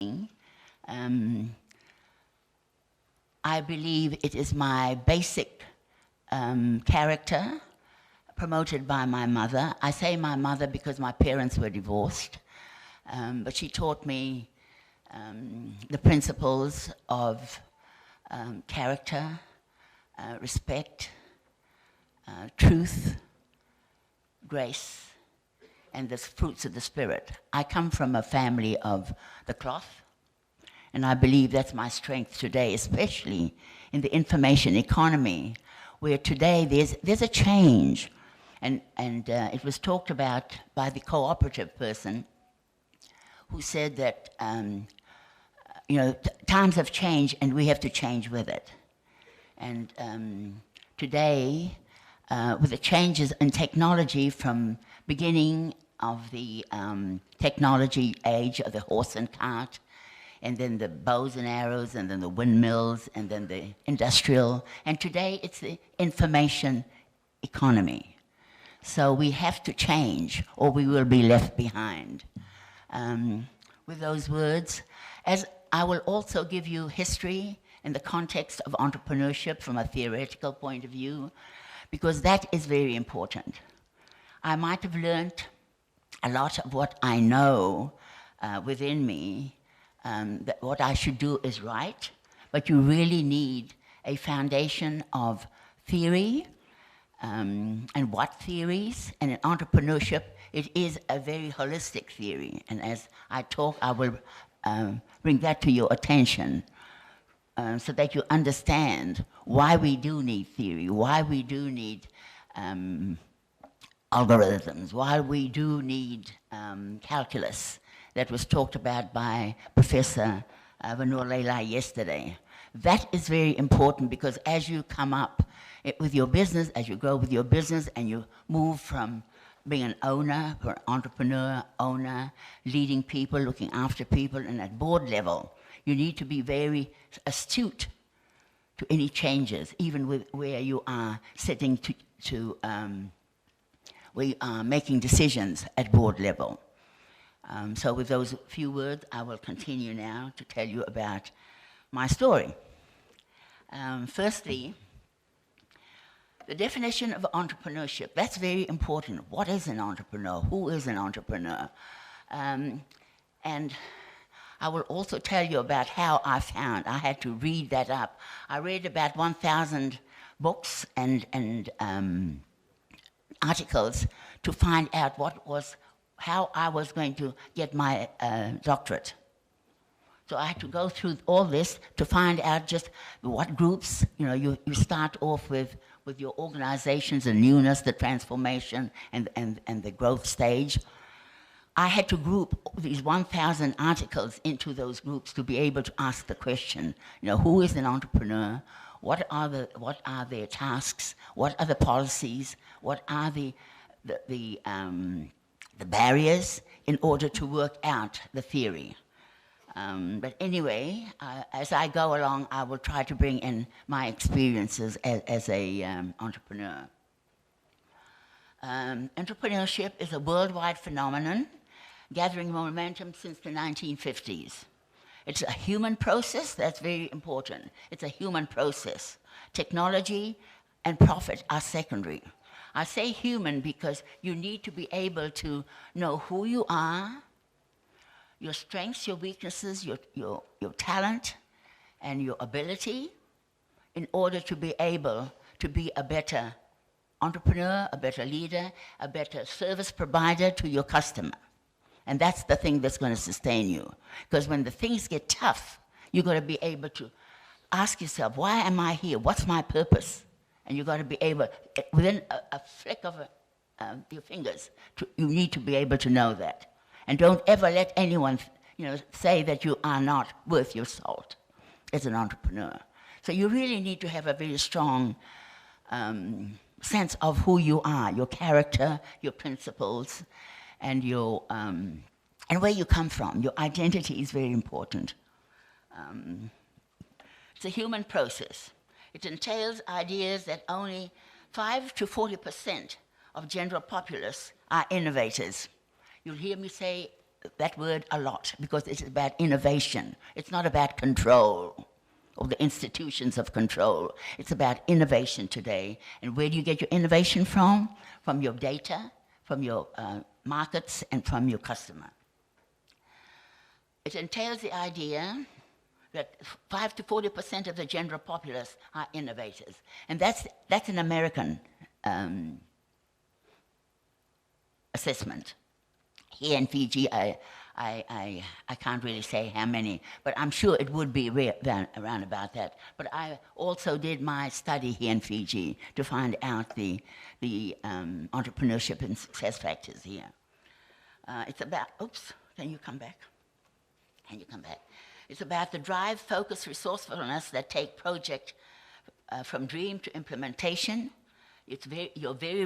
Um, I believe it is my basic character promoted by my mother. I say my mother because my parents were divorced, but she taught me the principles of character, respect, truth, grace, and the fruits of the Spirit. I come from a family of the cloth, and I believe that's my strength today, especially in the information economy, where today there's a change. And it was talked about by the cooperative person who said that, times have changed and we have to change with it. And today, with the changes in technology from beginning of the technology age of the horse and cart, and then the bows and arrows, and then the windmills, and then the industrial, and today it's the information economy. So we have to change or we will be left behind. With those words, as I will also give you history in the context of entrepreneurship from a theoretical point of view, because that is very important. I might have learned a lot of what I know within me, that what I should do is right, but you really need a foundation of theory, and what theories, and in entrepreneurship, it is a very holistic theory, and as I talk, I will bring that to your attention, so that you understand why we do need theory, why we do need algorithms, why we do need calculus that was talked about by Professor Vanur Leila yesterday. That is very important because as you come up with your business, as you grow with your business and you move from being an owner, or entrepreneur, owner, leading people, looking after people, and at board level, you need to be very astute to any changes, even with where you are sitting where you are making decisions at board level. So with those few words, I will continue now to tell you about my story. Firstly, the definition of entrepreneurship, that's very important. What is an entrepreneur? Who is an entrepreneur? And I will also tell you about how I had to read that up. I read about 1,000 books and articles to find out how I was going to get my doctorate. So I had to go through all this to find out just what groups, you start off with your organizations, the newness, the transformation, and the growth stage. I had to group these 1,000 articles into those groups to be able to ask the question, who is an entrepreneur? What are their tasks? What are the policies? What are the barriers in order to work out the theory? But anyway, as I go along, I will try to bring in my experiences as an entrepreneur. Entrepreneurship is a worldwide phenomenon, gathering momentum since the 1950s. It's a human process, that's very important. It's a human process. Technology and profit are secondary. I say human because you need to be able to know who you are, your strengths, your weaknesses, your talent, and your ability in order to be able to be a better entrepreneur, a better leader, a better service provider to your customer. And that's the thing that's going to sustain you. Because when the things get tough, you've got to be able to ask yourself, why am I here? What's my purpose? And you've got to be able, within a flick of your fingers, you need to be able to know that. And don't ever let anyone, say that you are not worth your salt as an entrepreneur. So you really need to have a very strong sense of who you are, your character, your principles, and your and where you come from. Your identity is very important. It's a human process. It entails ideas that only 5 to 40% of general populace are innovators. You'll hear me say that word a lot because it's about innovation. It's not about control or the institutions of control. It's about innovation today. And where do you get your innovation from? From your data, from your markets, and from your customer. It entails the idea that 5 to 40% of the general populace are innovators. And that's an American assessment. Here in Fiji, I can't really say how many, but I'm sure it would be around about that. But I also did my study here in Fiji to find out the entrepreneurship and success factors here. It's about, oops, can you come back? Can you come back? It's about the drive, focus, resourcefulness that take project from dream to implementation. You're very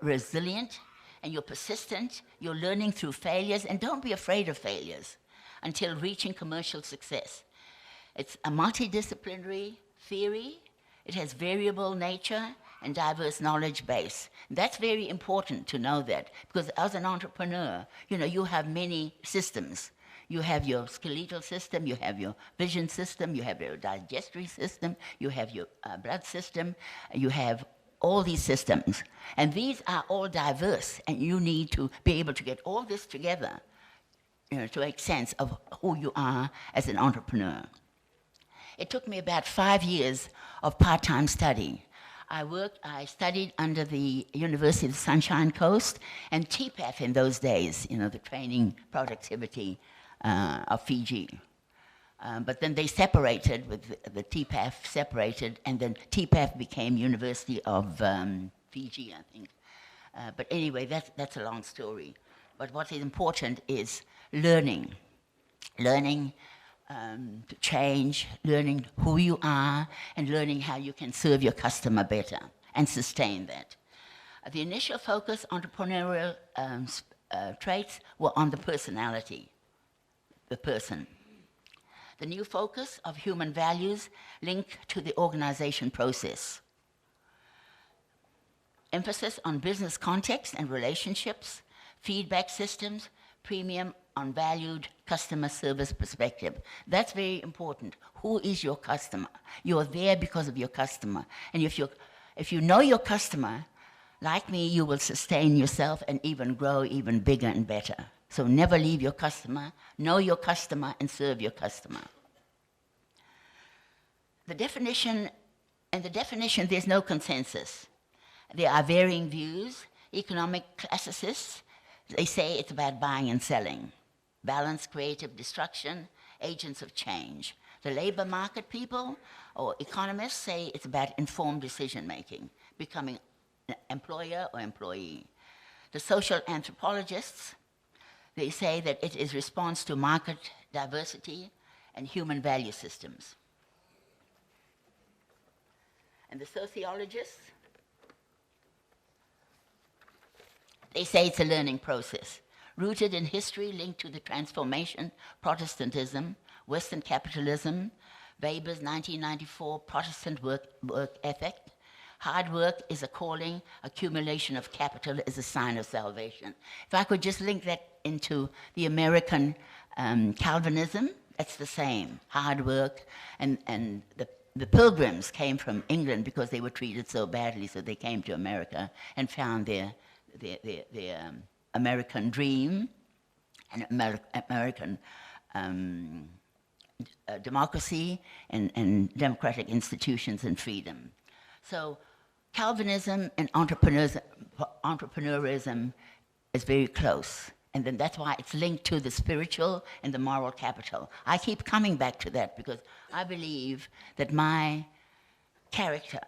resilient, and you're persistent. You're learning through failures, and don't be afraid of failures until reaching commercial success. It's a multidisciplinary theory. It has variable nature and diverse knowledge base. That's very important to know that, because as an entrepreneur, you have many systems. You have your skeletal system, you have your vision system, you have your digestive system, you have your blood system, you have all these systems. And these are all diverse, and you need to be able to get all this together to make sense of who you are as an entrepreneur. It took me about 5 years of part-time study. I studied under the University of the Sunshine Coast and TPAF in those days, the training productivity of Fiji. But then they separated, with the TPAF separated, and then TPAF became University of Fiji, I think. But anyway, that's a long story. But what is important is learning to change, learning who you are, and learning how you can serve your customer better and sustain that. The initial focus, entrepreneurial traits, were on the personality, the person. The new focus of human values linked to the organization process. Emphasis on business context and relationships, feedback systems, premium on valued customer service perspective. That's very important. Who is your customer? You're there because of your customer. And if you know your customer, like me, you will sustain yourself and even grow even bigger and better. So never leave your customer, know your customer, and serve your customer. The definition, there's no consensus. There are varying views. Economic classicists, they say it's about buying and selling. Balance, creative destruction, agents of change. The labor market people or economists say it's about informed decision-making, becoming an employer or employee. The social anthropologists, they say that it is response to market diversity and human value systems. And the sociologists, they say it's a learning process, rooted in history linked to the transformation, Protestantism, Western capitalism, Weber's 1994 Protestant work ethic. Hard work is a calling, accumulation of capital is a sign of salvation. If I could just link that into the American Calvinism, that's the same. Hard work, and the Pilgrims came from England because they were treated so badly, so they came to America and found their American dream and American democracy and democratic institutions and freedom. So Calvinism and entrepreneurism is very close. And then that's why it's linked to the spiritual and the moral capital. I keep coming back to that because I believe that my character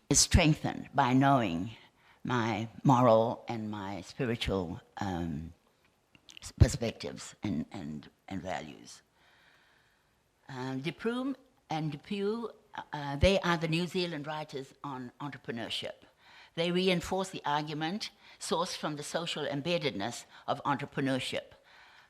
is strengthened by knowing my moral and my spiritual perspectives and values. De Pruim and Depew, they are the New Zealand writers on entrepreneurship. They reinforce the argument sourced from the social embeddedness of entrepreneurship.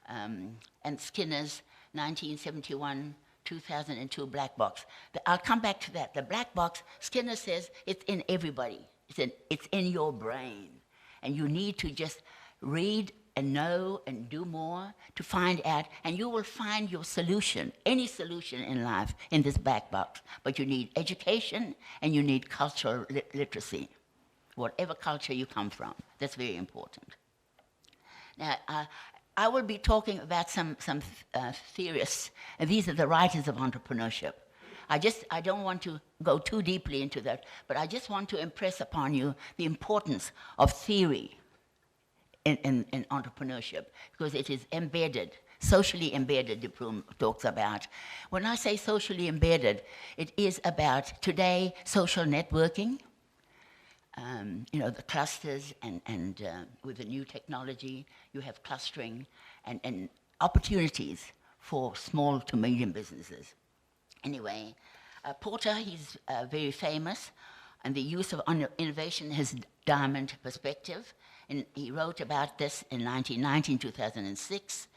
And Skinner's 1971-2002 black box. I'll come back to that. The black box, Skinner says it's in everybody. It's in your brain. And you need to just read and know and do more to find out, and you will find your solution, any solution in life, in this back box. But you need education and you need cultural literacy, whatever culture you come from. That's very important. Now, I will be talking about some theorists, and these are the writers of entrepreneurship. I don't want to go too deeply into that, but I just want to impress upon you the importance of theory in entrepreneurship, because it is embedded, socially embedded, the Bloom talks about. When I say socially embedded, it is about today social networking, the clusters, and with the new technology, you have clustering and opportunities for small to medium businesses. Anyway, Porter, he's very famous, and the use of innovation, his diamond perspective, and he wrote about this in 1990, 2006,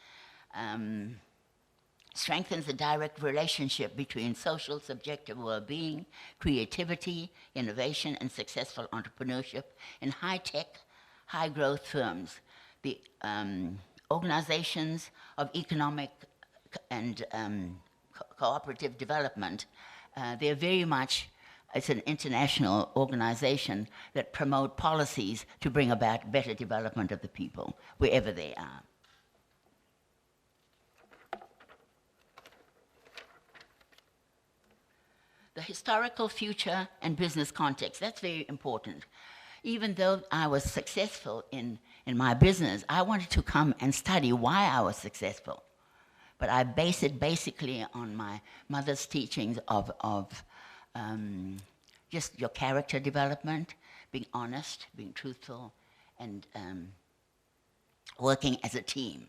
strengthens the direct relationship between social subjective well-being, creativity, innovation, and successful entrepreneurship in high-tech, high-growth firms. The organizations of economic and cooperative development, they're very much, it's an international organization that promote policies to bring about better development of the people, wherever they are. The historical future and business context, that's very important. Even though I was successful in my business, I wanted to come and study why I was successful. But I base it basically on my mother's teachings of just your character development, being honest, being truthful, and working as a team.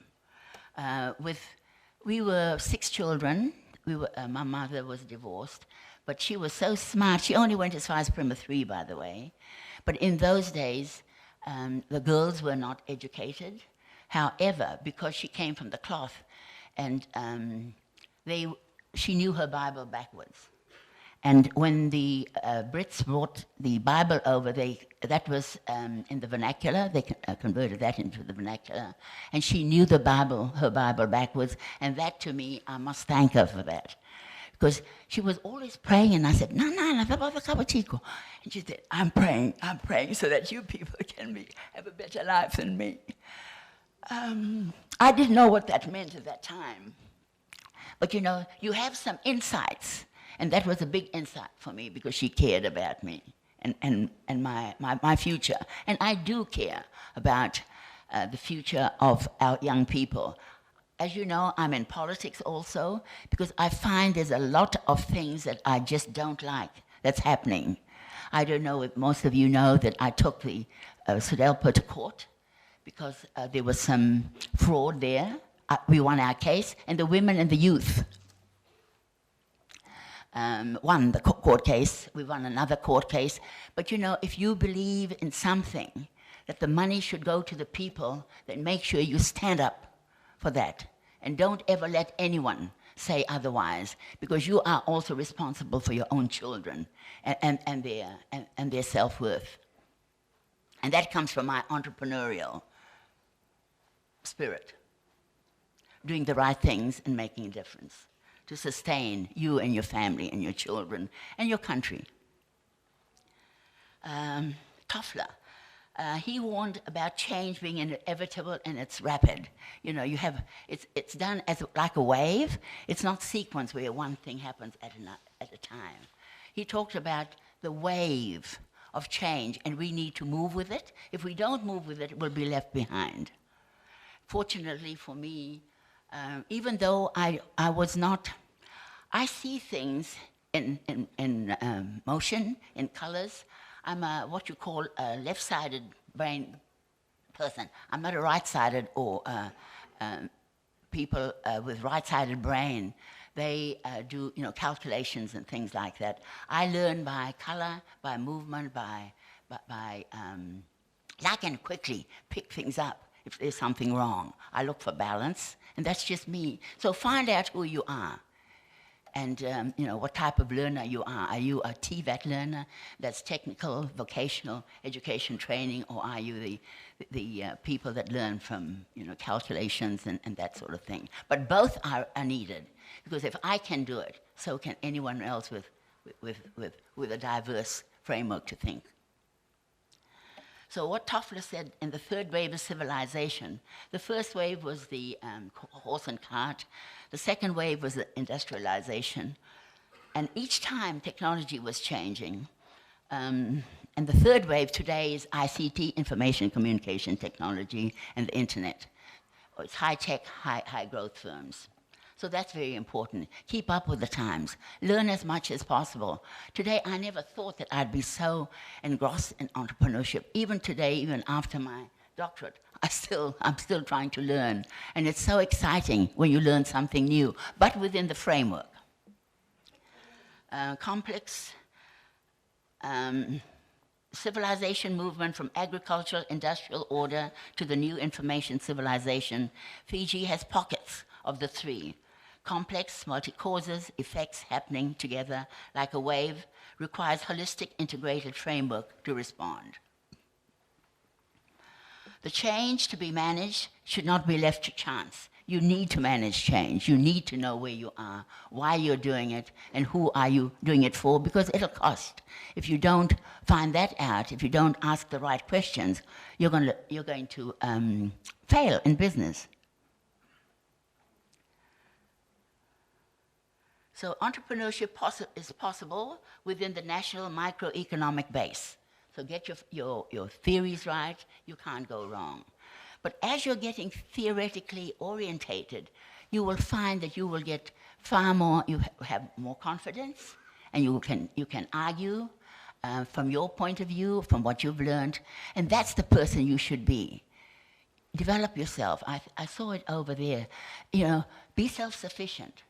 We were 6 children. My mother was divorced, but she was so smart. She only went as far as Prima 3, by the way. But in those days, the girls were not educated. However, because she came from the cloth, and she knew her Bible backwards. And when the Brits brought the Bible over, that was in the vernacular. They converted that into the vernacular. And she knew her Bible backwards. And that, to me, I must thank her for that. Because she was always praying, and I said, no, and she said, I'm praying so that you people can have a better life than me. I didn't know what that meant at that time. But you have some insights, and that was a big insight for me because she cared about me and my future. And I do care about the future of our young people. As you know, I'm in politics also because I find there's a lot of things that I just don't like that's happening. I don't know if most of you know that I took the Sudelpa to court because there was some fraud there. We won our case, and the women and the youth won the court case. We won another court case. But if you believe in something, that the money should go to the people, then make sure you stand up for that. And don't ever let anyone say otherwise, because you are also responsible for your own children and their self-worth. And that comes from my entrepreneurial spirit, doing the right things and making a difference to sustain you and your family and your children and your country. Toffler, he warned about change being inevitable and it's rapid. It's done as like a wave. It's not sequence where one thing happens at a time. He talked about the wave of change, and we need to move with it. If we don't move with it, we'll be left behind. Fortunately for me, even though I see things in motion, in colors. I'm what you call a left-sided brain person. I'm not a right-sided, or people with right-sided brain, they do calculations and things like that. I learn by color, by movement, by I can quickly pick things up if there's something wrong. I look for balance, and that's just me. So find out who you are and what type of learner you are. Are you a TVET learner, that's technical, vocational education training, or are you the people that learn from calculations and that sort of thing? But both are needed, because if I can do it, so can anyone else with a diverse framework to think. So what Toffler said in the third wave of civilization, the first wave was the horse and cart, the second wave was the industrialization, and each time technology was changing. And the third wave today is ICT, information communication technology, and the internet. It's high-tech, high-growth firms. So that's very important. Keep up with the times. Learn as much as possible. Today, I never thought that I'd be so engrossed in entrepreneurship. Even today, even after my doctorate, I'm still trying to learn. And it's so exciting when you learn something new, but within the framework. Complex civilization movement from agricultural, industrial order to the new information civilization. Fiji has pockets of the three. Complex, multi-causes, effects happening together like a wave, requires holistic, integrated framework to respond. The change to be managed should not be left to chance. You need to manage change. You need to know where you are, why you're doing it, and who are you doing it for, because it'll cost. If you don't find that out, if you don't ask the right questions, you're going to fail in business. So entrepreneurship is possible within the national microeconomic base. So get your theories right, you can't go wrong. But as you're getting theoretically orientated, you will find that you will get far more, you have more confidence, and you can argue from your point of view, from what you've learned, and that's the person you should be. Develop yourself. I saw it over there. Be self-sufficient.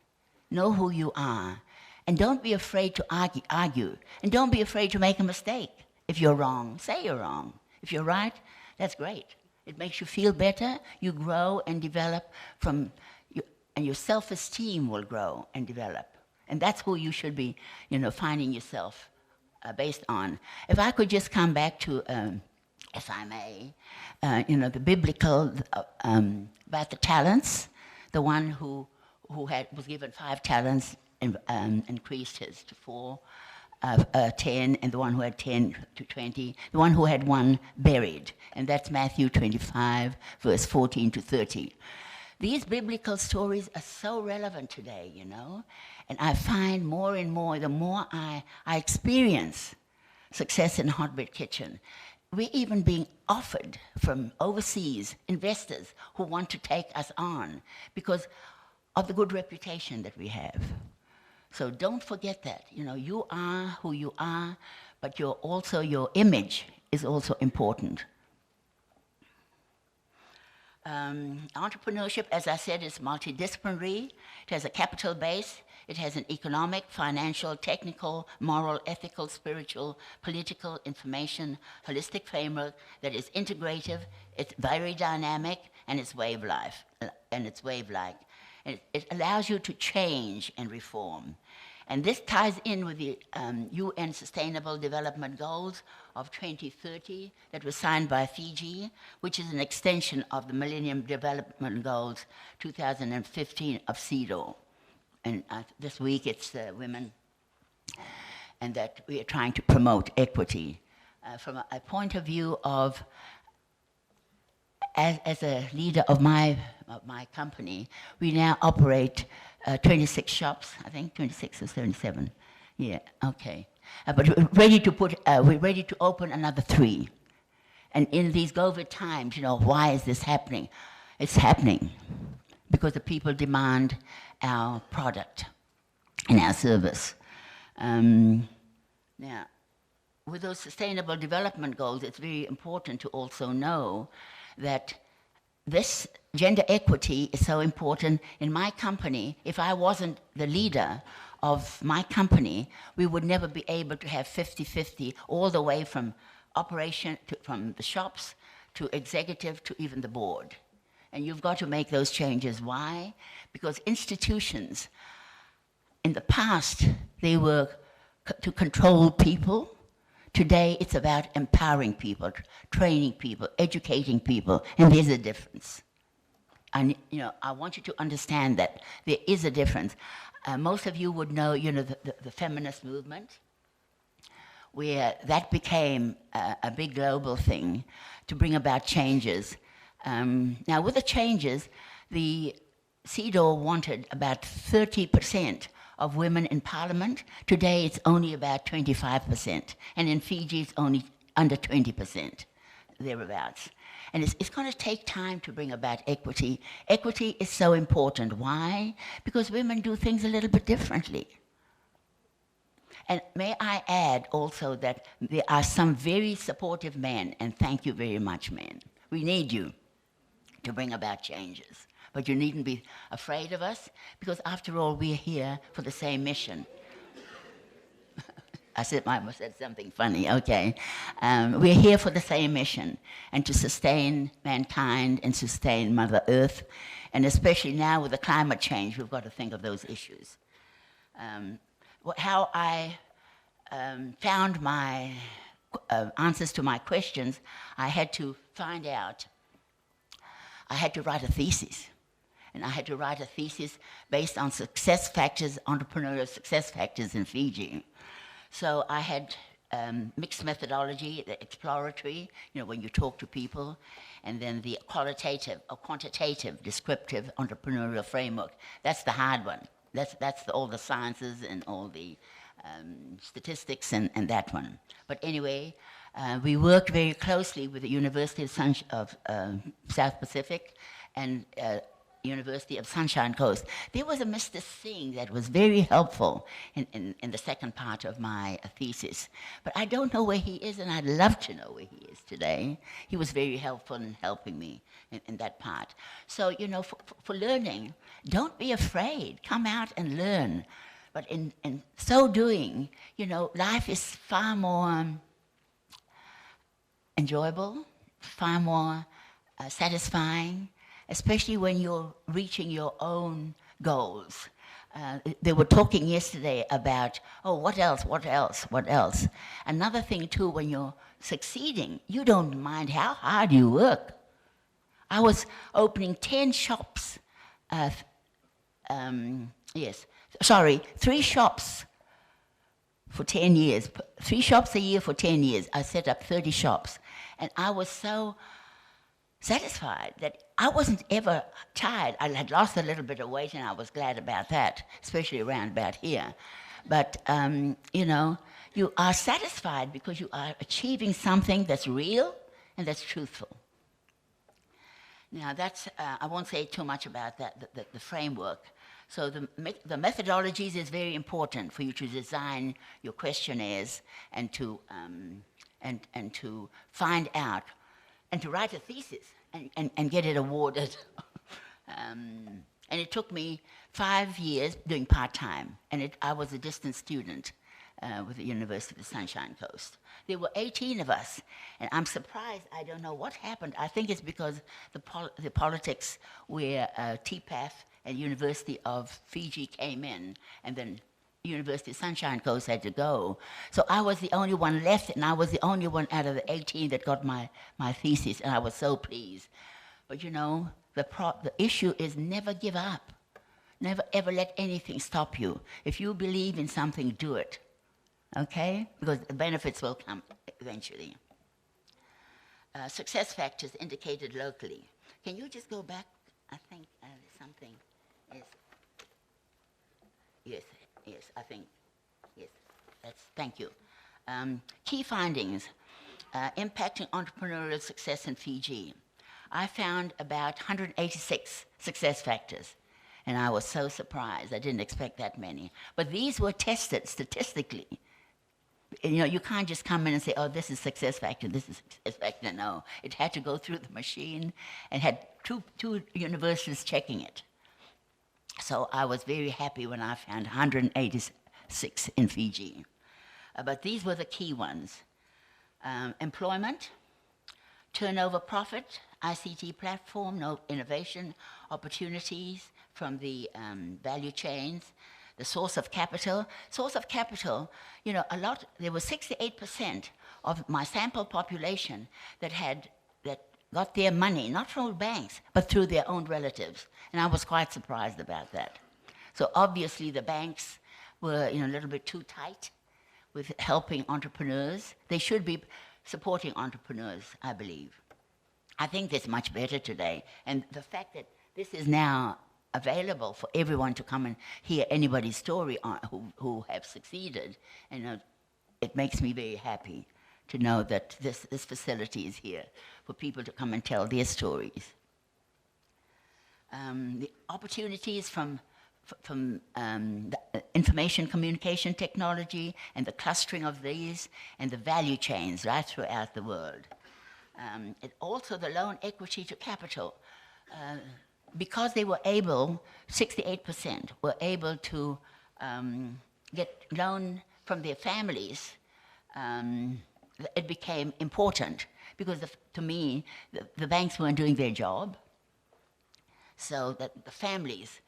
Know who you are, and don't be afraid to argue, and don't be afraid to make a mistake. If you're wrong, say you're wrong. If you're right, that's great. It makes you feel better, you grow and develop and your self-esteem will grow and develop. And that's who you should be, finding yourself based on. If I could just come back to, if I may, the biblical, about the talents, the one who was given 5 talents and increased his to 4, 10, and the one who had 10 to 20, the one who had 1 buried. And that's Matthew 25, verse 14 to 30. These biblical stories are so relevant today, and I find more and more, the more I experience success in Hotbed Kitchen, we're even being offered from overseas investors who want to take us on because of the good reputation that we have. So don't forget that. You are who you are, but your image is also important. Entrepreneurship, as I said, is multidisciplinary. It has a capital base. It has an economic, financial, technical, moral, ethical, spiritual, political, information, holistic framework that is integrative, it's very dynamic, and it's wave-like. It allows you to change and reform. And this ties in with the UN Sustainable Development Goals of 2030 that was signed by Fiji, which is an extension of the Millennium Development Goals 2015 of CEDAW. And this week it's women, and that we are trying to promote equity. From a point of view of, as a leader of my company, we now operate 26 shops, I think 26 or 77. Yeah, okay. But we're ready to open another 3. And in these COVID times, why is this happening? It's happening because the people demand our product and our service. Now, with those sustainable development goals, it's very important to also know that this gender equity is so important. In my company, if I wasn't the leader of my company, we would never be able to have 50-50 all the way from operation, from the shops to executive to even the board. And you've got to make those changes. Why? Because institutions in the past, they were to control people. Today, it's about empowering people, training people, educating people, and there's a difference. And I want you to understand that there is a difference. Most of you would know, the feminist movement, where that became a big global thing to bring about changes. Now, with the changes, the CEDAW wanted about 30% of women in parliament. Today, it's only about 25%. And in Fiji, it's only under 20%, thereabouts. And it's going to take time to bring about equity. Equity is so important. Why? Because women do things a little bit differently. And may I add also that there are some very supportive men, and thank you very much, men. We need you to bring about changes. But you needn't be afraid of us, because after all, we're here for the same mission. I said something funny, okay. We're here for the same mission, and to sustain mankind and sustain Mother Earth, and especially now with the climate change, we've got to think of those issues. How I found my answers to my questions, I had to find out. I had to write a thesis. And I had to write a thesis based on success factors, entrepreneurial success factors in Fiji. So I had mixed methodology, the exploratory, when you talk to people, and then the qualitative or quantitative, descriptive entrepreneurial framework. That's the hard one. That's all the sciences and all the statistics and that one. But anyway, we worked very closely with the University of South Pacific and University of Sunshine Coast. There was a Mr. Singh that was very helpful in the second part of my thesis. But I don't know where he is, and I'd love to know where he is today. He was very helpful in helping me in that part. So, for learning, don't be afraid. Come out and learn. But in so doing, life is far more enjoyable, far more satisfying, especially when you're reaching your own goals. They were talking yesterday about, what else? Another thing too, when you're succeeding, you don't mind how hard you work. I was opening 10 shops, 3 shops for 10 years. 3 shops a year for 10 years. I set up 30 shops. And I was so satisfied that I wasn't ever tired. I had lost a little bit of weight, and I was glad about that, especially around about here. But, you are satisfied because you are achieving something that's real and that's truthful. Now, I won't say too much about that, the framework. So the methodologies is very important for you to design your questionnaires and to find out and to write a thesis and get it awarded. And it took me 5 years doing part-time, and I was a distant student with the University of the Sunshine Coast. There were 18 of us, and I'm surprised. I don't know what happened. I think it's because the politics where TPAF and University of Fiji came in, and then University of Sunshine Coast had to go. So I was the only one left, and I was the only one out of the 18 that got my thesis, and I was so pleased. But the issue is never give up. Never ever let anything stop you. If you believe in something, do it. Okay? Because the benefits will come eventually. Success factors indicated locally. Can you just go back? I think something is. Yes, I think. Yes, thank you. Key findings impacting entrepreneurial success in Fiji. I found about 186 success factors, and I was so surprised. I didn't expect that many. But these were tested statistically. You can't just come in and say, this is success factor, this is success factor. No, it had to go through the machine and had two universities checking it. So I was very happy when I found 186 in Fiji. But these were the key ones. Employment, turnover profit, ICT platform, no innovation, opportunities from the value chains, The source of capital. Source of capital, you know, there was 68% of my sample population that got their money, not from banks, but through their own relatives. And I was quite surprised about that. So obviously the banks were, you know, a little bit too tight with helping entrepreneurs. They should be supporting entrepreneurs, I believe. I think that's much better today. And the fact that this is now available for everyone to come and hear anybody's story who have succeeded, you know, it makes me very happy to know that this facility is here for people to come and tell their stories. The opportunities from the information communication technology and the clustering of these and the value chains right throughout the world. And also the loan equity to capital. Because they were able, 68% were able to get loan from their families, it became important because to me, the banks weren't doing their job. So that the families,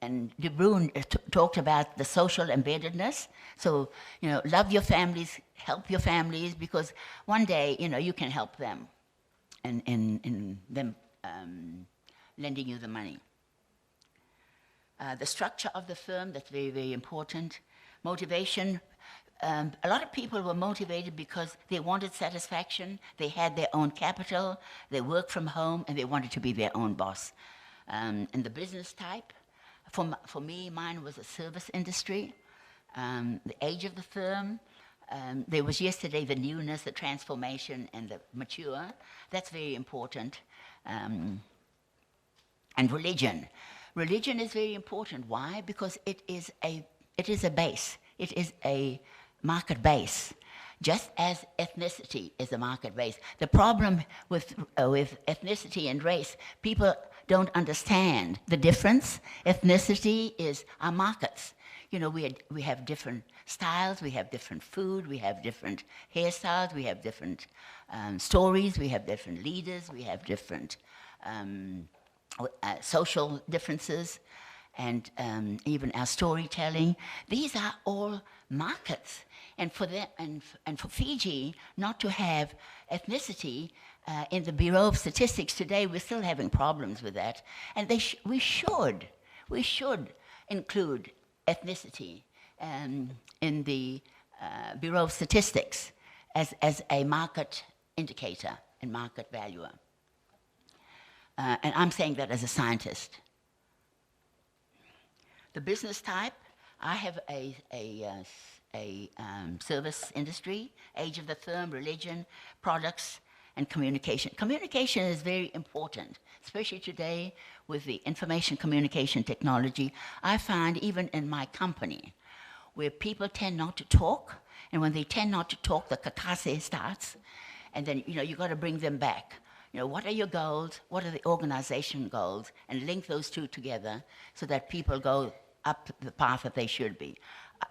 and De Bruin talked about the social embeddedness. So, you know, love your families, help your families, because one day, you know, you can help them in them lending you the money. The structure of the firm, that's very, very important. Motivation. A lot of people were motivated because they wanted satisfaction, they had their own capital, they worked from home, and they wanted to be their own boss. And the business type, for me, mine was a service industry. The age of the firm, there was yesterday the newness, the transformation, and the mature. That's very important. And religion. Religion is very important. Why? Because it is a base. It is a market base, just as ethnicity is a market base. The problem with ethnicity and race, people don't understand the difference. Ethnicity is our markets. You know, we have different styles, we have different food, we have different hairstyles, we have different stories, we have different leaders, we have different social differences, and even our storytelling. These are all markets. And for them, and for Fiji not to have ethnicity in the Bureau of Statistics today, we're still having problems with that. And we should include ethnicity in the Bureau of Statistics as a market indicator and market valuer. And I'm saying that as a scientist. The business type, I have a service industry, age of the firm, religion, products, and communication. Communication is very important, especially today with the information communication technology. I find even in my company, where people tend not to talk, and when they tend not to talk, the kakase starts, and then, you know, you've got to bring them back. You know, what are your goals? What are the organization goals? And link those two together so that people go up the path that they should be.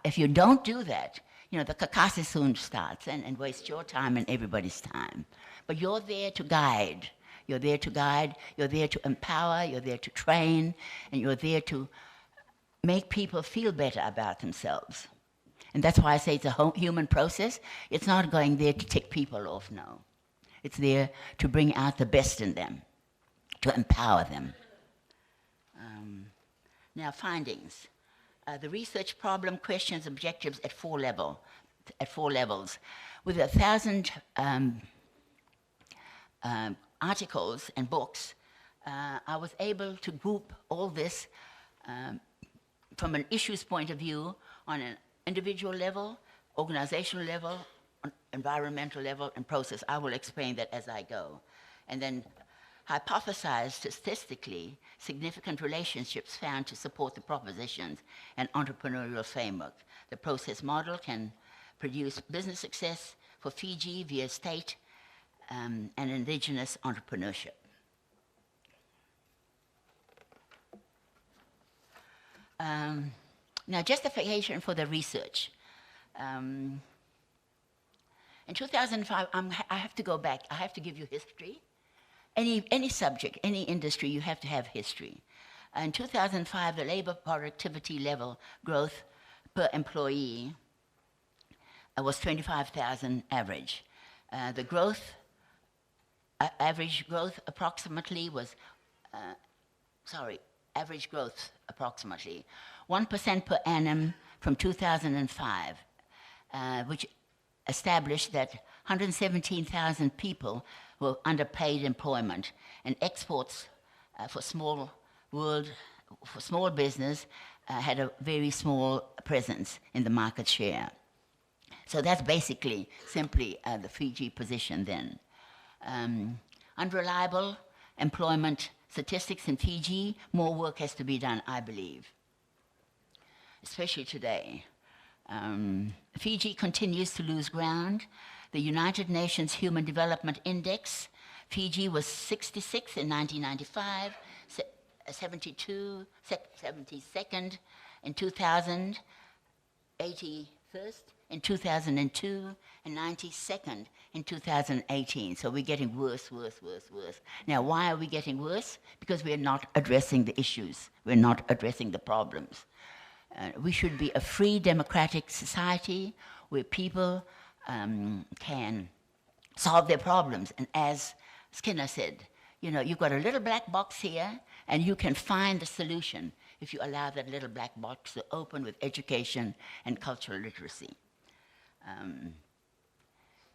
If you don't do that, you know, the kakase soon starts and waste your time and everybody's time. But you're there to guide. You're there to guide. You're there to empower. You're there to train. And you're there to make people feel better about themselves. And that's why I say it's a human process. It's not going there to tick people off, no. It's there to bring out the best in them, to empower them. Now, findings. The research problem, questions, objectives at four levels. With 1,000 articles and books, I was able to group all this from an issues point of view on an individual level, organizational level, environmental level, and process. I will explain that as I go. And then hypothesize statistically significant relationships found to support the propositions and entrepreneurial framework. The process model can produce business success for Fiji via state and indigenous entrepreneurship. Now, justification for the research. In 2005, I have to go back. I have to give you history. Any subject, any industry, you have to have history. In 2005, the labor productivity level growth per employee was 25,000 average. The growth, average growth approximately was, average growth approximately 1% per annum from 2005, which established that 117,000 people were underpaid employment, and exports for small business had a very small presence in the market share. So that's basically simply the Fiji position then. Unreliable employment statistics in Fiji, more work has to be done, I believe, especially today. Fiji continues to lose ground. The United Nations Human Development Index, Fiji was 66 in 1995, 72nd in 2000, 81st in 2002, and 92nd in 2018. So we're getting worse. Now, why are we getting worse? Because we're not addressing the issues. We're not addressing the problems. We should be a free democratic society where people can solve their problems. And as Skinner said, you know, you've got a little black box here, and you can find the solution if you allow that little black box to open with education and cultural literacy.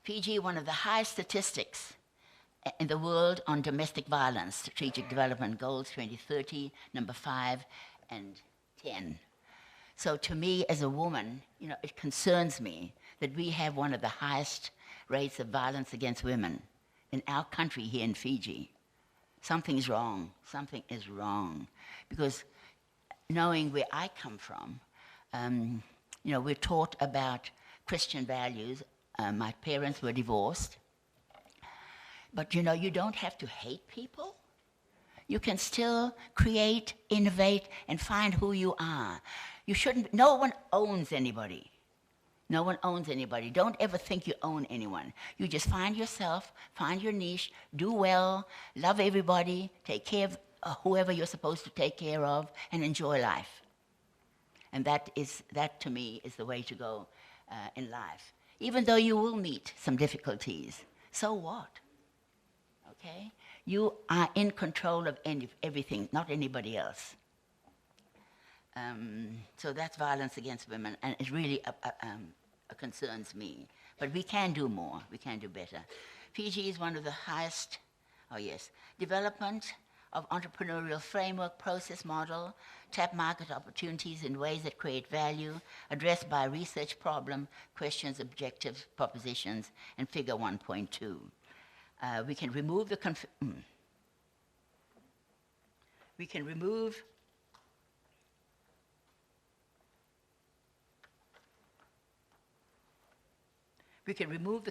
Fiji, one of the highest statistics in the world on domestic violence, Strategic Development Goals 2030, number 5 and 10. So to me, as a woman, you know, it concerns me that we have one of the highest rates of violence against women in our country here in Fiji. Something's wrong. Something is wrong. Because knowing where I come from, you know, we're taught about Christian values. My parents were divorced. But, you know, you don't have to hate people. You can still create, innovate, and find who you are. You shouldn't, no one owns anybody. No one owns anybody. Don't ever think you own anyone. You just find yourself, find your niche, do well, love everybody, take care of whoever you're supposed to take care of, and enjoy life. And that to me is the way to go in life. Even though you will meet some difficulties, so what? Okay? You are in control of everything, not anybody else. So that's violence against women, and it really concerns me. But we can do more. We can do better. Fiji is one of the highest, development of entrepreneurial framework, process model, tap market opportunities in ways that create value, addressed by research problem, questions, objectives, propositions, and figure 1.2. We can remove the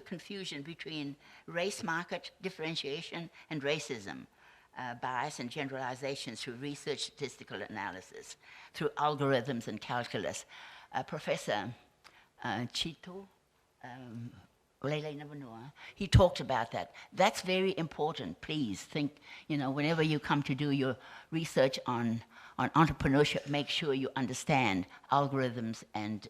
confusion between race market differentiation and racism, bias and generalizations through research, statistical analysis, through algorithms and calculus. Professor Chito, he talked about that. That's very important. Please think, you know, whenever you come to do your research on entrepreneurship, make sure you understand algorithms and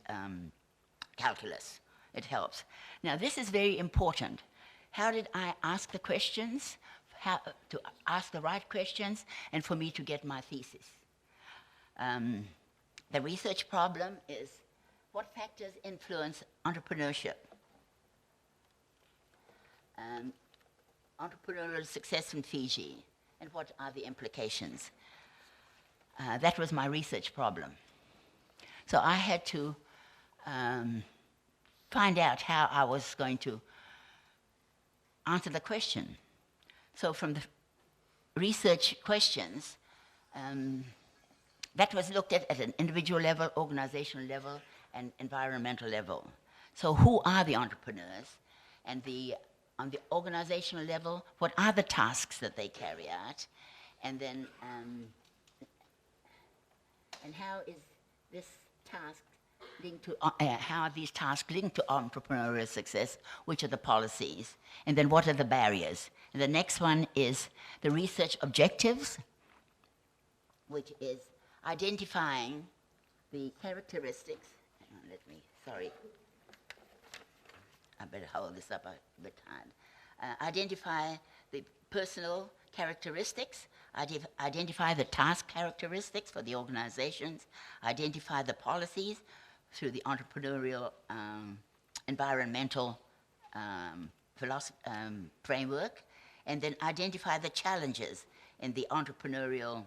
calculus. It helps. Now, this is very important. How did I ask the questions? How to ask the right questions, and for me to get my thesis. The research problem is, what factors influence entrepreneurship? Entrepreneurial success in Fiji, and what are the implications? That was my research problem. So I had to find out how I was going to answer the question. So from the research questions, that was looked at an individual level, organizational level, and environmental level. So who are the entrepreneurs? And on the organizational level, what are the tasks that they carry out? And then, and how is this task linked to, how are these tasks linked to entrepreneurial success? Which are the policies? And then what are the barriers? And the next one is the research objectives. which is identifying the characteristics. Hang on, sorry. I better hold this up a bit hard. Identify the personal characteristics, identify the task characteristics for the organizations, identify the policies through the entrepreneurial environmental framework, and then identify the challenges in the entrepreneurial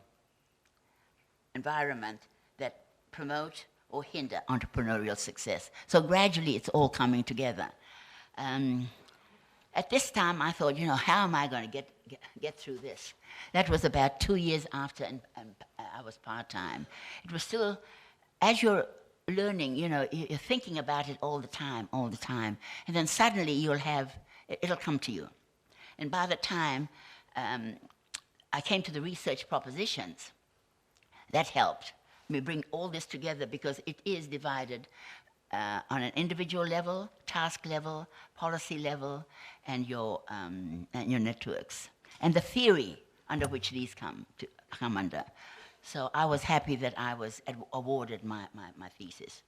environment that promote or hinder entrepreneurial success. So gradually it's all coming together. At this time I thought, how am I going to get through this? That was about 2 years after and I was part-time. It was still, as you're learning, you're thinking about it all the time, and then suddenly it'll come to you. And by the time I came to the research propositions, that helped me bring all this together, because it is divided on an individual level, task level, policy level, and your networks, and the theory under which these come under. So I was happy that I was awarded my thesis.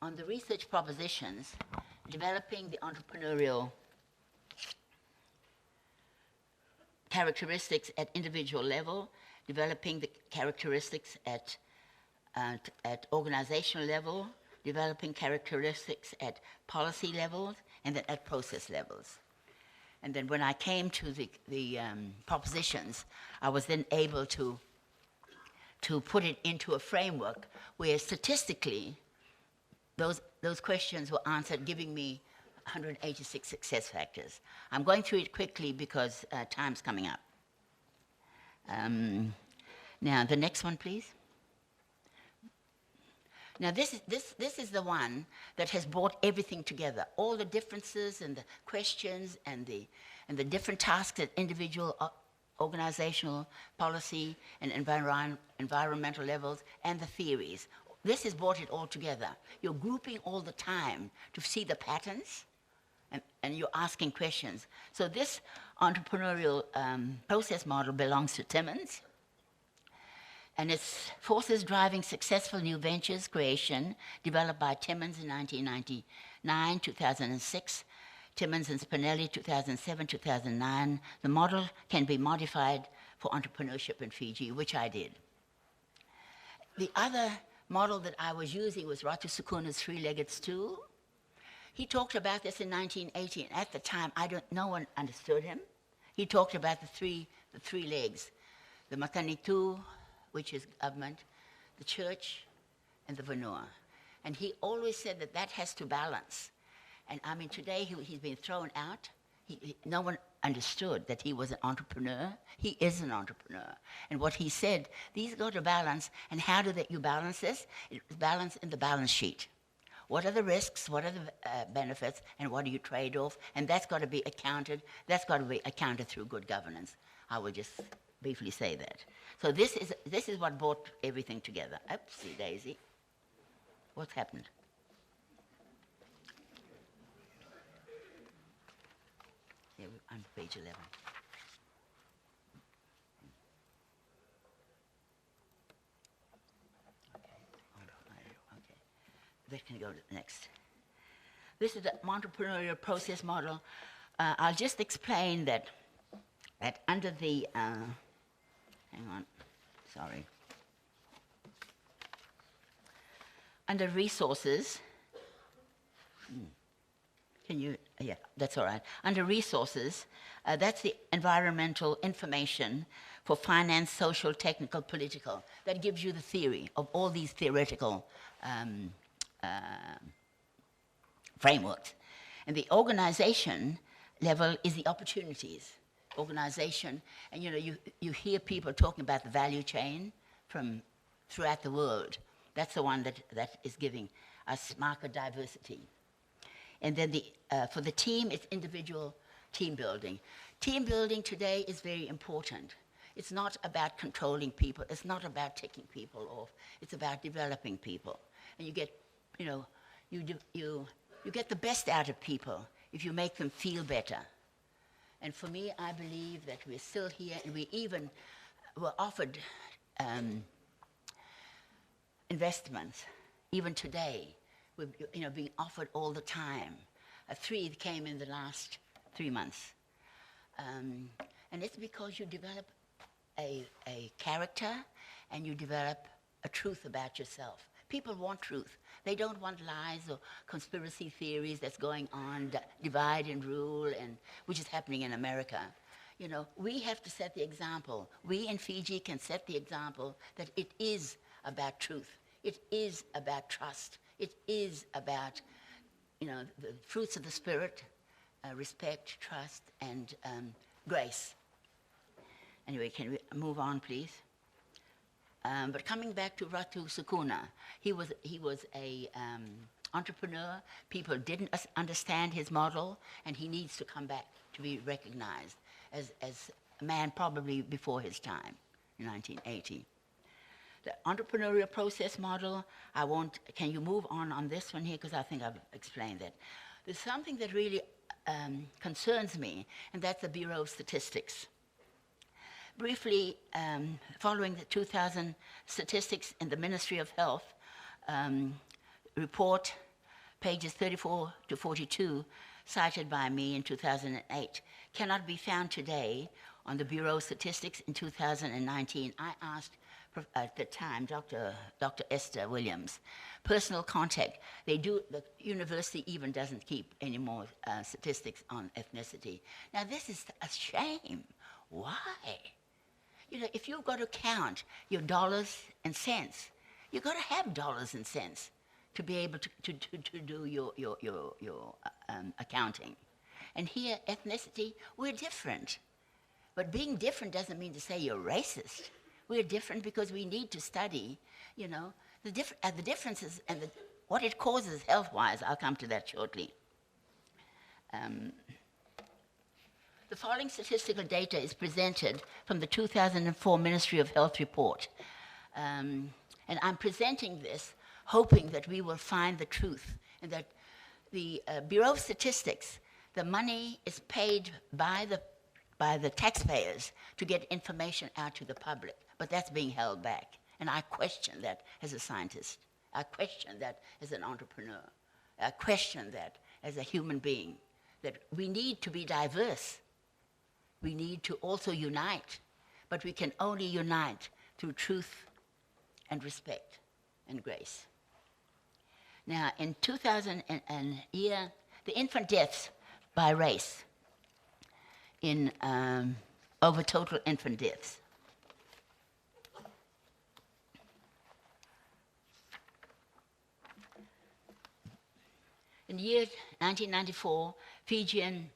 On the research propositions, developing the entrepreneurial characteristics at individual level, developing the characteristics at organizational level, developing characteristics at policy levels, and then at process levels. And then when I came to the propositions, I was then able to put it into a framework where statistically those questions were answered, giving me 186 success factors. I'm going through it quickly because time's coming up. Now, the next one, please. Now, this is the one that has brought everything together, all the differences and the questions and the different tasks at individual, organizational, policy, and environmental levels, and the theories. This has brought it all together. You're grouping all the time to see the patterns, and you're asking questions. So this entrepreneurial process model belongs to Timmons, and it's forces driving successful new ventures creation, developed by Timmons in 1999, 2006, Timmons and Spinelli, 2007, 2009. The model can be modified for entrepreneurship in Fiji, which I did. The other model that I was using was Ratu Sukuna's three-legged stool. He talked about this in 1980, and at the time, no one understood him. He talked about the three legs, the matanitu, which is government, the church, and the vanua. And he always said that has to balance. And I mean, today he's been thrown out. No one understood that he was an entrepreneur. He is an entrepreneur. And what he said, these go to balance, and how do you balance this? It's balanced in the balance sheet. What are the risks, what are the benefits, and what do you trade off? And that's got to be accounted. That's got to be accounted through good governance. I will just briefly say that. So this is what brought everything together. Oopsie daisy. What's happened? Yeah, we're on page 11. Okay. That can go to the next. This is the entrepreneurial process model. I'll just explain that under the, hang on, sorry. Under resources, yeah, that's all right. Under resources, that's the environmental information for finance, social, technical, political. That gives you the theory of all these theoretical frameworks. And the organization level is the opportunities. Organization, and you hear people talking about the value chain from throughout the world. That's the one that is giving us market diversity. And then for the team, it's individual team building. Team building today is very important. It's not about controlling people. It's not about ticking people off. It's about developing people. And you get, you get the best out of people if you make them feel better. And for me, I believe that we're still here, and we even were offered investments. Even today, we're being offered all the time. 3 came in the last 3 months. And it's because you develop a character and you develop a truth about yourself. People want truth. They don't want lies or conspiracy theories that's going on, divide and rule, and which is happening in America. You know, we have to set the example. We in Fiji can set the example that it is about truth. It is about trust. It is about, you know, the fruits of the Spirit, respect, trust, and grace. Anyway, can we move on, please? But coming back to Ratu Sukuna, he was a entrepreneur. People didn't understand his model, and he needs to come back to be recognized as a man probably before his time, in 1980. The entrepreneurial process model, can you move on this one here? Because I think I've explained that. There's something that really concerns me, and that's the Bureau of Statistics. Briefly, following the 2000 statistics in the Ministry of Health report, pages 34 to 42, cited by me in 2008, cannot be found today on the Bureau of Statistics in 2019. I asked, at the time, Dr. Esther Williams, personal contact. The university even doesn't keep any more statistics on ethnicity. Now, this is a shame. Why? You know, if you've got to count your dollars and cents, you've got to have dollars and cents to be able to do your accounting. And here, ethnicity, we're different. But being different doesn't mean to say you're racist. We're different because we need to study, you know, the differences and what it causes health-wise. I'll come to that shortly. The following statistical data is presented from the 2004 Ministry of Health report. And I'm presenting this hoping that we will find the truth and that the Bureau of Statistics, the money is paid by the taxpayers to get information out to the public, but that's being held back. And I question that as a scientist. I question that as an entrepreneur. I question that as a human being, that we need to be diverse. We need to also unite, but we can only unite through truth and respect and grace. Now, in 2000 the infant deaths by race over total infant deaths. In the year 1994, Fijian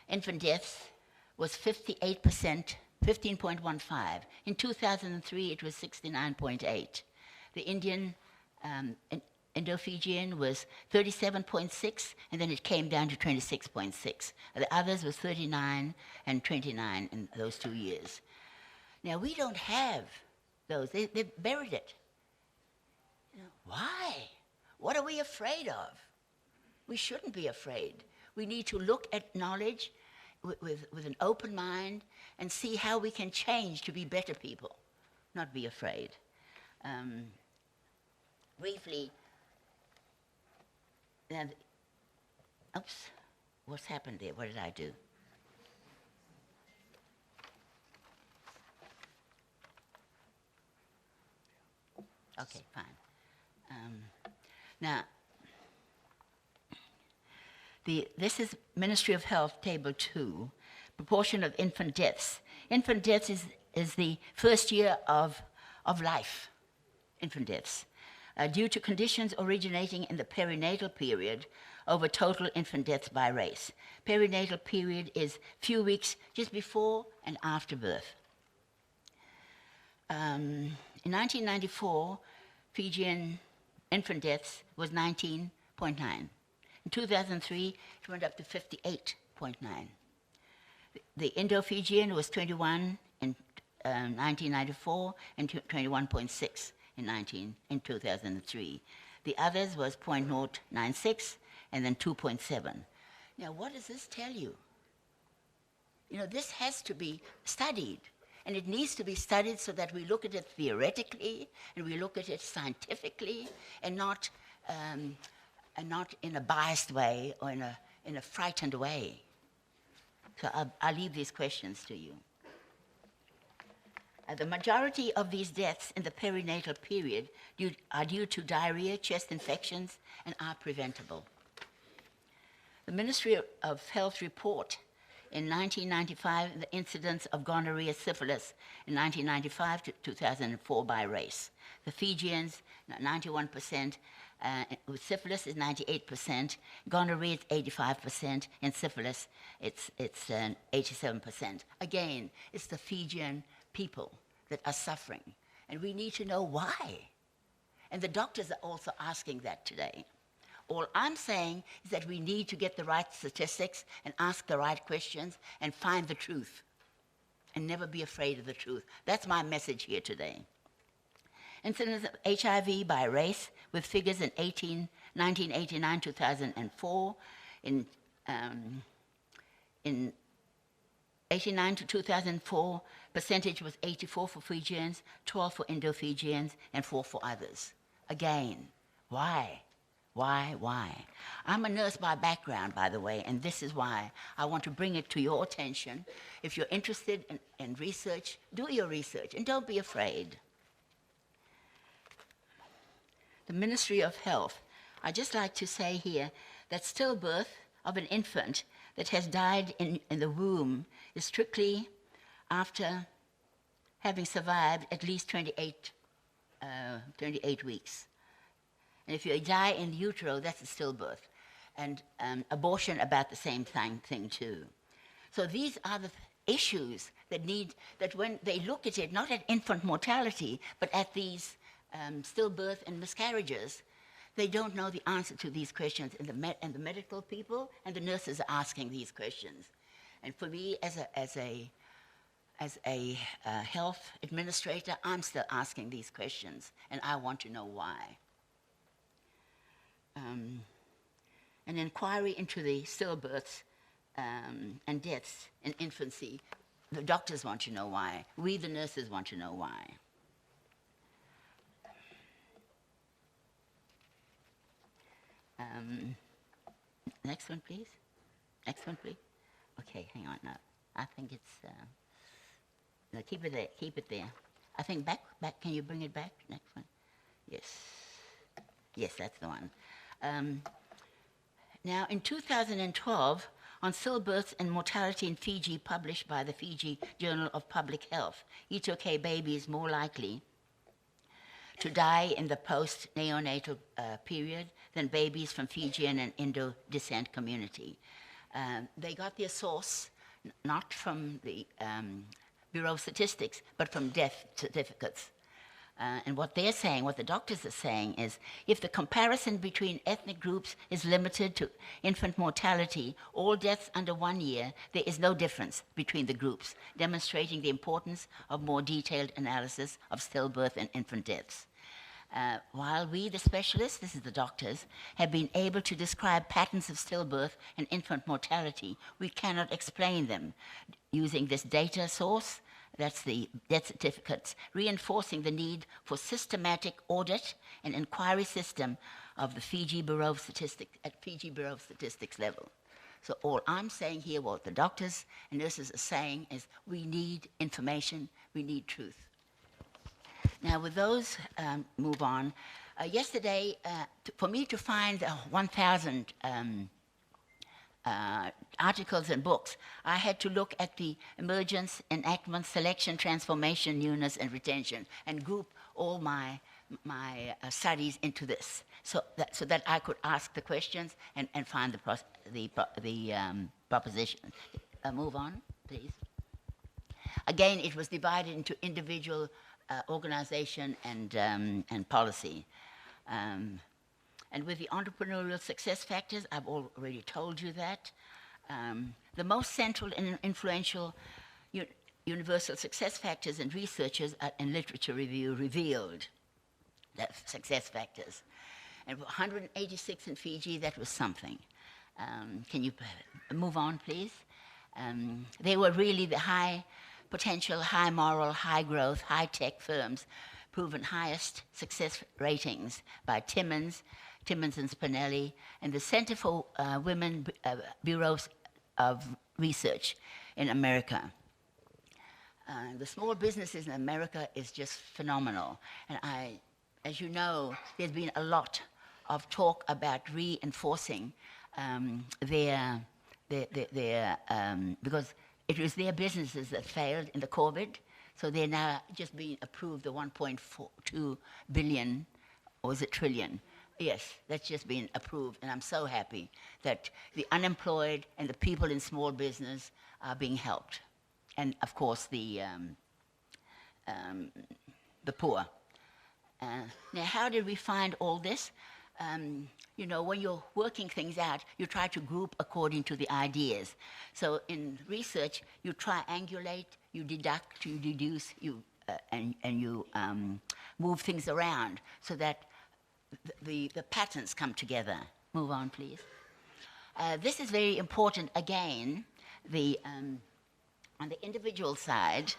infant deaths was 58%, 15.15. In 2003, it was 69.8. The Indian Indo-Fijian was 37.6, and then it came down to 26.6. The others was 39 and 29 in those 2 years. Now, we don't have those. They buried it. You know, why? What are we afraid of? We shouldn't be afraid. We need to look at knowledge with an open mind and see how we can change to be better people, not be afraid. Briefly, oops, what's happened there? What did I do? Okay, fine. Now, this is Ministry of Health, Table 2, proportion of infant deaths. Infant deaths is the first year of life, infant deaths, due to conditions originating in the perinatal period over total infant deaths by race. Perinatal period is few weeks just before and after birth. In 1994, Fijian infant deaths was 19.9. In 2003, it went up to 58.9. The Indo-Fijian was 21 in 1994 and 21.6 in 2003. The others was 0.096 and then 2.7. Now, what does this tell you? This has to be studied. And it needs to be studied so that we look at it theoretically and we look at it scientifically and not in a biased way or in a frightened way. So I'll leave these questions to you. The majority of these deaths in the perinatal period are due to diarrhea, chest infections, and are preventable. The Ministry of Health report in 1995 the incidence of gonorrhea, syphilis in 1995 to 2004 by race. The Fijians, 91%, with syphilis is 98%, gonorrhea is 85%, and syphilis it's 87%. Again, it's the Fijian people that are suffering, and we need to know why. And the doctors are also asking that today. All I'm saying is that we need to get the right statistics and ask the right questions and find the truth and never be afraid of the truth. That's my message here today. Incidence of HIV by race with figures in 1989, 2004. In 89 to 2004, percentage was 84 for Fijians, 12 for Indo-Fijians, and 4 for others. Again, why? Why? I'm a nurse by background, by the way, and this is why I want to bring it to your attention. If you're interested in research, do your research, and don't be afraid. The Ministry of Health, I'd just like to say here that stillbirth of an infant that has died in the womb is strictly after having survived at least 28 weeks. And if you die in utero, that's a stillbirth. And abortion, about the same thing too. So these are the issues that when they look at it, not at infant mortality, but at these stillbirth and miscarriages, they don't know the answer to these questions, and the medical people and the nurses are asking these questions. And for me, as a health administrator, I'm still asking these questions, and I want to know why. An inquiry into the stillbirths and deaths in infancy, the doctors want to know why. We, the nurses, want to know why. Next one, please. Next one, please. Okay, hang on now. I think it's, no, keep it there, keep it there. I think back, can you bring it back? Next one. Yes, that's the one. Now, in 2012, on stillbirths and mortality in Fiji, published by the Fiji Journal of Public Health, each baby is more likely to die in the post-neonatal period than babies from Fijian and Indo descent community. They got their source not from the Bureau of Statistics, but from death certificates. And what they're saying, what the doctors are saying is, if the comparison between ethnic groups is limited to infant mortality, all deaths under 1 year, there is no difference between the groups, demonstrating the importance of more detailed analysis of stillbirth and infant deaths. While we, the specialists, this is the doctors, have been able to describe patterns of stillbirth and infant mortality, we cannot explain them using this data source. That's the death certificates, reinforcing the need for systematic audit and inquiry system of the Fiji Bureau of Statistics at Fiji Bureau of Statistics level. So all I'm saying here, what the doctors and nurses are saying is we need information, we need truth. Now with those, move on. Yesterday, for me to find 1,000 articles and books, I had to look at the emergence, enactment, selection, transformation, newness, and retention, and group all my studies into this, so that I could ask the questions and find the proposition. Move on, please. Again, it was divided into individual, organization, and policy. And with the entrepreneurial success factors, I've already told you that. The most central and influential universal success factors and researchers in literature review revealed that success factors. And 186 in Fiji, that was something. Can you move on, please? They were really the high potential, high moral, high growth, high tech firms, proven highest success ratings by Timmons and Spinelli, and the Center for Women Bureaus of Research in America. The small businesses in America is just phenomenal. And as you know, there's been a lot of talk about reinforcing their because it was their businesses that failed in the COVID, so they're now just being approved the 1.42 billion, or is it trillion? Yes, that's just been approved, and I'm so happy that the unemployed and the people in small business are being helped, and of course the poor. Now, how did we find all this? You know, when you're working things out, you try to group according to the ideas. So in research, you triangulate, you deduct, you deduce, and you move things around so that the patterns come together. Move on, please. This is very important. Again, on the individual side,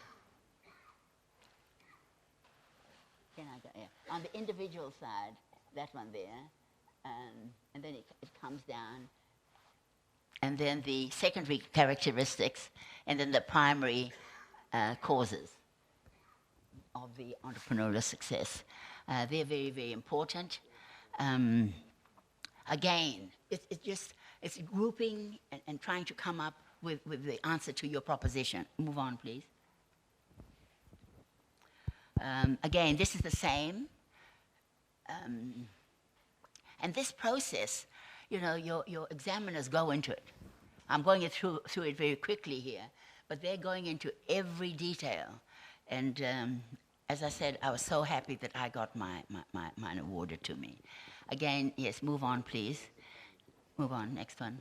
on the individual side, that one there, and then it comes down, and then the secondary characteristics, and then the primary causes of the entrepreneurial success. They're very, very important. Again, it's grouping and trying to come up with the answer to your proposition. Move on, please. Again, this is the same. And this process, you know, your examiners go into it. I'm going through it very quickly here, but they're going into every detail. And as I said, I was so happy that I got mine awarded to me. Again, yes, move on, please. Move on, next one.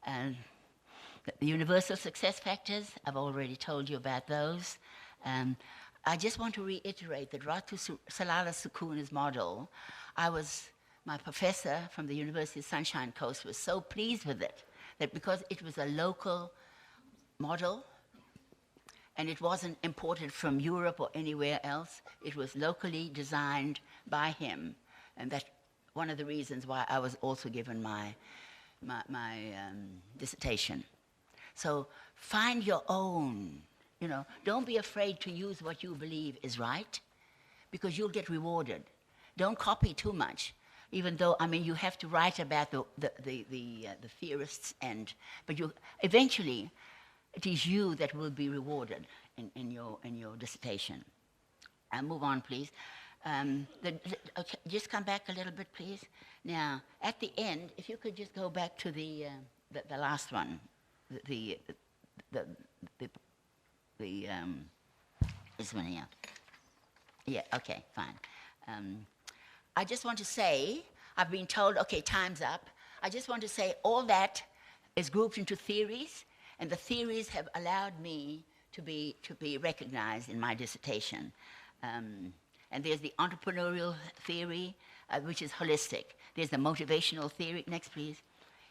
The universal success factors, I've already told you about those. I just want to reiterate that Ratu Salala Sukuna's model, my professor from the University of Sunshine Coast was so pleased with it, that because it was a local model, and it wasn't imported from Europe or anywhere else, it was locally designed by him. And that's one of the reasons why I was also given my dissertation. So find your own. You know, don't be afraid to use what you believe is right, because you'll get rewarded. Don't copy too much, even though, I mean, you have to write about the theorists, but eventually it is you that will be rewarded in your dissertation. Move on, please. Okay, just come back a little bit, please. Now, at the end, if you could just go back to the last one, this one here. Yeah, okay, fine. I just want to say, I've been told, okay, time's up. I just want to say all that is grouped into theories, and the theories have allowed me to be recognized in my dissertation. And there's the entrepreneurial theory, which is holistic. There's the motivational theory, next please.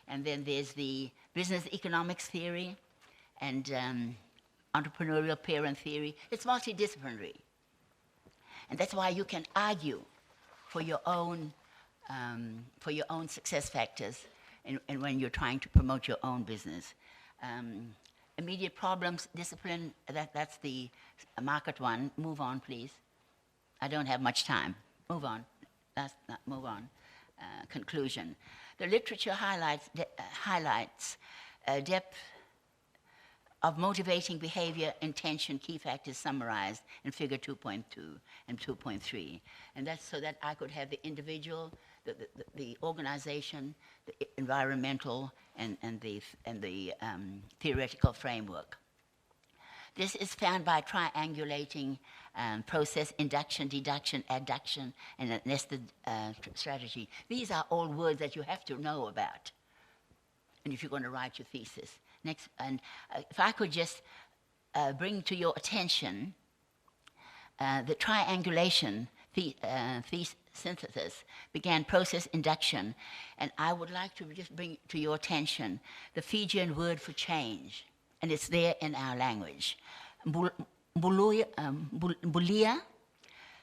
And then there's the business economics theory, and entrepreneurial parent theory. It's multidisciplinary. And that's why you can argue for your own success factors and when you're trying to promote your own business. Immediate problems, discipline, that's the market one. Move on, please. I don't have much time. Move on. Move on. Conclusion. The literature highlights depth of motivating behavior, intention, key factors summarized in figure 2.2 and 2.3. And that's so that I could have the individual, the organization, the environmental, and the theoretical framework. This is found by triangulating process, induction, deduction, adduction, and a nested strategy. These are all words that you have to know about, and if you're going to write your thesis. Next, and if I could just bring to your attention the triangulation synthesis, began process induction. And I would like to just bring to your attention the Fijian word for change, and it's there in our language. Bulia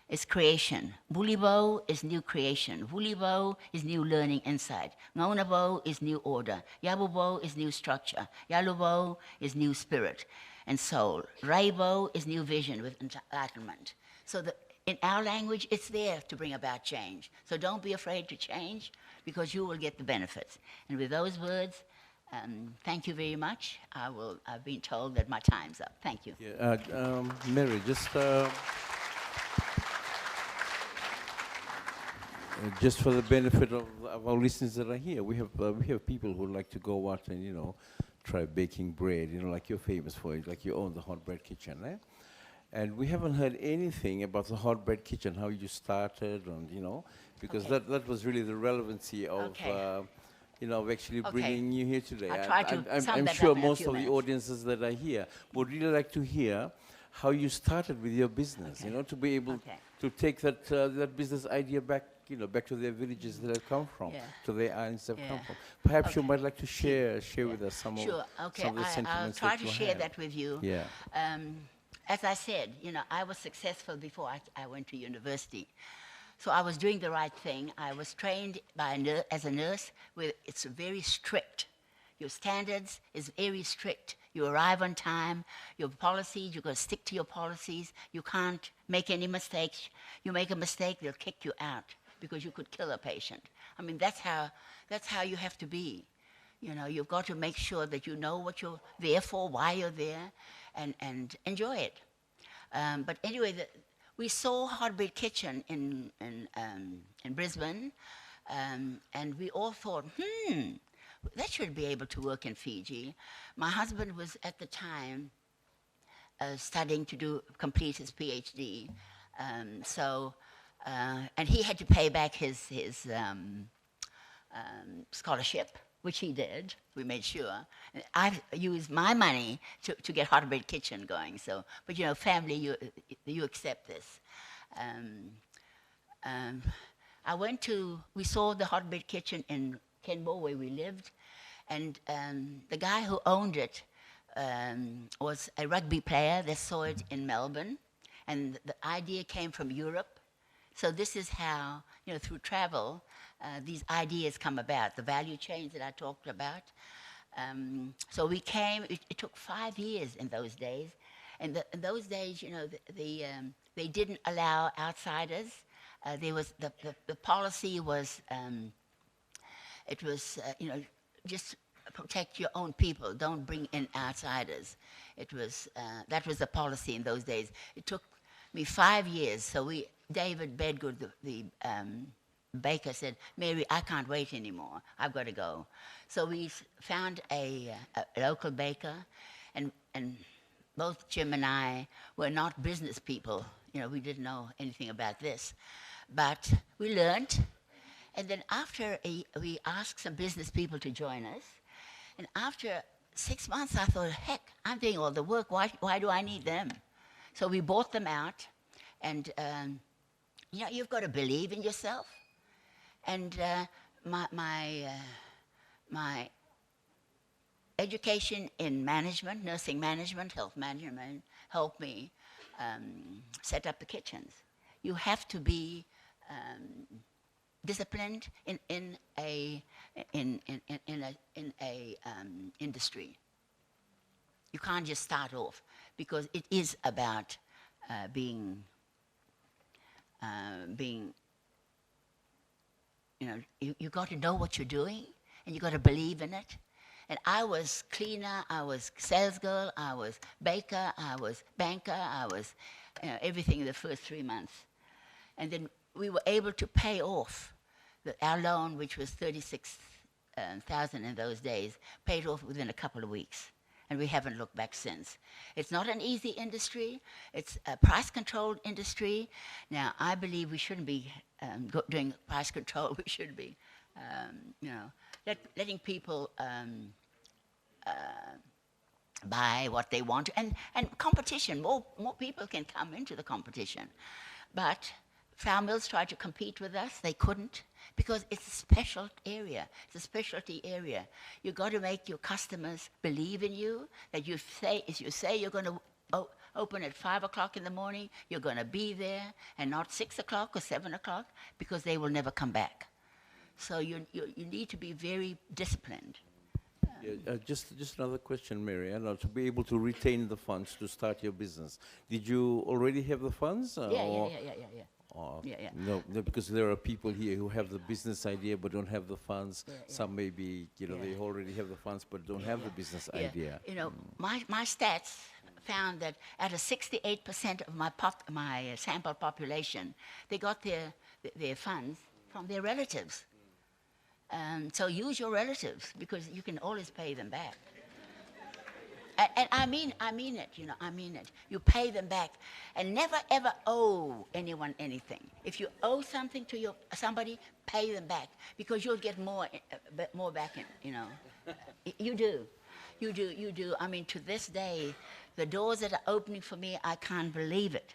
is creation. Bulibo is new creation. Vulibo is new learning insight. Ngaunabo is new order. Yabubo is new structure. Yalubo is new spirit and soul. Raibo is new vision with enlightenment. So in our language, it's there to bring about change. So don't be afraid to change, because you will get the benefits. And with those words, thank you very much. I've been told that my time's up. Thank you. Yeah, Mary, just for the benefit of our listeners that are here, we have people who like to go out and try baking bread. Like you're famous for it, like you own the hot bread kitchen, eh? And we haven't heard anything about the hot bread kitchen, how you started, and because Okay. that was really the relevancy of Okay. of actually Okay. bringing you here today. I'll try to sum I'm that sure up in a most few of the minutes. audiences that are here would really like to hear how you started with your business. Okay. To be able Okay. to take that business idea back, back to their villages that have come from, Yeah. to their islands they've come Yeah. from. Perhaps you Okay. might like to share with us some Sure. of Okay. some of the I'll sentiments try that to you share have. that with you. Yeah. As I said, I was successful before I went to university. So I was doing the right thing. I was trained as a nurse. It's very strict. Your standards is very strict. You arrive on time. Your policies, you've got to stick to your policies. You can't make any mistakes. You make a mistake, they'll kick you out because you could kill a patient. I mean, that's how you have to be. You've got to make sure that you know what you're there for, why you're there, and enjoy it. But anyway, we saw Hotbread Kitchen in Brisbane, and we all thought, that should be able to work in Fiji. My husband was at the time studying to complete his PhD, and he had to pay back his scholarship, which he did. We made sure. And I used my money to get Hotbread Kitchen going. So, but family, you accept this. We saw the Hotbread Kitchen in Kenmore, where we lived, and the guy who owned it was a rugby player that saw it in Melbourne, and the idea came from Europe. So this is how, through travel, these ideas come about, the value chains that I talked about. So we came, it took 5 years in those days. And in those days, they didn't allow outsiders. There was, the policy was, just protect your own people, don't bring in outsiders. That was the policy in those days. It took me 5 years, so David Bedgood, the baker, said, Mary, I can't wait anymore. I've got to go. So we found a local baker, and both Jim and I were not business people. We didn't know anything about this. But we learned, and then after we asked some business people to join us, and after 6 months I thought, heck, I'm doing all the work, why do I need them? So we bought them out, and you've got to believe in yourself. And my education in management, nursing management, health management, helped me set up the kitchens. You have to be disciplined in a industry. You can't just start off, because it is about being you got to know what you're doing, and you got to believe in it. And I was cleaner, I was sales girl, I was baker, I was banker, I was everything in the first 3 months. And then we were able to pay off our loan, which was $36,000 in those days, paid off within a couple of weeks. And we haven't looked back since. It's not an easy industry. It's a price-controlled industry. Now, I believe we shouldn't be doing price control. We should be, letting people buy what they want. And competition, more people can come into the competition. But flour mills tried to compete with us. They couldn't because it's a special area. It's a specialty area. You got to make your customers believe in you. That you say, if you say you're going to open at 5 o'clock in the morning, you're going to be there, and not 6 o'clock or 7 o'clock, because they will never come back. So you need to be very disciplined. Yeah, just another question, Mary. To be able to retain the funds to start your business, did you already have the funds? Yeah. No, because there are people here who have the business idea but don't have the funds. Some maybe, they already have the funds but don't have the business idea. You know, my stats found that out of 68% of my sample population, they got their funds from their relatives. So use your relatives, because you can always pay them back. And I mean it, I mean it. You pay them back, and never ever owe anyone anything. If you owe something to somebody, pay them back, because you'll get more back in, You do. I mean, to this day, the doors that are opening for me, I can't believe it.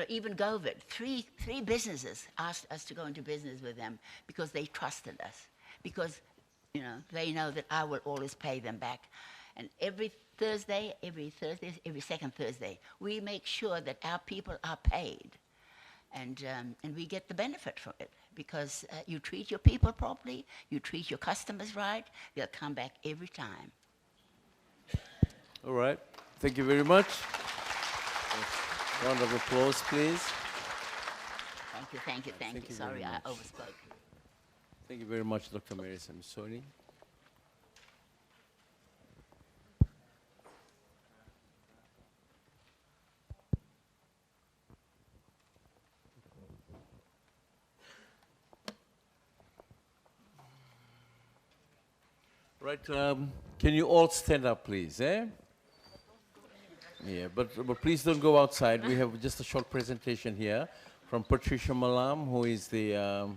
Even COVID, three businesses asked us to go into business with them because they trusted us, because, they know that I will always pay them back. And every second Thursday, we make sure that our people are paid, and we get the benefit from it, because you treat your people properly, you treat your customers right, they'll come back every time. All right. Thank you very much. Round of applause, please. Thank you. Sorry, I overspoke. Thank you very much, Dr. Mary Samsoni. Right, can you all stand up, please, eh? Yeah, but please don't go outside. We have just a short presentation here from Patricia Malam, who is the,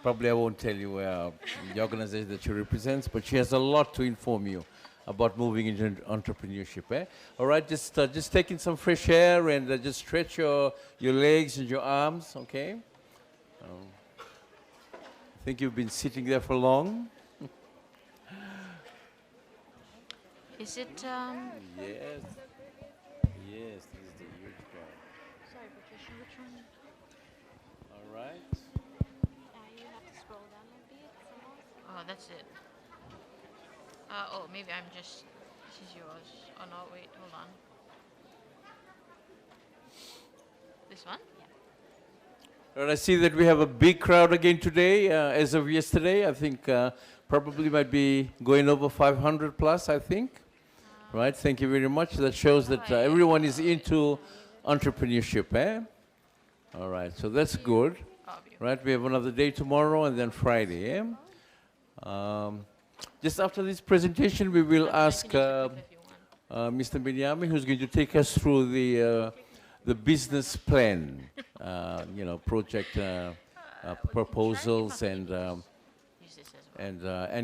probably I won't tell you the organization that she represents, but she has a lot to inform you about moving into entrepreneurship, eh? All right, just take in some fresh air and just stretch your legs and your arms, okay? I think you've been sitting there for long. Is it, Yes. Yes, this is the huge guy. sorry, Patricia, which one? All right. You have to scroll down a bit, Oh, that's it. Maybe this is yours. Oh, no, wait, hold on. This one? Yeah. All right, I see that we have a big crowd again today. As of yesterday, I think probably might be going over 500 plus, I think. Right, thank you very much. That shows that everyone is into entrepreneurship, eh? All right, so that's good. Right, we have another day tomorrow and then Friday, eh? Just after this presentation, we will ask Mr. Binyami, who's going to take us through the business plan, project proposals and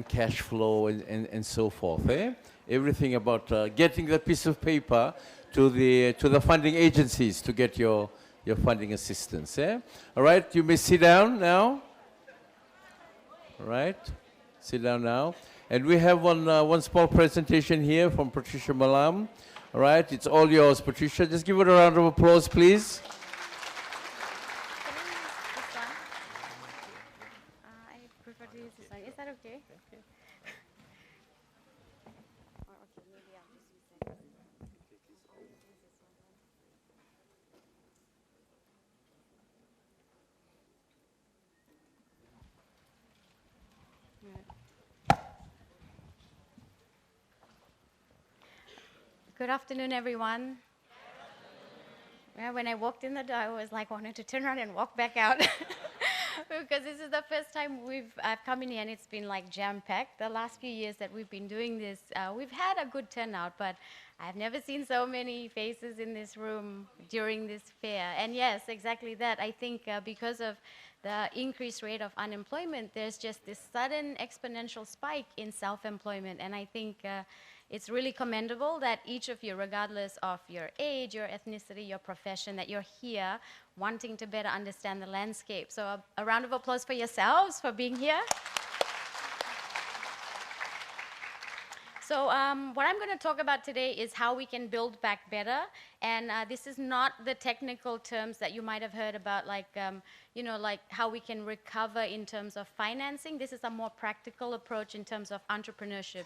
cash flow and so forth, eh? Everything about getting that piece of paper to the funding agencies to get your funding assistance, eh? All right, you may sit down now. All right, sit down now. And we have one small presentation here from Patricia Malam. All right, it's all yours, Patricia. Just give it a round of applause, please. I prefer to use this one. Is that okay? Good afternoon, everyone. When I walked in the door, I was like wanting to turn around and walk back out because this is the first time I've come in here and it's been like jam-packed. The last few years that we've been doing this, we've had a good turnout, but I've never seen so many faces in this room during this fair. And yes, exactly that. I think because of the increased rate of unemployment, there's just this sudden exponential spike in self-employment. And I think it's really commendable that each of you, regardless of your age, your ethnicity, your profession, that you're here wanting to better understand the landscape. So a round of applause for yourselves for being here. So what I'm going to talk about today is how we can build back better. And this is not the technical terms that you might have heard about, like, like how we can recover in terms of financing. This is a more practical approach in terms of entrepreneurship.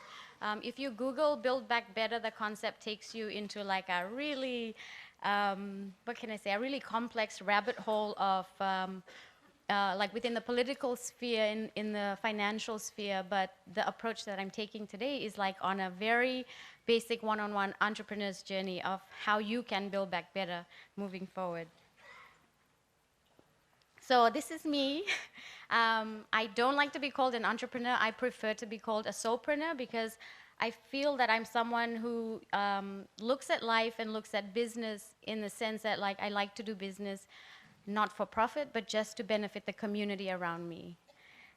If you Google Build Back Better, the concept takes you into like a really, what can I say, a really complex rabbit hole of like within the political sphere, in the financial sphere, but the approach that I'm taking today is like on a very basic one-on-one entrepreneur's journey of how you can build back better moving forward. So this is me. I don't like to be called an entrepreneur. I prefer to be called a soulpreneur because I feel that I'm someone who looks at life and looks at business in the sense that like I like to do business not for profit, but just to benefit the community around me.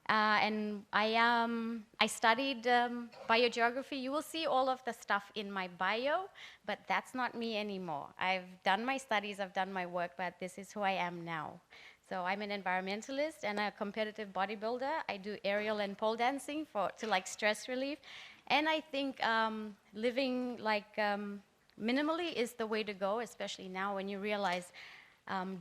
And I studied biogeography. You will see all of the stuff in my bio, but that's not me anymore. I've done my studies, I've done my work, but this is who I am now. So I'm an environmentalist and a competitive bodybuilder. I do aerial and pole dancing to like stress relief. And I think living like minimally is the way to go, especially now when you realize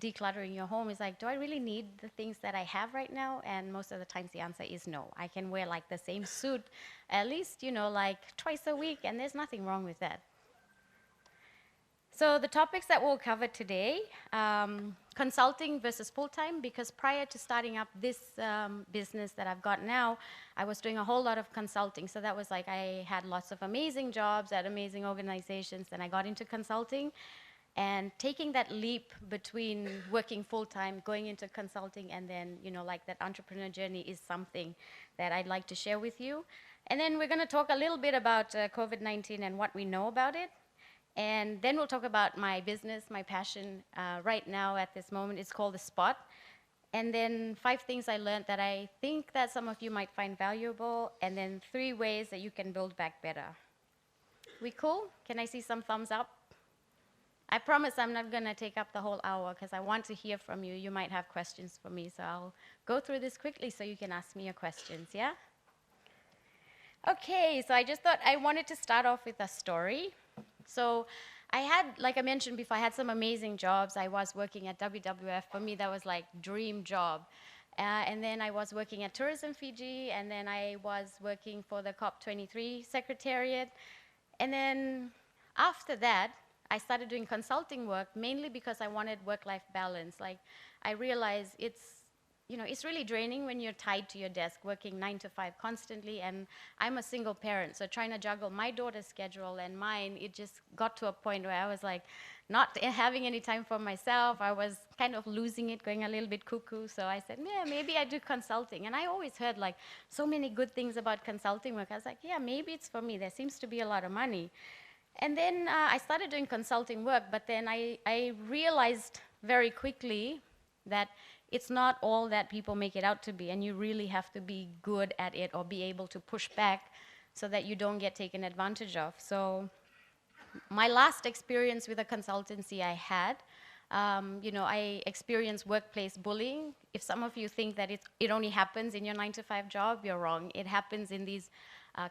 decluttering your home is like, do I really need the things that I have right now? And most of the times the answer is no. I can wear like the same suit at least, like twice a week, and there's nothing wrong with that. So the topics that we'll cover today, consulting versus full-time, because prior to starting up this business that I've got now, I was doing a whole lot of consulting. So that was like I had lots of amazing jobs at amazing organizations, and I got into consulting. And taking that leap between working full-time, going into consulting, and then, like that entrepreneur journey is something that I'd like to share with you. And then we're going to talk a little bit about COVID-19 and what we know about it. And then we'll talk about my business, my passion right now at this moment. It's called The Spot. And then 5 things I learned that I think that some of you might find valuable. And then 3 ways that you can build back better. We cool? Can I see some thumbs up? I promise I'm not going to take up the whole hour because I want to hear from you. You might have questions for me, so I'll go through this quickly so you can ask me your questions, yeah? Okay, so I just thought I wanted to start off with a story. So I had, like I mentioned before, I had some amazing jobs. I was working at WWF. For me, that was like dream job. And then I was working at Tourism Fiji, and then I was working for the COP23 Secretariat. And then after that, I started doing consulting work mainly because I wanted work-life balance. Like, I realized it's really draining when you're tied to your desk, working 9 to 5 constantly, and I'm a single parent, so trying to juggle my daughter's schedule and mine, it just got to a point where I was like, not having any time for myself. I was kind of losing it, going a little bit cuckoo, so I said, yeah, maybe I do consulting. And I always heard like so many good things about consulting work. I was like, yeah, maybe it's for me. There seems to be a lot of money. And then I started doing consulting work, but then I realized very quickly that it's not all that people make it out to be, and you really have to be good at it or be able to push back so that you don't get taken advantage of. So my last experience with a consultancy I had, I experienced workplace bullying. If some of you think that it only happens in your 9 to 5 job, you're wrong. It happens in these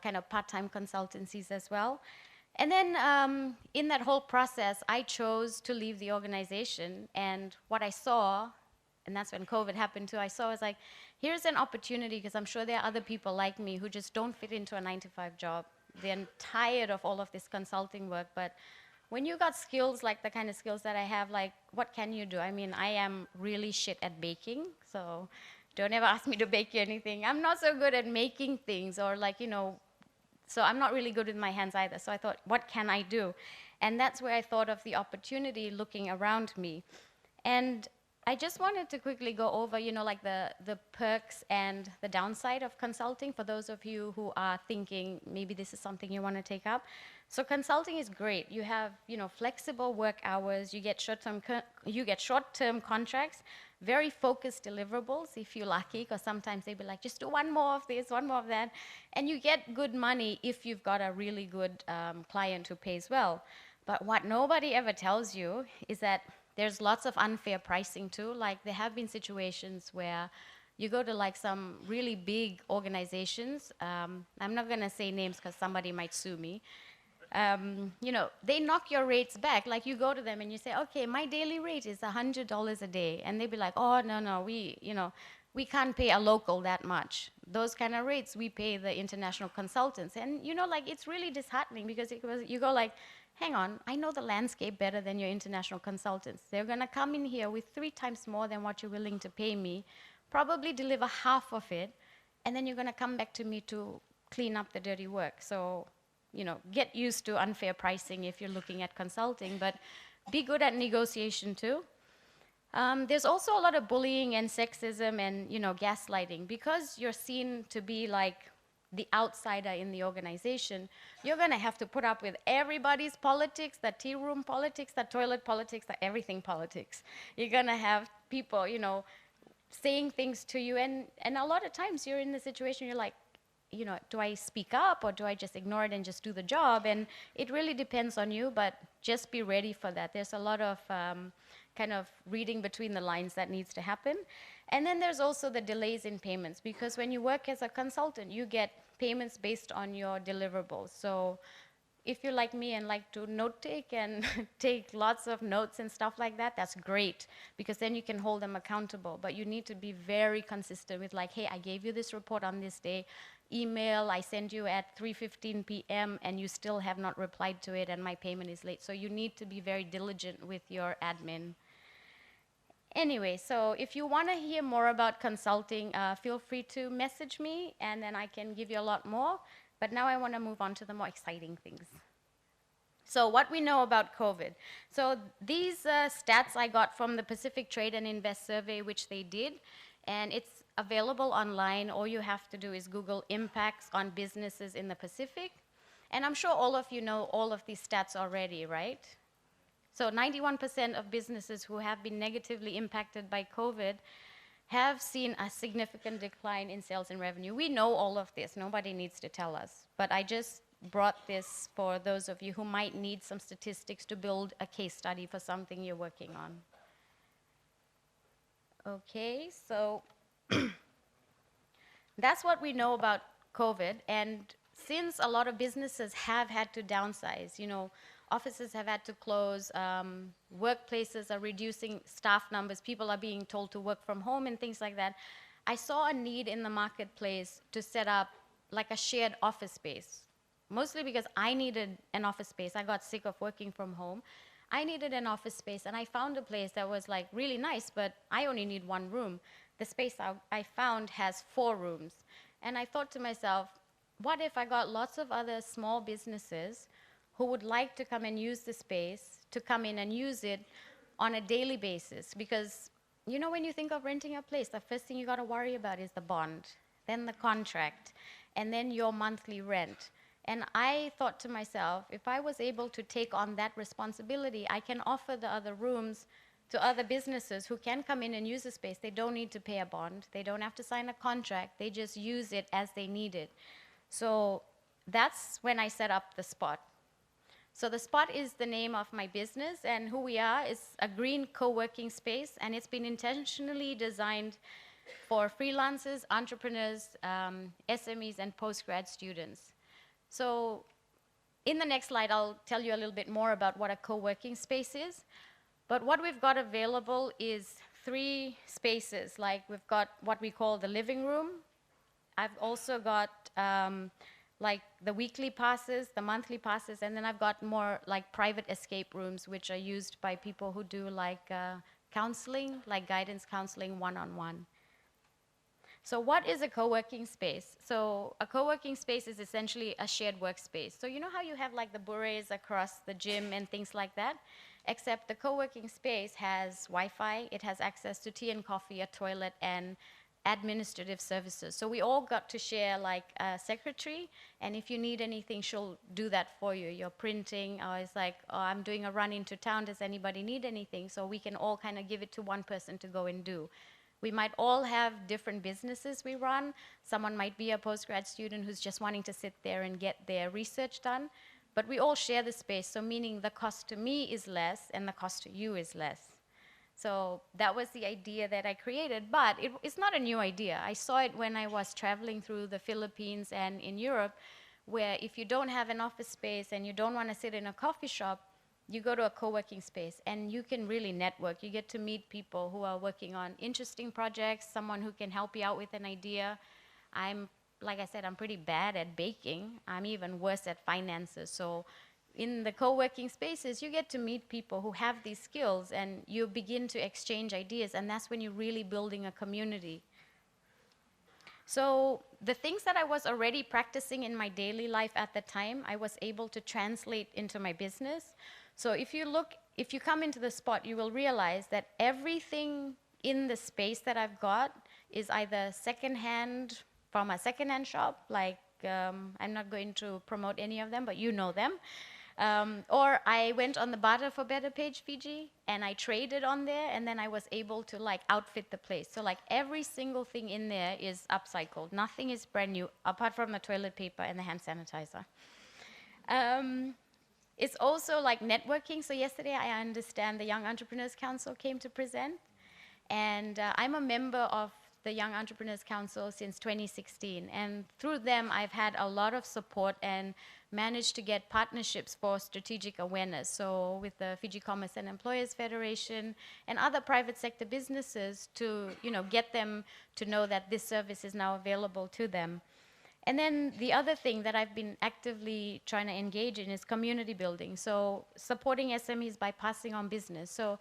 kind of part-time consultancies as well. And then in that whole process, I chose to leave the organization. And what I saw, and that's when COVID happened too, I saw was like, here's an opportunity, because I'm sure there are other people like me who just don't fit into a 9 to 5 job. They're tired of all of this consulting work. But when you got skills like the kind of skills that I have, like, what can you do? I mean, I am really shit at baking, so don't ever ask me to bake you anything. I'm not so good at making things, or like, so I'm not really good with my hands either. So I thought, what can I do? And that's where I thought of the opportunity looking around me. And I just wanted to quickly go over, like the perks and the downside of consulting for those of you who are thinking maybe this is something you want to take up. So consulting is great. You have, flexible work hours. You get short-term contracts, very focused deliverables if you're lucky, because sometimes they'll be like, just do one more of this, one more of that. And you get good money if you've got a really good client who pays well. But what nobody ever tells you is that there's lots of unfair pricing too. Like there have been situations where you go to like some really big organizations. I'm not going to say names because somebody might sue me. They knock your rates back. Like you go to them and you say, okay, my daily rate is $100 a day. And they'd be like, oh, no, we can't pay a local that much. Those kind of rates we pay the international consultants. And, it's really disheartening because you go like, hang on, I know the landscape better than your international consultants. They're going to come in here with 3 times more than what you're willing to pay me, probably deliver half of it, and then you're going to come back to me to clean up the dirty work. So, get used to unfair pricing if you're looking at consulting, but be good at negotiation too. There's also a lot of bullying and sexism and, gaslighting. Because you're seen to be like the outsider in the organization, you're going to have to put up with everybody's politics, the tea room politics, the toilet politics, the everything politics. You're going to have people, saying things to you, and a lot of times you're in the situation, you're like, do I speak up or do I just ignore it and just do the job? And it really depends on you, but just be ready for that. There's a lot of kind of reading between the lines that needs to happen. And then there's also the delays in payments, because when you work as a consultant, you get payments based on your deliverables. So if you're like me and like to note take and take lots of notes and stuff like that, that's great, because then you can hold them accountable. But you need to be very consistent with like, hey, I gave you this report on this day, email I send you at 3:15 p.m. and you still have not replied to it and my payment is late. So you need to be very diligent with your admin. Anyway, so if you want to hear more about consulting, feel free to message me and then I can give you a lot more. But now I want to move on to the more exciting things. So what we know about COVID. So these stats I got from the Pacific Trade and Invest survey, which they did, and it's available online. All you have to do is Google impacts on businesses in the Pacific. And I'm sure all of you know all of these stats already, right? So 91% of businesses who have been negatively impacted by COVID have seen a significant decline in sales and revenue. We know all of this. Nobody needs to tell us. But I just brought this for those of you who might need some statistics to build a case study for something you're working on. Okay, so that's what we know about COVID. And since a lot of businesses have had to downsize, offices have had to close, workplaces are reducing staff numbers, people are being told to work from home and things like that, I saw a need in the marketplace to set up like a shared office space. Mostly because I needed an office space. I got sick of working from home. I needed an office space, and I found a place that was like really nice, but I only need 1 room. The space I found has 4 rooms. And I thought to myself, what if I got lots of other small businesses who would like to come and use the space, to come in and use it on a daily basis? Because, when you think of renting a place, the first thing you got to worry about is the bond, then the contract, and then your monthly rent. And I thought to myself, if I was able to take on that responsibility, I can offer the other rooms to other businesses who can come in and use the space. They don't need to pay a bond. They don't have to sign a contract. They just use it as they need it. So that's when I set up the Spot. So the Spot is the name of my business, and who we are is a green co-working space, and it's been intentionally designed for freelancers, entrepreneurs, SMEs, and postgrad students. So in the next slide, I'll tell you a little bit more about what a co-working space is. But what we've got available is 3 spaces. Like we've got what we call the living room. I've also got like the weekly passes, the monthly passes, and then I've got more like private escape rooms, which are used by people who do like counseling, like guidance counseling one-on-one. So what is a co-working space? So a co-working space is essentially a shared workspace. So you know how you have like the bures across the gym and things like that? except the co-working space has Wi-Fi, it has access to tea and coffee, a toilet, and administrative services. So we all got to share like a secretary, and if you need anything, she'll do that for you. You're printing, or it's like, oh, I'm doing a run into town, does anybody need anything? So we can all kind of give it to one person to go and do. We might all have different businesses we run. Someone might be a postgrad student who's just wanting to sit there and get their research done, but we all share the space, so meaning the cost to me is less and the cost to you is less. So that was the idea that I created, but it's not a new idea. I saw it when I was traveling through the Philippines and in Europe, where if you don't have an office space and you don't want to sit in a coffee shop, you go to a co-working space and you can really network. You get to meet people who are working on interesting projects, someone who can help you out with an idea. Like I said, I'm pretty bad at baking. I'm even worse at finances. So in the co-working spaces, you get to meet people who have these skills and you begin to exchange ideas, and that's when you're really building a community. So the things that I was already practicing in my daily life at the time, I was able to translate into my business. So if you come into the spot, you will realize that everything in the space that I've got is either secondhand, from a secondhand shop, like I'm not going to promote any of them, but you know them. Or I went on the Barter for Better page, Fiji, and I traded on there, and then I was able to like outfit the place. So like every single thing in there is upcycled. Nothing is brand new, apart from the toilet paper and the hand sanitizer. It's also like networking. So yesterday, I understand the Young Entrepreneurs Council came to present, and I'm a member of the Young Entrepreneurs Council since 2016, and through them I've had a lot of support and managed to get partnerships for strategic awareness. So with the Fiji Commerce and Employers Federation and other private sector businesses to get them to know that this service is now available to them. And then the other thing that I've been actively trying to engage in is community building. So supporting SMEs by passing on business. So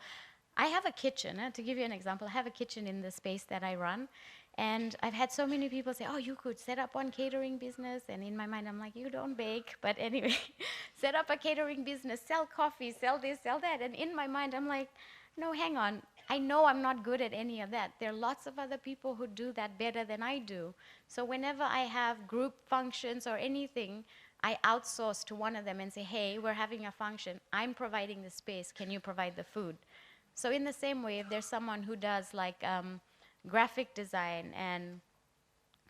I have a kitchen, to give you an example, I have a kitchen in the space that I run, and I've had so many people say, oh, you could set up one catering business, and in my mind I'm like, you don't bake, but anyway, set up a catering business, sell coffee, sell this, sell that, and in my mind I'm like, no, hang on, I know I'm not good at any of that. There are lots of other people who do that better than I do. So whenever I have group functions or anything, I outsource to one of them and say, hey, we're having a function, I'm providing the space, can you provide the food? So in the same way, if there's someone who does like graphic design and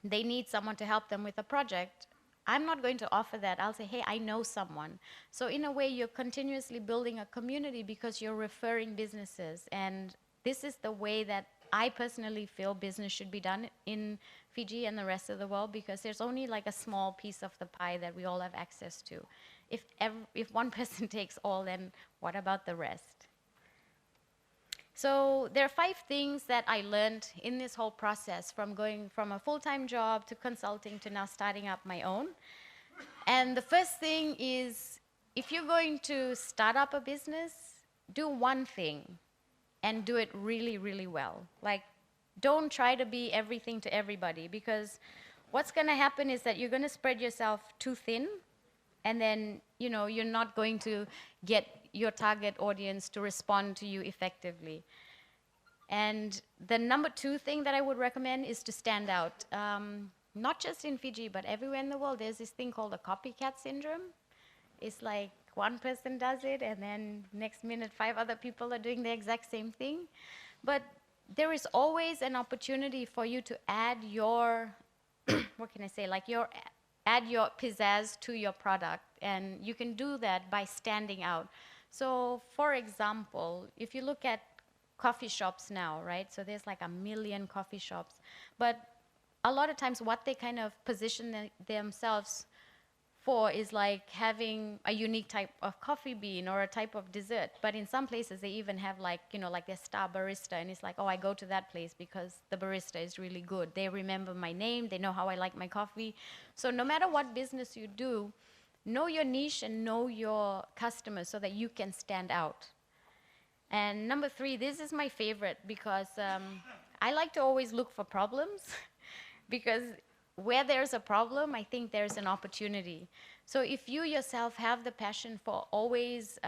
they need someone to help them with a project, I'm not going to offer that. I'll say, hey, I know someone. So in a way, you're continuously building a community because you're referring businesses. And this is the way that I personally feel business should be done in Fiji and the rest of the world, because there's only like a small piece of the pie that we all have access to. If one person takes all, then what about the rest? So there are 5 things that I learned in this whole process, from going from a full-time job to consulting to now starting up my own. And the first thing is, if you're going to start up a business, do one thing and do it really, really well. Like, don't try to be everything to everybody, because what's going to happen is that you're going to spread yourself too thin, and then you're not going to get your target audience to respond to you effectively. And the number 2 thing that I would recommend is to stand out. Not just in Fiji, but everywhere in the world, there's this thing called the copycat syndrome. It's like one person does it, and then next minute 5 other people are doing the exact same thing. But there is always an opportunity for you to add your, what can I say, like add your pizzazz to your product, and you can do that by standing out. So for example, if you look at coffee shops now, right? So there's like 1 million coffee shops, but a lot of times what they kind of position themselves for is like having a unique type of coffee bean or a type of dessert. But in some places they even have like, like their star barista, and it's like, oh, I go to that place because the barista is really good. They remember my name, they know how I like my coffee. So no matter what business you do, know your niche and know your customers so that you can stand out. And number 3, this is my favorite, because I like to always look for problems because where there's a problem, I think there's an opportunity. So if you yourself have the passion for always,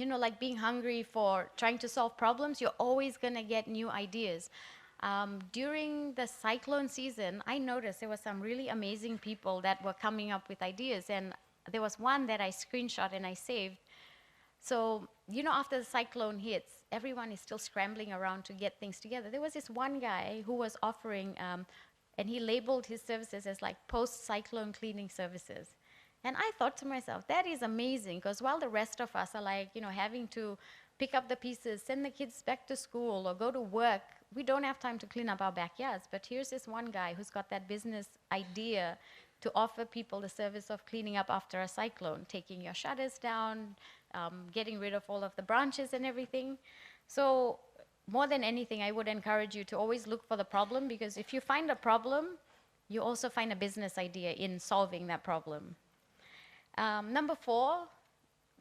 like being hungry for trying to solve problems, you're always going to get new ideas. During the cyclone season, I noticed there were some really amazing people that were coming up with ideas, and there was one that I screenshot and I saved. So, after the cyclone hits, everyone is still scrambling around to get things together. There was this one guy who was offering, and he labeled his services as like post-cyclone cleaning services. And I thought to myself, that is amazing, because while the rest of us are like, having to pick up the pieces, send the kids back to school or go to work, we don't have time to clean up our backyards. But here's this one guy who's got that business idea to offer people the service of cleaning up after a cyclone, taking your shutters down, getting rid of all of the branches and everything. So more than anything, I would encourage you to always look for the problem, because if you find a problem, you also find a business idea in solving that problem. Number 4,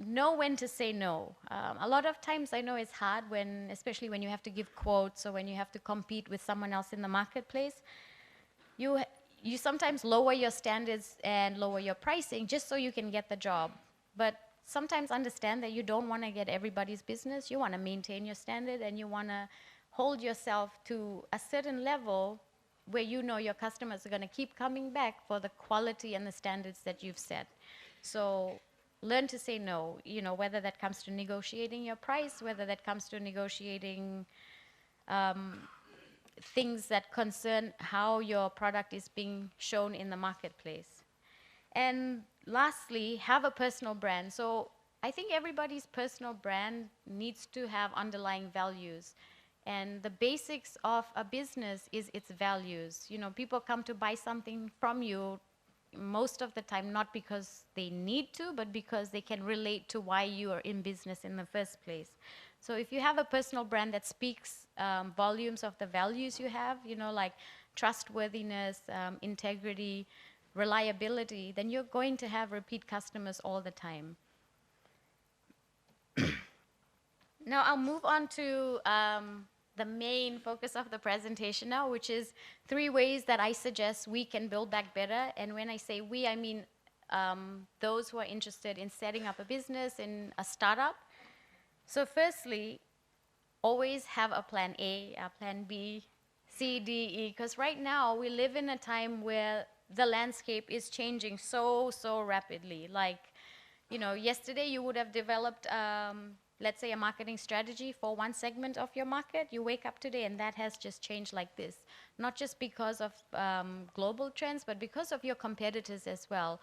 know when to say no. A lot of times I know it's hard especially when you have to give quotes or when you have to compete with someone else in the marketplace. You sometimes lower your standards and lower your pricing just so you can get the job. But sometimes understand that you don't want to get everybody's business. You want to maintain your standard, and you want to hold yourself to a certain level where your customers are going to keep coming back for the quality and the standards that you've set. So learn to say no, whether that comes to negotiating your price, whether that comes to negotiating things that concern how your product is being shown in the marketplace. And lastly, have a personal brand. So I think everybody's personal brand needs to have underlying values. And the basics of a business is its values. People come to buy something from you most of the time not because they need to, but because they can relate to why you are in business in the first place. So if you have a personal brand that speaks volumes of the values you have, like trustworthiness, integrity, reliability, then you're going to have repeat customers all the time. Now I'll move on to the main focus of the presentation now, which is 3 ways that I suggest we can build back better. And when I say we, I mean those who are interested in setting up a business, in a startup. So firstly, always have a plan A, a plan B, C, D, E, because right now we live in a time where the landscape is changing so rapidly. Like, yesterday you would have developed let's say a marketing strategy for one segment of your market. You wake up today and that has just changed like this. Not just because of global trends, but because of your competitors as well.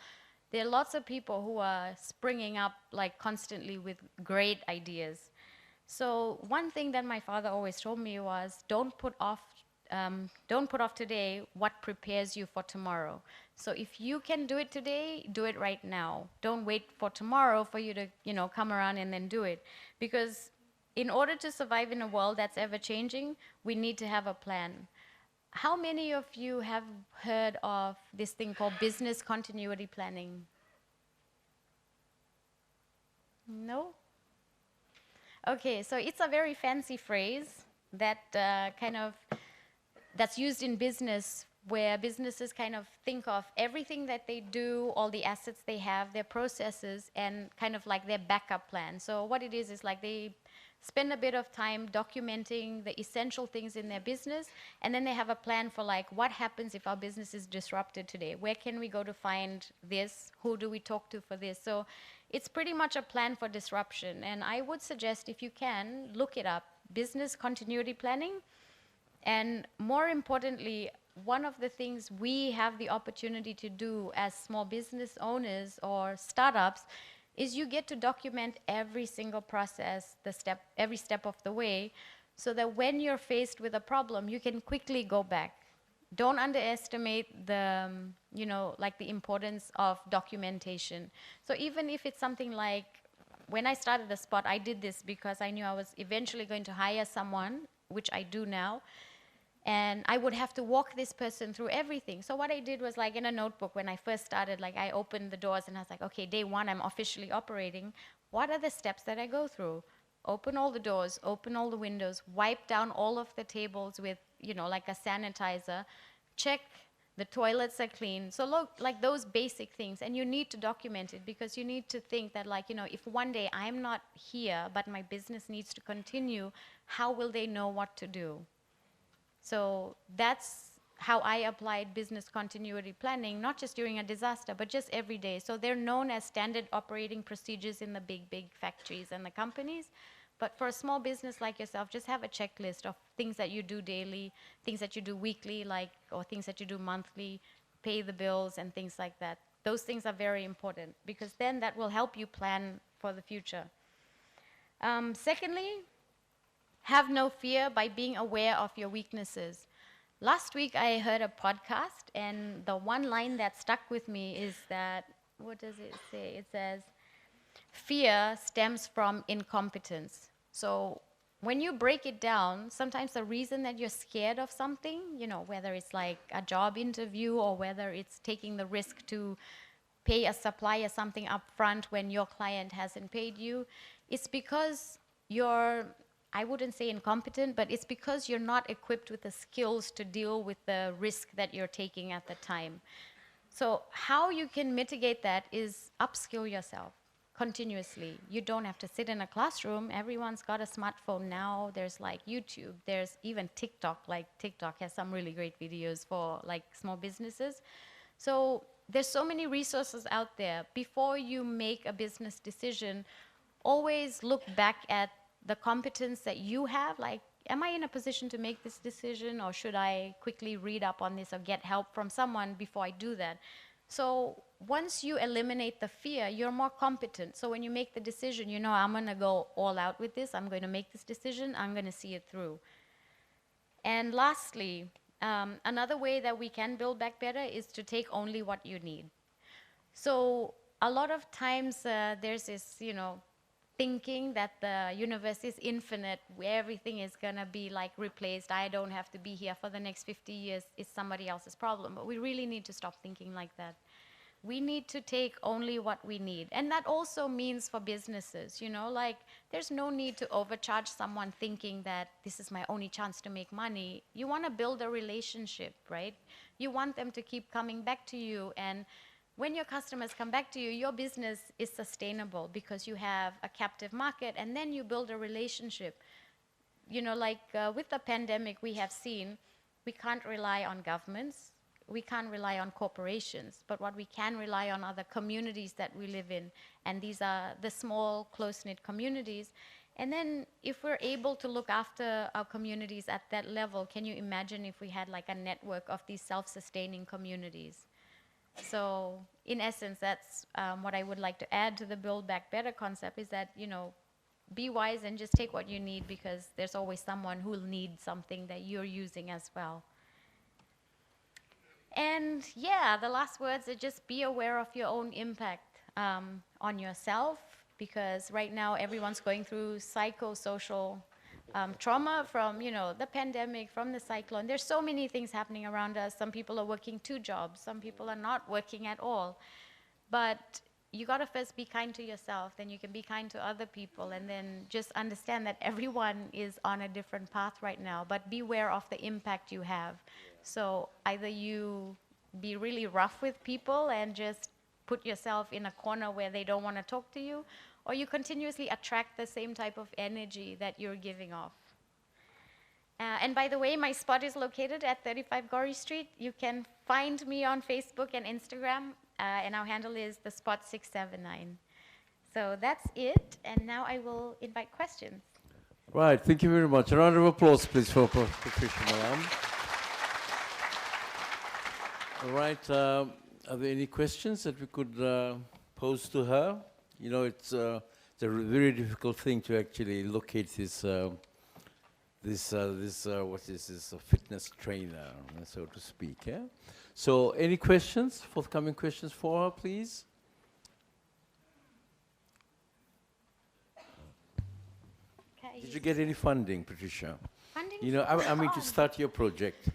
There are lots of people who are springing up like constantly with great ideas. So one thing that my father always told me was, don't put off today what prepares you for tomorrow. So if you can do it today, do it right now. Don't wait for tomorrow for you to, come around and then do it. Because in order to survive in a world that's ever changing, we need to have a plan. How many of you have heard of this thing called business continuity planning? No? Okay, so it's a very fancy phrase that that's used in business, where businesses kind of think of everything that they do, all the assets they have, their processes, and kind of like their backup plan. So what it is like they spend a bit of time documenting the essential things in their business, and then they have a plan for like, what happens if our business is disrupted today? Where can we go to find this? Who do we talk to for this? So it's pretty much a plan for disruption. And I would suggest, if you can, look it up, business continuity planning. And more importantly, one of the things we have the opportunity to do as small business owners or startups is you get to document every single process, every step of the way, so that when you're faced with a problem, you can quickly go back. Don't underestimate the, like the importance of documentation. So even if it's something like, when I started the Spot, I did this because I knew I was eventually going to hire someone, which I do now, and I would have to walk this person through everything. So what I did was, like in a notebook, when I first started, like I opened the doors and I was like, okay, day 1, I'm officially operating. What are the steps that I go through? Open all the doors, open all the windows, wipe down all of the tables with, like a sanitizer, check the toilets are clean. So look, like those basic things, and you need to document it because you need to think that, like, if one day I'm not here, but my business needs to continue, how will they know what to do? So that's how I applied business continuity planning, not just during a disaster, but just every day. So they're known as standard operating procedures in the big factories and the companies. But for a small business like yourself, just have a checklist of things that you do daily, things that you do weekly, or things that you do monthly, pay the bills and things like that. Those things are very important because then that will help you plan for the future. Secondly, have no fear by being aware of your weaknesses. Last week I heard a podcast, and the one line that stuck with me is that, what does it say? It says, fear stems from incompetence. So when you break it down, sometimes the reason that you're scared of something, whether it's like a job interview or whether it's taking the risk to pay a supplier something up front when your client hasn't paid you, it's because I wouldn't say incompetent, but it's because you're not equipped with the skills to deal with the risk that you're taking at the time. So how you can mitigate that is upskill yourself continuously. You don't have to sit in a classroom. Everyone's got a smartphone now. There's like YouTube. There's even TikTok. Like TikTok has some really great videos for like small businesses. So there's so many resources out there. Before you make a business decision, always look back at the competence that you have. Like, am I in a position to make this decision, or should I quickly read up on this or get help from someone before I do that? So once you eliminate the fear, you're more competent. So when you make the decision, I'm going to go all out with this. I'm going to make this decision. I'm going to see it through. And lastly, another way that we can build back better is to take only what you need. So a lot of times there's this, thinking that the universe is infinite, where everything is going to be like replaced. I don't have to be here for the next 50 years. It's somebody else's problem. But we really need to stop thinking like that. We need to take only what we need. And that also means for businesses, like there's no need to overcharge someone thinking that this is my only chance to make money. You want to build a relationship, right? You want them to keep coming back to you, and when your customers come back to you, your business is sustainable because you have a captive market, and then you build a relationship. With the pandemic, we have seen we can't rely on governments, we can't rely on corporations, but what we can rely on are the communities that we live in, and these are the small, close-knit communities. And then if we're able to look after our communities at that level, can you imagine if we had like a network of these self-sustaining communities? So in essence, that's what I would like to add to the Build Back Better concept, is that, be wise and just take what you need, because there's always someone who will need something that you're using as well. And yeah, the last words are just be aware of your own impact on yourself, because right now everyone's going through psychosocial trauma from, the pandemic, from the cyclone. There's so many things happening around us. Some people are working 2 jobs. Some people are not working at all. But you got to first be kind to yourself, then you can be kind to other people, and then just understand that everyone is on a different path right now, but beware of the impact you have. So either you be really rough with people and just put yourself in a corner where they don't want to talk to you, or you continuously attract the same type of energy that you're giving off. And by the way, my spot is located at 35 Gorrie Street. You can find me on Facebook and Instagram, and our handle is thespot679. So that's it, and now I will invite questions. Right, thank you very much. A round of applause, please, for Patricia Malam. All right, are there any questions that we could pose to her? It's a very difficult thing to actually locate this fitness trainer, so to speak. Yeah? So, any questions? Forthcoming questions for her, please. Okay. Did you get any funding, Patricia? Funding? I mean, to start your project.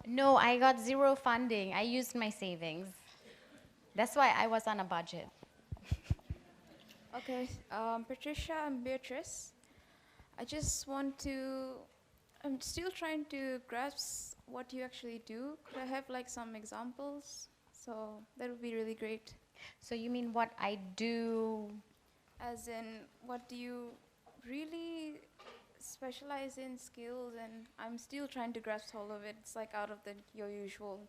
No, I got 0 funding. I used my savings. That's why I was on a budget. Okay, Patricia and Beatrice, I just want to I'm still trying to grasp what you actually do. Could I have like some examples? So that would be really great. So you mean what I do? As in, what do you really specialize in skills? And I'm still trying to grasp hold of it. It's like out of your usual.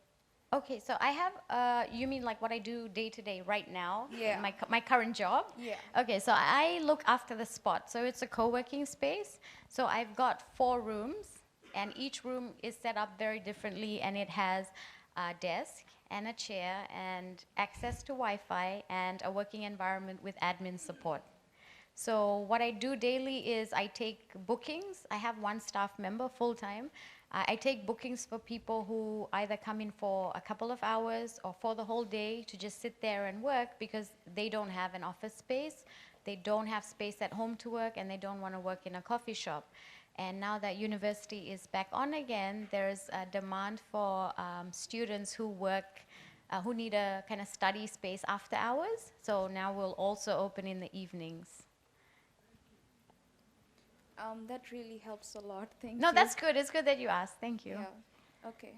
Okay, so I have, you mean like what I do day to day right now? Yeah. My current job? Yeah. Okay, so I look after the spot. So it's a co-working space. So I've got 4 rooms, and each room is set up very differently, and it has a desk and a chair and access to Wi-Fi and a working environment with admin support. So what I do daily is I take bookings. I have 1 staff member full-time. I take bookings for people who either come in for a couple of hours or for the whole day to just sit there and work because they don't have an office space, they don't have space at home to work, and they don't want to work in a coffee shop. And now that university is back on again, there's a demand for students who work, who need a kind of study space after hours. So now we'll also open in the evenings. That really helps a lot. Thank you. No, that's good. It's good that you asked. Thank you. Yeah. Okay.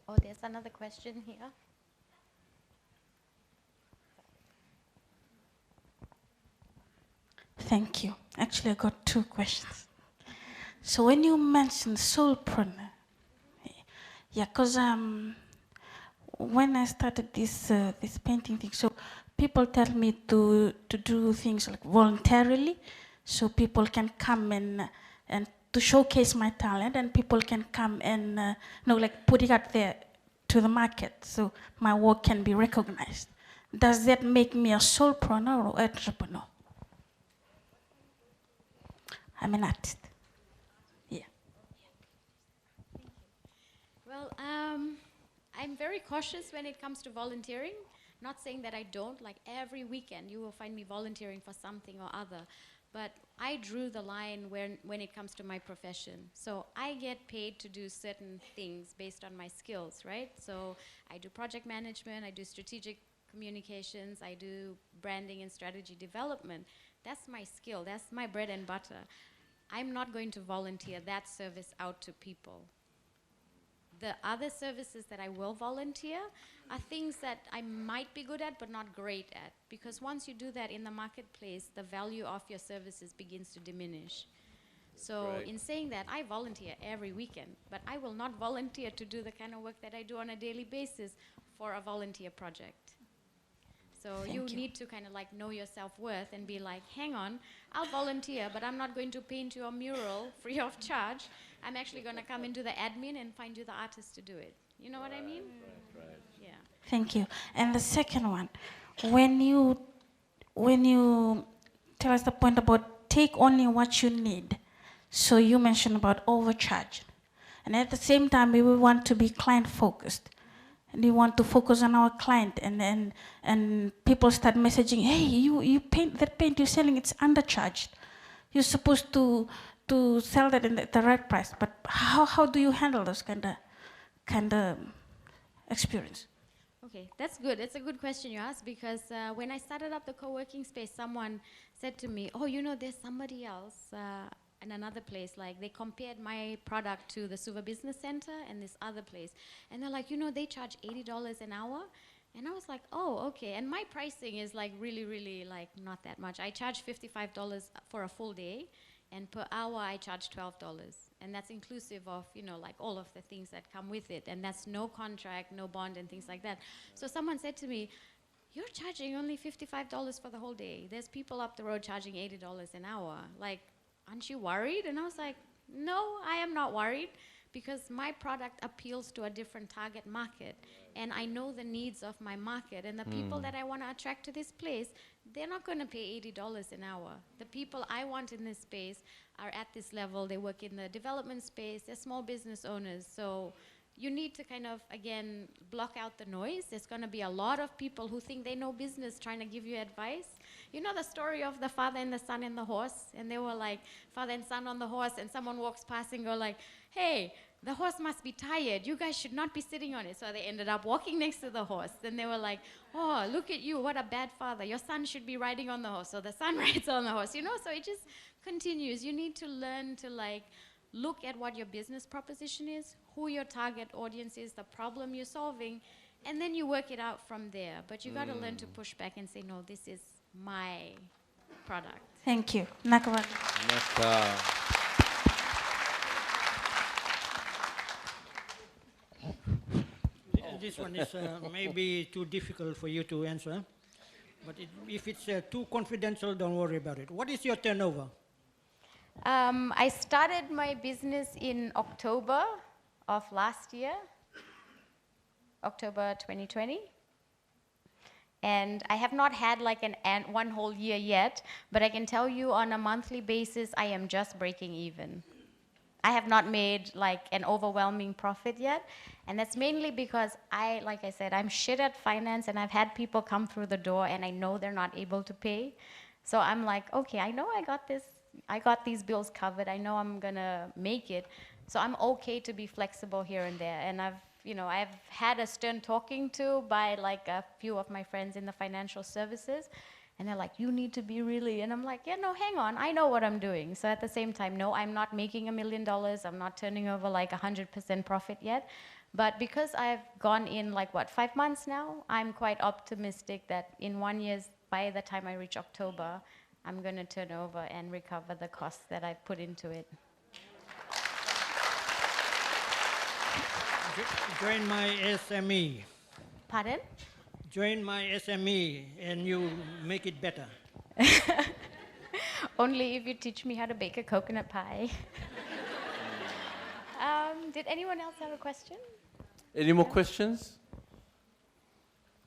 Oh, there's another question here. Thank you. Actually, I got 2 questions. So when you mentioned soulpreneur, yeah, because when I started this painting thing, so people tell me to do things like voluntarily, so people can come and to showcase my talent, and people can come and like put it out there to the market, so my work can be recognized. Does that make me a soulpreneur or entrepreneur? I'm an artist. Yeah. Well, I'm very cautious when it comes to volunteering. Not saying that I don't. Like every weekend, you will find me volunteering for something or other. But I drew the line when it comes to my profession. So I get paid to do certain things based on my skills, right? So I do project management, I do strategic communications, I do branding and strategy development. That's my skill, that's my bread and butter. I'm not going to volunteer that service out to people. The other services that I will volunteer are things that I might be good at but not great at, because once you do that in the marketplace, the value of your services begins to diminish. So in saying that, I volunteer every weekend, but I will not volunteer to do the kind of work that I do on a daily basis for a volunteer project. So you need to kind of like know your self-worth and be like, hang on, I'll volunteer, but I'm not going to paint your mural free of charge. I'm actually going to come into the admin and find you the artist to do it. You know what I mean? Right. Yeah. Thank you. And the second one, when you tell us the point about take only what you need, so you mentioned about overcharge, and at the same time we want to be client focused, and we want to focus on our client, and people start messaging, hey, you paint that paint you're selling, it's undercharged. You're supposed to sell that at the right price. But how do you handle those kind of experience? Okay, that's good. It's a good question you asked, because when I started up the co-working space, someone said to me, oh, you know, there's somebody else in another place. Like, they compared my product to the Suva Business Center and this other place. And they're like, you know, they charge $80 an hour. And I was like, oh, okay. And my pricing is like really, really like not that much. I charge $55 for a full day, and per hour I charge $12. And that's inclusive of, you know, like all of the things that come with it. And that's no contract, no bond, and things like that. So someone said to me, you're charging only $55 for the whole day. There's people up the road charging $80 an hour. Like, aren't you worried? And I was like, no, I am not worried, because my product appeals to a different target market. And I know the needs of my market. And the people that I want to attract to this place, they're not going to pay $80 an hour. The people I want in this space are at this level. They work in the development space. They're small business owners. So, you need to kind of, again, block out the noise. There's going to be a lot of people who think they know business trying to give you advice. You know the story of the father and the son and the horse? And they were like, father and son on the horse, and someone walks past and go like, hey, the horse must be tired. You guys should not be sitting on it. So they ended up walking next to the horse. Then they were like, oh, look at you. What a bad father. Your son should be riding on the horse. So the son rides on the horse, you know? So it just continues. You need to learn to like look at what your business proposition is, who your target audience is, the problem you're solving, and then you work it out from there. But you got to learn to push back and say, no, this is my product. Thank you. Nakawal. This one is maybe too difficult for you to answer, but if it's too confidential, don't worry about it. What is your turnover? I started my business in October of last year, October 2020. And I have not had like one whole year yet, but I can tell you on a monthly basis, I am just breaking even. I have not made like an overwhelming profit yet. And that's mainly because like I said, I'm shit at finance, and I've had people come through the door and I know they're not able to pay. So I'm like, okay, I know I got this. I got these bills covered. I know I'm gonna make it. So I'm okay to be flexible here and there. And I've had a stern talking to by like a few of my friends in the financial services. And they're like, you need to be really, and I'm like, yeah, no, hang on, I know what I'm doing. So at the same time, no, I'm not making $1 million. I'm not turning over like 100% profit yet. But because I've gone in like, 5 months now, I'm quite optimistic that in 1 year, by the time I reach October, I'm going to turn over and recover the costs that I've put into it. Join my SME. Pardon? Join my SME and you make it better. Only if you teach me how to bake a coconut pie. Did anyone else have a question? Any more questions?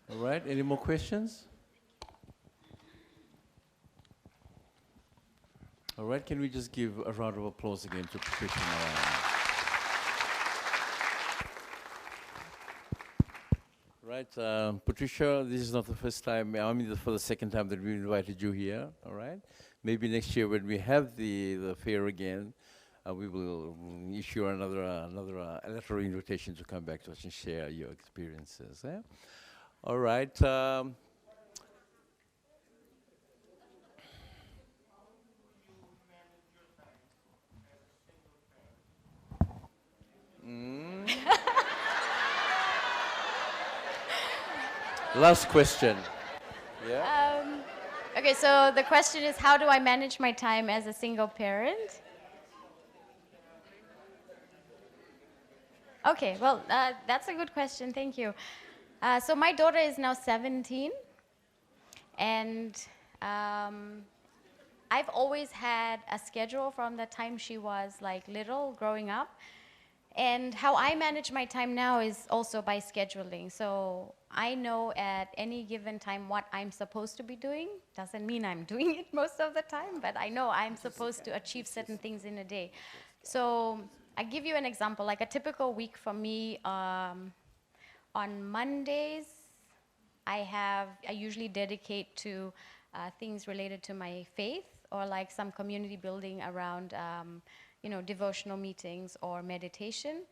All right, any more questions? All right, can we just give a round of applause again to Patricia? Right, Patricia, this is not the first time, I mean for the second time that we invited you here, all right? Maybe next year when we have the fair again, we will issue another letter of invitation to come back to us and share your experiences. Eh? All right. Last question. Yeah. Okay, so the question is, how do I manage my time as a single parent? Okay, well, that's a good question. Thank you. So my daughter is now 17, and I've always had a schedule from the time she was like little, growing up. And how I manage my time now is also by scheduling. So I know at any given time what I'm supposed to be doing. Doesn't mean I'm doing it most of the time, but I know I'm supposed to achieve certain things in a day. So I give you an example, like a typical week for me, on Mondays, I usually dedicate to things related to my faith, or like some community building around devotional meetings or meditation.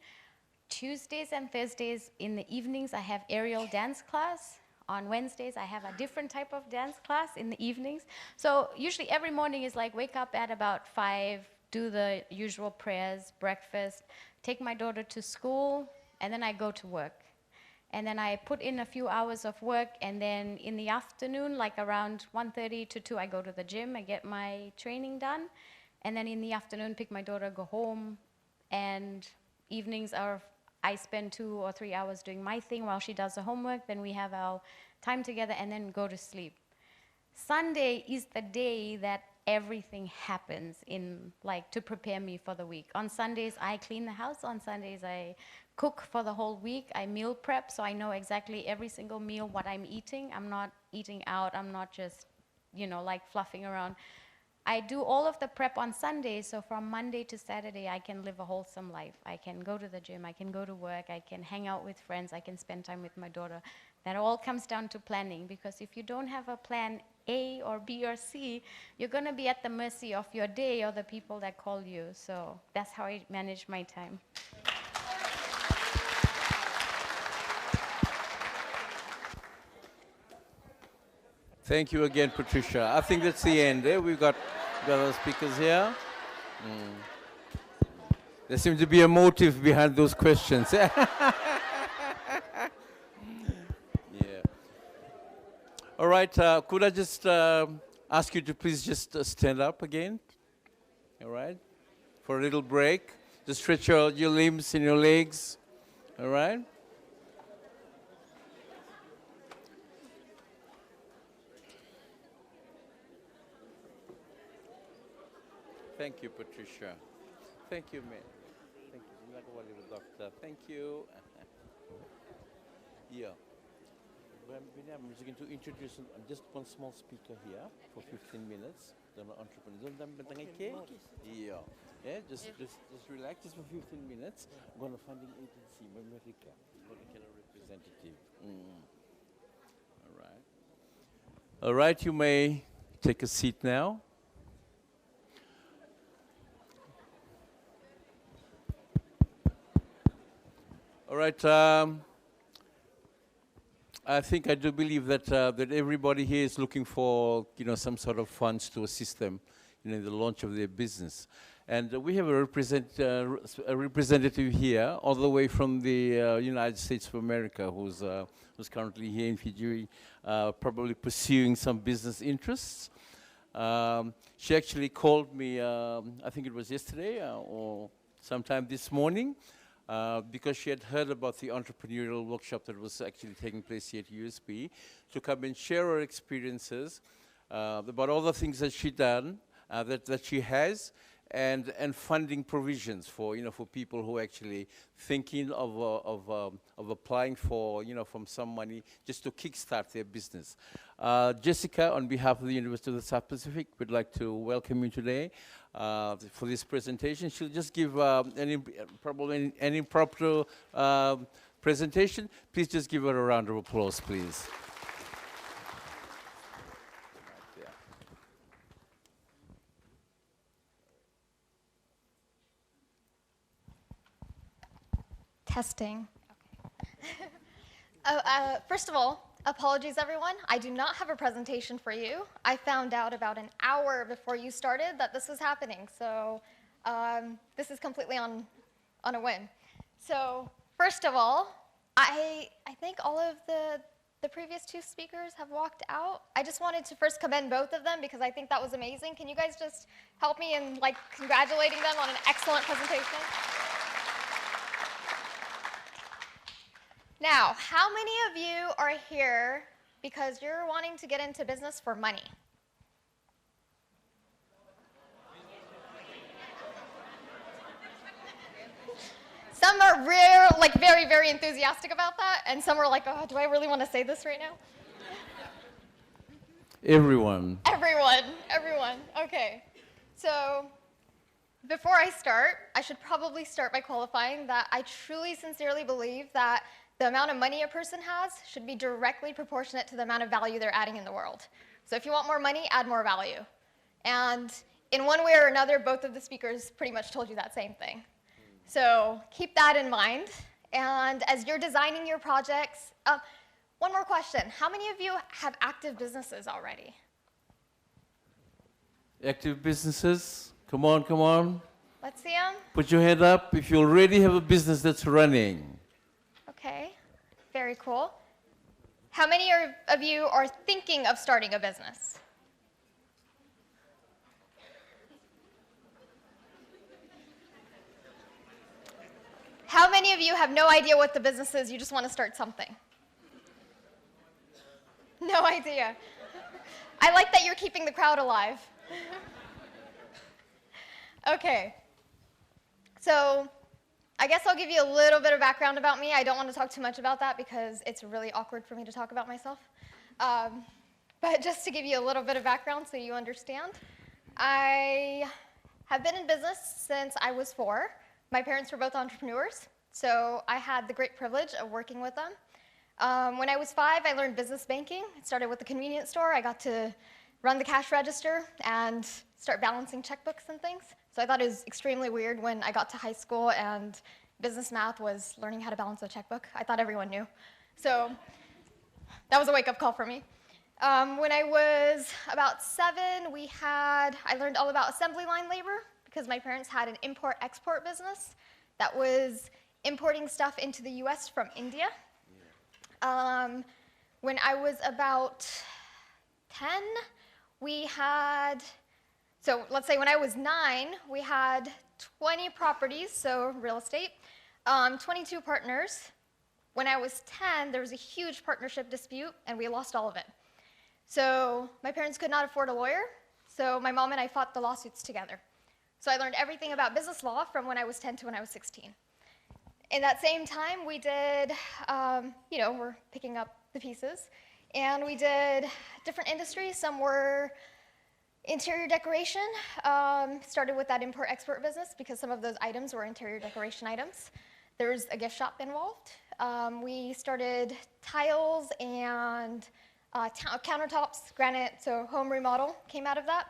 Tuesdays and Thursdays in the evenings, I have aerial dance class. On Wednesdays, I have a different type of dance class in the evenings. So usually every morning is like wake up at about 5, do the usual prayers, breakfast, take my daughter to school, and then I go to work. And then I put in a few hours of work, and then in the afternoon, like around 1:30 to 2, I go to the gym, I get my training done. And then in the afternoon, pick my daughter, go home, and evenings I spend 2 or 3 hours doing my thing while she does the homework. Then we have our time together, and then go to sleep. Sunday is the day that everything happens to prepare me for the week. On Sundays, I clean the house. On Sundays, I cook for the whole week. I meal prep, so I know exactly every single meal what I'm eating. I'm not eating out. I'm not just, fluffing around. I do all of the prep on Sundays, so from Monday to Saturday, I can live a wholesome life. I can go to the gym, I can go to work, I can hang out with friends, I can spend time with my daughter. That all comes down to planning, because if you don't have a plan A or B or C, you're going to be at the mercy of your day or the people that call you. So that's how I manage my time. Thank you again, Patricia. I think that's the end. We've got other speakers here. There seems to be a motive behind those questions. Yeah. All right. Could I just ask you to please just stand up again? All right. For a little break. Just stretch your limbs and your legs. All right. Thank you, Patricia. Thank you, man. Thank you, doctor. Thank you. Yeah. I'm just going to introduce just one small speaker here for 15 minutes. The entrepreneur. Yeah. Yeah. Just relax. Just for 15 minutes. I'm going to funding agency, America. I'm going to get a representative. All right. All right. You may take a seat now. All right. I do believe that that everybody here is looking for some sort of funds to assist them in the launch of their business, and we have a representative here all the way from the United States of America, who's currently here in Fiji, probably pursuing some business interests. She actually called me. I think it was yesterday or sometime this morning. Because she had heard about the entrepreneurial workshop that was actually taking place here at USP, to come and share her experiences about all the things that she done, that she has, and funding provisions for for people who are actually thinking of applying for from some money just to kickstart their business. Jessica, on behalf of the University of the South Pacific, would like to welcome you today for this presentation. She'll just give probably an impromptu presentation. Please just give her a round of applause, please. Testing. Okay. First of all, apologies, everyone. I do not have a presentation for you. I found out about an hour before you started that this was happening, so this is completely on a whim. So first of all, I think all of the previous two speakers have walked out. I just wanted to first commend both of them because I think that was amazing. Can you guys just help me in congratulating them on an excellent presentation? Now, how many of you are here because you're wanting to get into business for money? Some are very, very enthusiastic about that, and some are like, oh, do I really want to say this right now? Everyone. Everyone. Okay. So before I start, I should probably start by qualifying that I truly, sincerely believe that the amount of money a person has should be directly proportionate to the amount of value they're adding in the world. So if you want more money, add more value. And in one way or another, both of the speakers pretty much told you that same thing. So keep that in mind. And as you're designing your projects, one more question. How many of you have active businesses already? Active businesses? Come on. Let's see them. Put your hand up if you already have a business that's running. Okay, very cool. How many of you are thinking of starting a business? How many of you have no idea what the business is, you just want to start something? No idea. I like that you're keeping the crowd alive. Okay, so I guess I'll give you a little bit of background about me. I don't want to talk too much about that because it's really awkward for me to talk about myself. But just to give you a little bit of background so you understand. I have been in business since I was 4. My parents were both entrepreneurs, so I had the great privilege of working with them. When I was 5, I learned business banking. It started with the convenience store. I got to run the cash register and start balancing checkbooks and things. So I thought it was extremely weird when I got to high school and business math was learning how to balance a checkbook. I thought everyone knew. So that was a wake-up call for me. When I was about 7, I learned all about assembly line labor because my parents had an import-export business that was importing stuff into the US from India. When I was about 10, so let's say when I was 9, we had 20 properties, so real estate, 22 partners. When I was 10, there was a huge partnership dispute, and we lost all of it. So my parents could not afford a lawyer, so my mom and I fought the lawsuits together. So I learned everything about business law from when I was 10 to when I was 16. In that same time, we did, we're picking up the pieces, and we did different industries. Some were interior decoration, started with that import-export business because some of those items were interior decoration items. There was a gift shop involved. We started tiles and countertops, granite, so home remodel came out of that.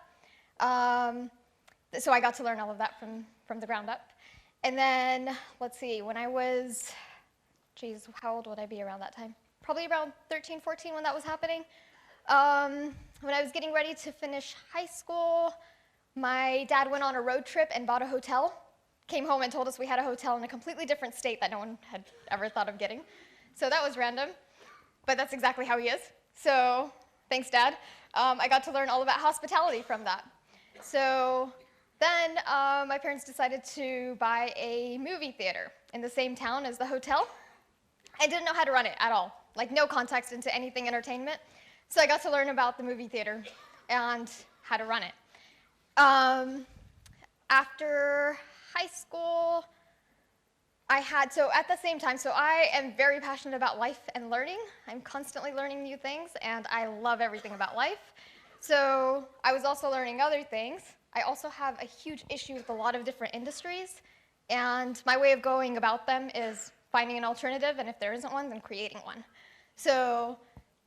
So I got to learn all of that from the ground up. And then, let's see, when I was, how old would I be around that time? Probably around 13, 14 when that was happening. When I was getting ready to finish high school, my dad went on a road trip and bought a hotel, came home and told us we had a hotel in a completely different state that no one had ever thought of getting. So that was random, but that's exactly how he is. So thanks, Dad. I got to learn all about hospitality from that. So then my parents decided to buy a movie theater in the same town as the hotel. I didn't know how to run it at all, like no context into anything entertainment. So I got to learn about the movie theater and how to run it. After high school, so at the same time, so I am very passionate about life and learning. I'm constantly learning new things, and I love everything about life. So I was also learning other things. I also have a huge issue with a lot of different industries, and my way of going about them is finding an alternative, and if there isn't one, then creating one. So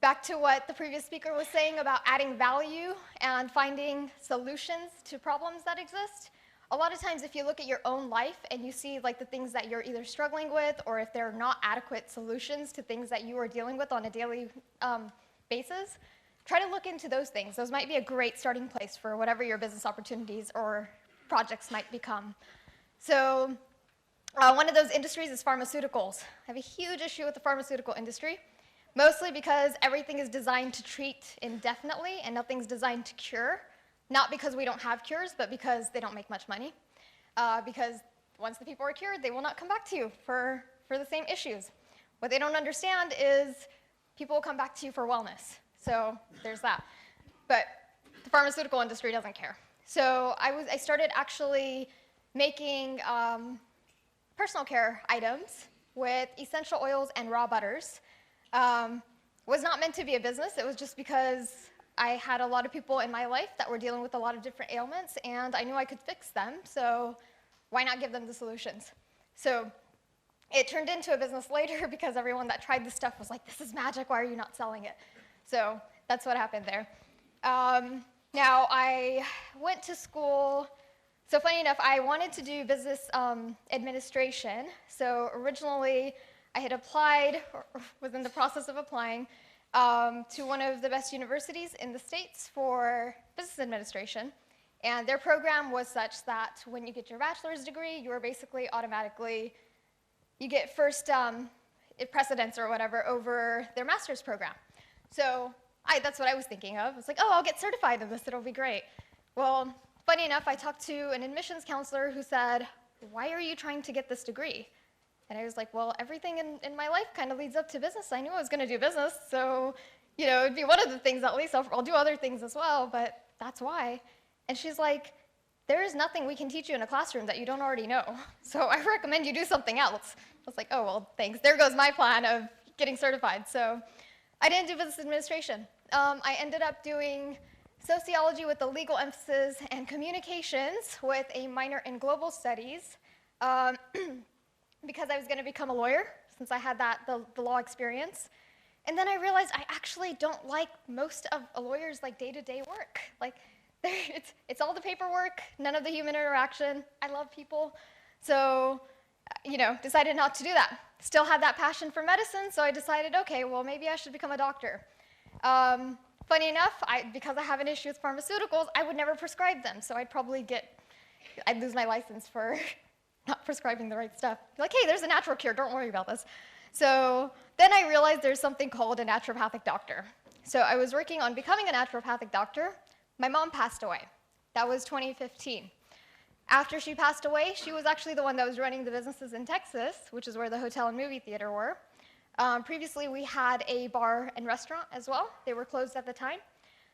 back to what the previous speaker was saying about adding value and finding solutions to problems that exist. A lot of times if you look at your own life and you see like the things that you're either struggling with or if there are not adequate solutions to things that you are dealing with on a daily basis, try to look into those things. Those might be a great starting place for whatever your business opportunities or projects might become. So one of those industries is pharmaceuticals. I have a huge issue with the pharmaceutical industry, mostly because everything is designed to treat indefinitely and nothing's designed to cure. Not because we don't have cures, but because they don't make much money. Because once the people are cured, they will not come back to you for the same issues. What they don't understand is people will come back to you for wellness. So there's that. But the pharmaceutical industry doesn't care. So I started actually making personal care items with essential oils and raw butters. Was not meant to be a business. It was just because I had a lot of people in my life that were dealing with a lot of different ailments, and I knew I could fix them, so why not give them the solutions? So it turned into a business later because everyone that tried this stuff was like, this is magic, why are you not selling it? So that's what happened there. Now, I went to school. So funny enough, I wanted to do business administration. So originally, I had applied, or was in the process of applying, to one of the best universities in the States for business administration. And their program was such that when you get your bachelor's degree, you are basically automatically, you get first precedence or whatever over their master's program. So that's what I was thinking of. It's like, oh, I'll get certified in this, it'll be great. Well, funny enough, I talked to an admissions counselor who said, why are you trying to get this degree? And I was like, well, everything in my life kind of leads up to business. I knew I was going to do business, so it'd be one of the things at least. I'll do other things as well, but that's why. And she's like, there is nothing we can teach you in a classroom that you don't already know. So I recommend you do something else. I was like, oh, well, thanks. There goes my plan of getting certified. So I didn't do business administration. I ended up doing sociology with a legal emphasis, and communications with a minor in global studies, because I was going to become a lawyer since I had the law experience. And then I realized I actually don't like most of a lawyer's like day-to-day work. Like, it's all the paperwork, none of the human interaction. I love people, so decided not to do that. Still had that passion for medicine, so I decided, okay, well, maybe I should become a doctor. Funny enough, because I have an issue with pharmaceuticals, I would never prescribe them, so I'd lose my license for not prescribing the right stuff. Like, hey, there's a natural cure, don't worry about this. So then I realized there's something called a naturopathic doctor. So I was working on becoming a naturopathic doctor. My mom passed away. That was 2015. After she passed away, she was actually the one that was running the businesses in Texas, which is where the hotel and movie theater were. Previously, we had a bar and restaurant as well. They were closed at the time.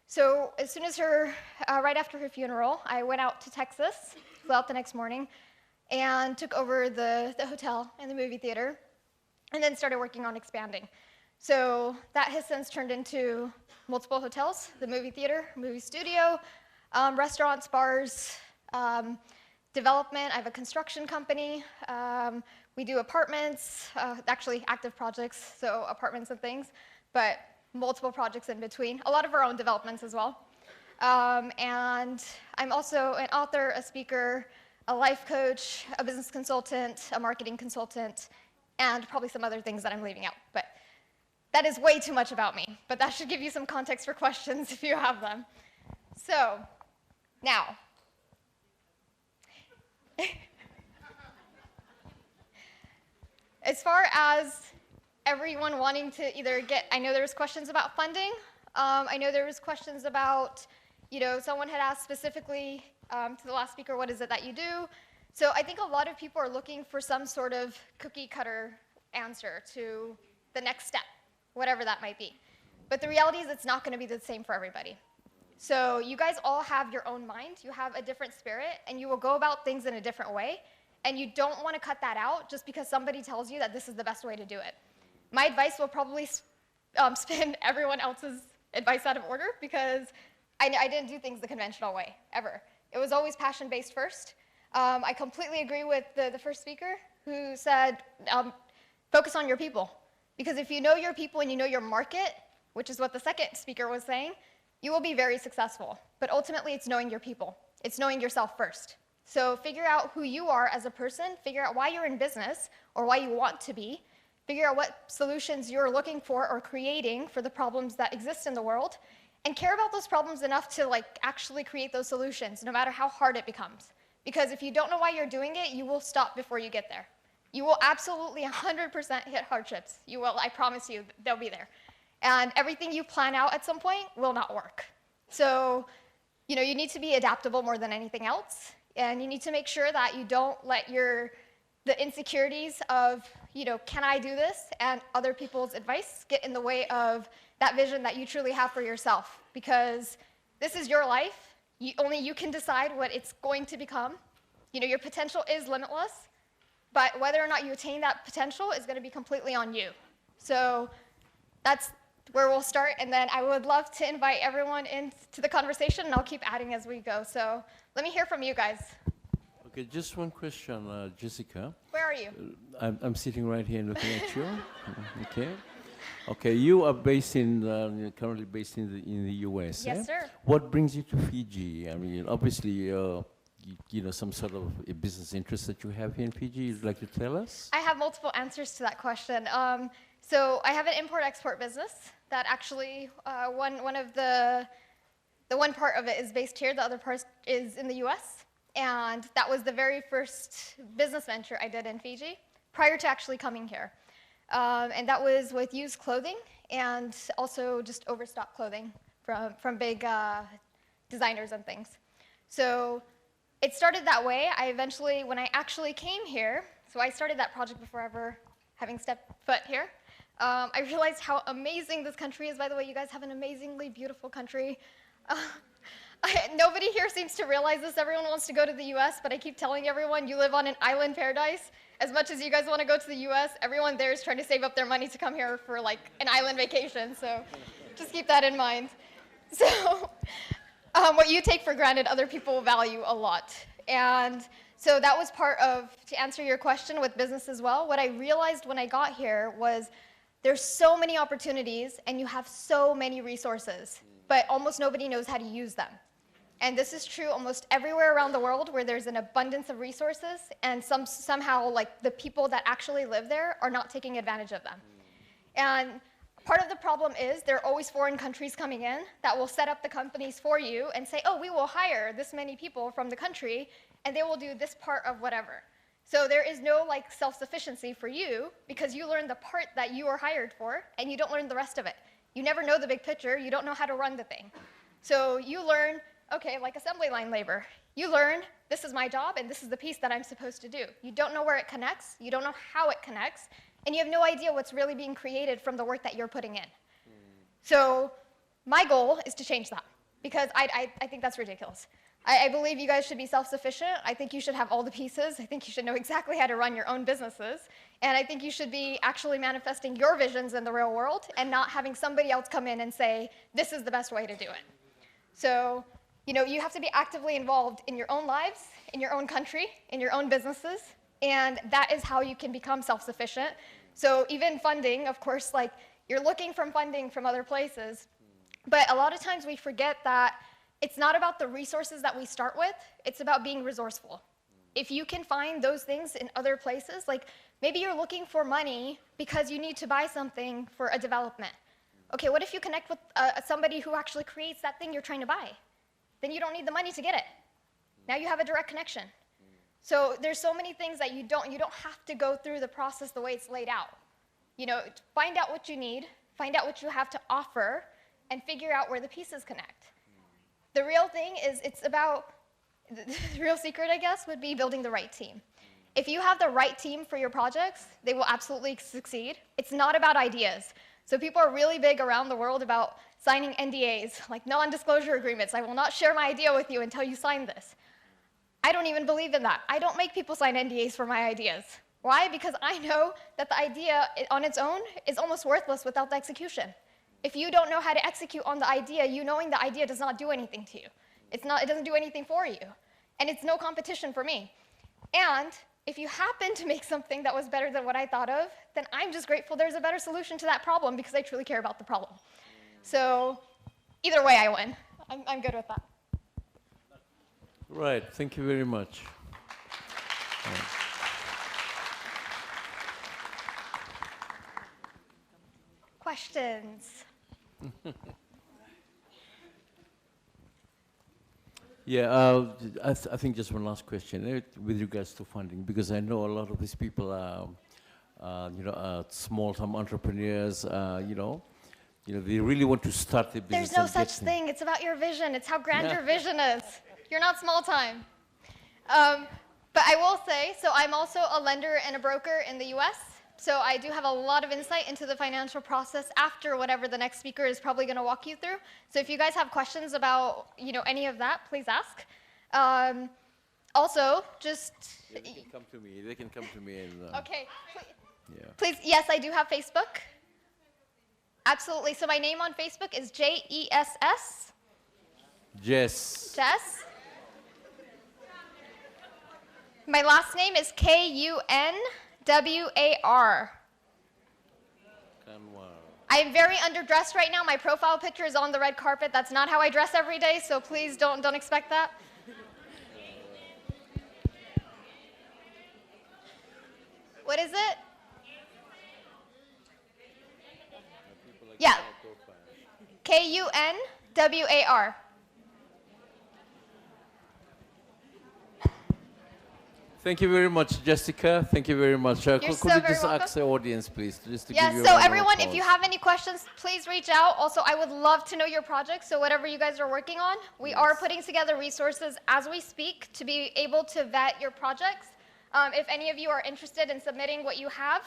So as soon as right after her funeral, I went out to Texas, flew out the next morning, and took over the hotel and the movie theater, and then started working on expanding. So that has since turned into multiple hotels, the movie theater, movie studio, restaurants, bars, development. I have a construction company. We do apartments, actually active projects, so apartments and things, but multiple projects in between. A lot of our own developments as well. And I'm also an author, a speaker, a life coach, a business consultant, a marketing consultant, and probably some other things that I'm leaving out. But that is way too much about me. But that should give you some context for questions if you have them. So, now, as far as everyone wanting to either I know there was questions about funding. I know there was questions about, someone had asked specifically to the last speaker, what is it that you do? So I think a lot of people are looking for some sort of cookie cutter answer to the next step, whatever that might be. But the reality is it's not going to be the same for everybody. So you guys all have your own mind, you have a different spirit, and you will go about things in a different way, and you don't want to cut that out just because somebody tells you that this is the best way to do it. My advice will probably spin everyone else's advice out of order because I didn't do things the conventional way, ever. It was always passion-based first. I completely agree with the first speaker who said, focus on your people. Because if you know your people and you know your market, which is what the second speaker was saying, you will be very successful. But ultimately, it's knowing your people. It's knowing yourself first. So figure out who you are as a person, figure out why you're in business or why you want to be, figure out what solutions you're looking for or creating for the problems that exist in the world, and care about those problems enough to actually create those solutions, no matter how hard it becomes. Because if you don't know why you're doing it, you will stop before you get there. You will absolutely 100% hit hardships. You will, I promise you, they'll be there. And everything you plan out at some point will not work. So, you need to be adaptable more than anything else. And you need to make sure that you don't let the insecurities of, can I do this? And other people's advice get in the way of that vision that you truly have for yourself. Because this is your life. Only you can decide what it's going to become. Your potential is limitless. But whether or not you attain that potential is going to be completely on you. So that's where we'll start. And then I would love to invite everyone into the conversation, and I'll keep adding as we go. So let me hear from you guys. Okay, just one question, Jessica. Where are you? I'm sitting right here looking at you. Okay. Okay, you are currently based in the US. Yes, sir. What brings you to Fiji? I mean, obviously, some sort of a business interest that you have here in Fiji. You'd like to tell us? I have multiple answers to that question. So I have an import-export business that actually one part of it is based here, the other part is in the US. And that was the very first business venture I did in Fiji prior to actually coming here. And that was with used clothing and also just overstock clothing from big designers and things. So it started that way. When I actually came here, so I started that project before ever having stepped foot here. I realized how amazing this country is. By the way, you guys have an amazingly beautiful country. Nobody here seems to realize this. Everyone wants to go to the US, but I keep telling everyone you live on an island paradise. As much as you guys want to go to the US, everyone there is trying to save up their money to come here for an island vacation. So just keep that in mind. So what you take for granted, other people value a lot. And so that was part of, to answer your question with business as well, what I realized when I got here was there's so many opportunities and you have so many resources, but almost nobody knows how to use them. And this is true almost everywhere around the world where there's an abundance of resources, and somehow like the people that actually live there are not taking advantage of them. And part of the problem is there are always foreign countries coming in that will set up the companies for you and say, oh, we will hire this many people from the country, and they will do this part of whatever. So there is no like self-sufficiency for you because you learn the part that you are hired for, and you don't learn the rest of it. You never know the big picture. You don't know how to run the thing. So you learn, okay, like assembly line labor. You learn, this is my job, and this is the piece that I'm supposed to do. You don't know where it connects. You don't know how it connects. And you have no idea what's really being created from the work that you're putting in. So my goal is to change that, because I think that's ridiculous. I believe you guys should be self-sufficient. I think you should have all the pieces. I think you should know exactly how to run your own businesses. And I think you should be actually manifesting your visions in the real world and not having somebody else come in and say, this is the best way to do it. So, you know, you have to be actively involved in your own lives, in your own country, in your own businesses, and that is how you can become self-sufficient. So even funding, of course, like you're looking for funding from other places, but a lot of times we forget that it's not about the resources that we start with, it's about being resourceful. If you can find those things in other places, like maybe you're looking for money because you need to buy something for a development. Okay, what if you connect with somebody who actually creates that thing you're trying to buy? Then you don't need the money to get it. Now you have a direct connection. So there's so many things that you don't have to go through the process the way it's laid out. You know, find out what you need, find out what you have to offer, and figure out where the pieces connect. The real thing is it's about, the real secret, I guess, would be building the right team. If you have the right team for your projects, they will absolutely succeed. It's not about ideas. So people are really big around the world about signing NDAs, like non-disclosure agreements. I will not share my idea with you until you sign this. I don't even believe in that. I don't make people sign NDAs for my ideas. Why? Because I know that the idea on its own is almost worthless without the execution. If you don't know how to execute on the idea, you knowing the idea does not do anything to you. It doesn't do anything for you. And it's no competition for me. And if you happen to make something that was better than what I thought of, then I'm just grateful there's a better solution to that problem because I truly care about the problem. So either way, I win. I'm good with that. Right, thank you very much. Questions? Yeah, I think just one last question with regards to funding, because I know a lot of these people are, small-time entrepreneurs. They really want to start their business. There's no such thing. It's about your vision. It's how grand your vision is. You're not small time. But I will say, so I'm also a lender and a broker in the US. So I do have a lot of insight into the financial process after whatever the next speaker is probably going to walk you through. So if you guys have questions about any of that, please ask. Also, just... Yeah, they can come to me. They can come to me. And, okay. Yeah. Please, yes, I do have Facebook. Absolutely. So my name on Facebook is J-E-S-S. Jess. Jess. My last name is K-U-N-W-A-R. I am very underdressed right now. My profile picture is on the red carpet. That's not how I dress every day, so please don't expect that. What is it? Yeah. K-U-N-W-A-R. Thank you very much, Jessica. Thank you very much. Could you just ask the audience, please, just to give you so everyone, if you have any questions, please reach out. Also, I would love to know your project, so whatever you guys are working on, we are putting together resources as we speak to be able to vet your projects. If any of you are interested in submitting what you have,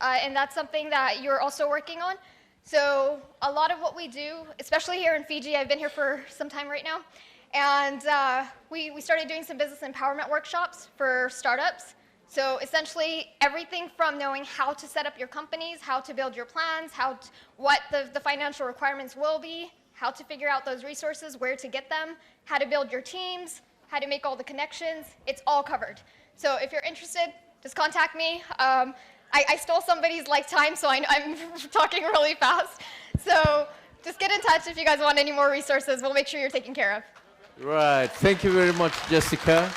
and that's something that you're also working on. So a lot of what we do, especially here in Fiji, I've been here for some time right now, and we started doing some business empowerment workshops for startups. So essentially, everything from knowing how to set up your companies, how to build your plans, what the financial requirements will be, how to figure out those resources, where to get them, how to build your teams, how to make all the connections. It's all covered. So if you're interested, just contact me. I stole somebody's lifetime, so I'm talking really fast. So just get in touch if you guys want any more resources. We'll make sure you're taken care of. Right. Thank you very much, Jessica.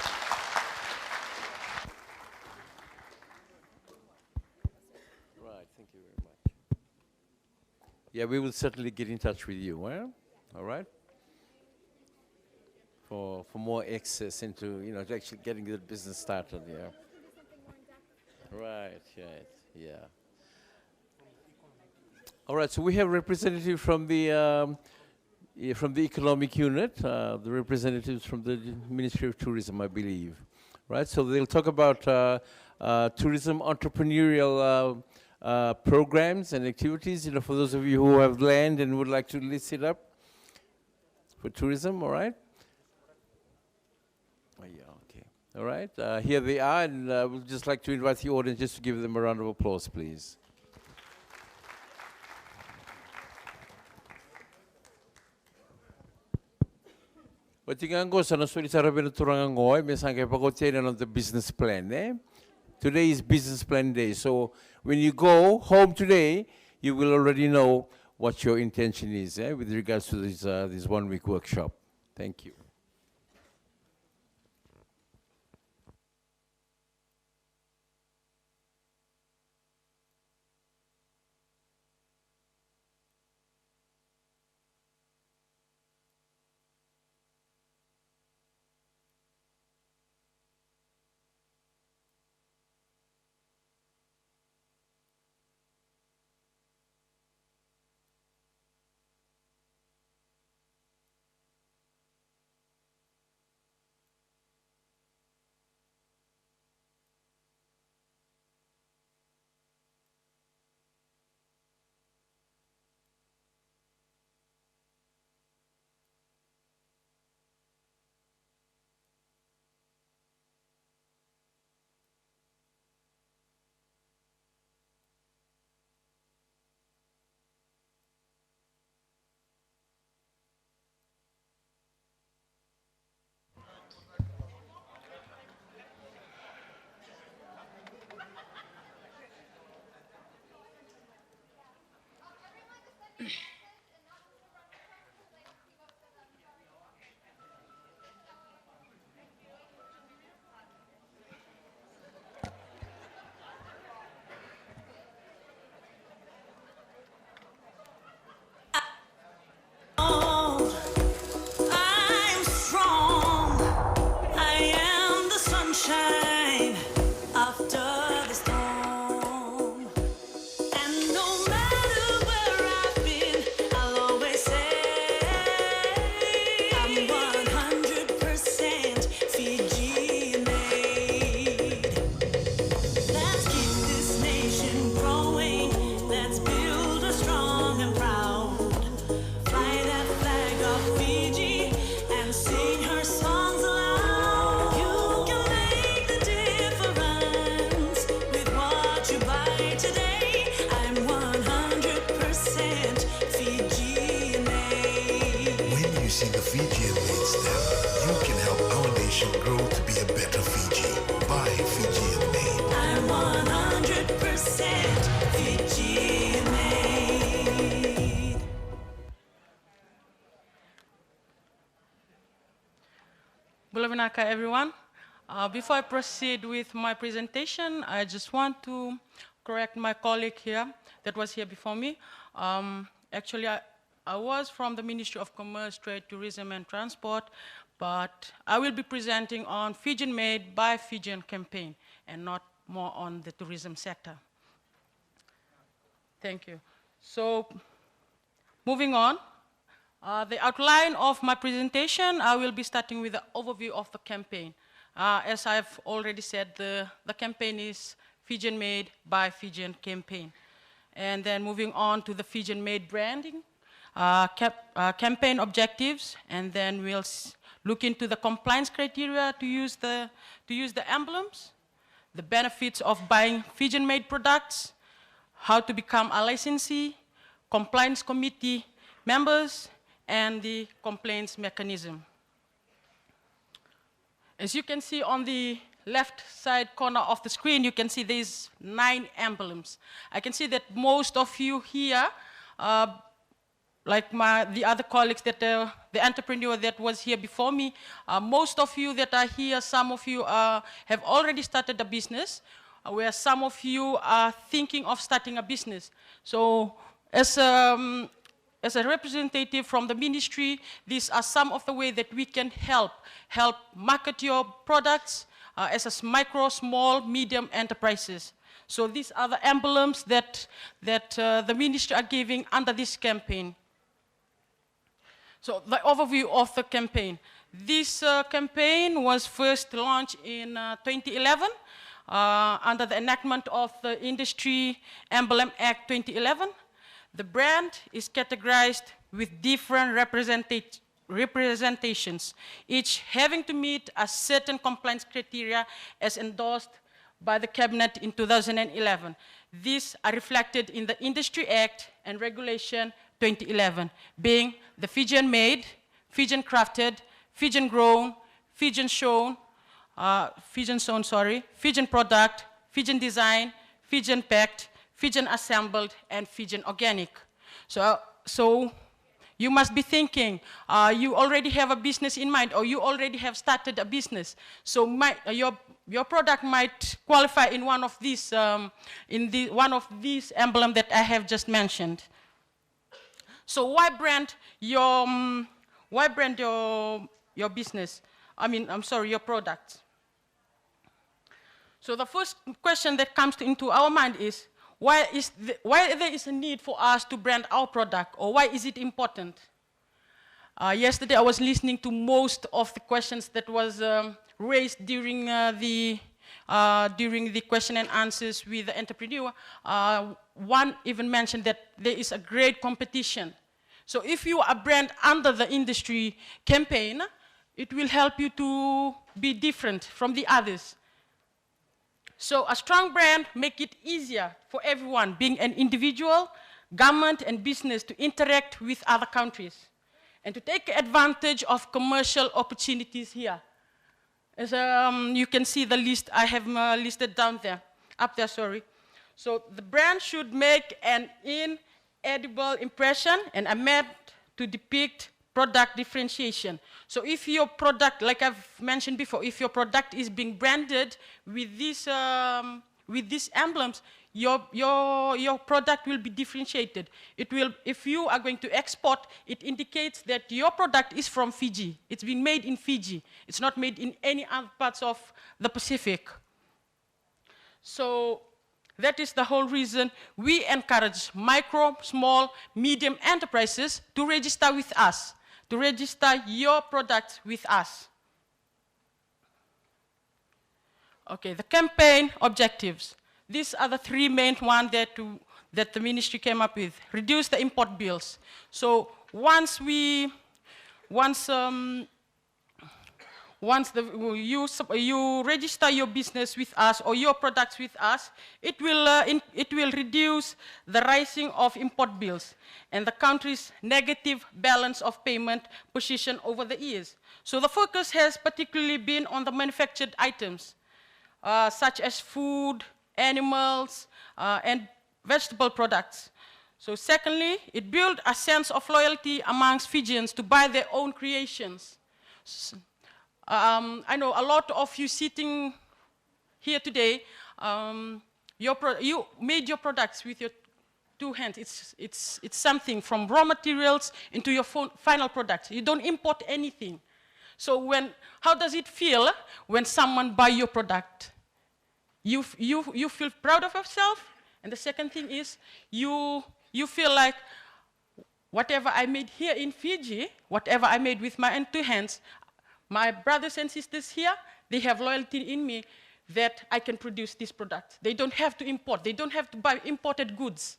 Right. Thank you very much. Yeah, we will certainly get in touch with you. All right. For more access into actually getting the business started. Yeah. Right. Yeah. All right. So we have representatives from the economic unit, the representatives from the Ministry of Tourism, I believe. Right. So they'll talk about tourism entrepreneurial programs and activities. For those of you who have land and would like to list it up for tourism. All right. Oh, yeah. Okay. All right. Here they are, and we'd just like to invite the audience just to give them a round of applause, please. Watingango sa nasuli sa rabino turangangoy, mesangke pagotian of the business plan. Today is business plan day, so when you go home today, you will already know what your intention is with regards to this 1 week workshop. Thank you. Bulavinaka, everyone. Before I proceed with my presentation, I just want to correct my colleague here that was here before me. Actually, I was from the Ministry of Commerce, Trade, Tourism, and Transport, but I will be presenting on Fijian Made by Fijian campaign and not more on the tourism sector. Thank you. So, moving on. The outline of my presentation, I will be starting with the overview of the campaign. As I've already said, the campaign is Fijian Made by Fijian campaign. And then moving on to the Fijian Made branding, campaign objectives, and then we'll look into the compliance criteria to use the emblems, the benefits of buying Fijian Made products, how to become a licensee, compliance committee members, and the complaints mechanism. As you can see on the left side corner of the screen, you can see there's 9 emblems. I can see that most of you here, like the other colleagues, that the entrepreneur that was here before me, most of you that are here, some of you have already started a business, where some of you are thinking of starting a business. So as a representative from the ministry, these are some of the ways that we can help market your products as a micro, small, medium enterprises. So these are the emblems that the ministry are giving under this campaign. So the overview of the campaign. This campaign was first launched in 2011 under the enactment of the Industry Emblem Act 2011. The brand is categorized with different representations, each having to meet a certain compliance criteria as endorsed by the Cabinet in 2011. These are reflected in the Industry Act and Regulation 2011, being the Fijian made, Fijian crafted, Fijian grown, Fijian shown, Fijian product, Fijian design, Fijian packed, Fijian assembled, and Fijian organic. So you must be thinking, you already have a business in mind, or you already have started a business. So your product might qualify in one of these, one of these emblems that I have just mentioned. So why brand your business? Your product. So the first question that comes into our mind is, why there is a need for us to brand our product, or why is it important? Yesterday I was listening to most of the questions that was raised during the question and answers with the entrepreneur. One even mentioned that there is a great competition. So if you are a brand under the industry campaign, it will help you to be different from the others. So a strong brand make it easier for everyone, being an individual, government, and business, to interact with other countries and to take advantage of commercial opportunities here. As you can see the list I have listed down there, up there, sorry. So the brand should make an inedible impression and are meant to depict product differentiation. So if your product, like I've mentioned before, if your product is being branded with these emblems, your product will be differentiated. It will, if you are going to export, it indicates that your product is from Fiji. It's being made in Fiji. It's not made in any other parts of the Pacific. So that is the whole reason we encourage micro, small, medium enterprises to register with us, to register your products with us. Okay, the campaign objectives. These are the 3 main ones that the ministry came up with. Reduce the import bills. So once you register your business with us or your products with us, it will reduce the rising of import bills and the country's negative balance of payment position over the years. So the focus has particularly been on the manufactured items, such as food, animals, and vegetable products. So secondly, it built a sense of loyalty amongst Fijians to buy their own creations. I know a lot of you sitting here today, you made your products with your 2 hands. It's something from raw materials into your final product. You don't import anything. So how does it feel when someone buys your product? You feel proud of yourself, and the second thing is you feel like whatever I made here in Fiji, whatever I made with my own 2 hands, my brothers and sisters here, they have loyalty in me that I can produce this product. They don't have to import. They don't have to buy imported goods.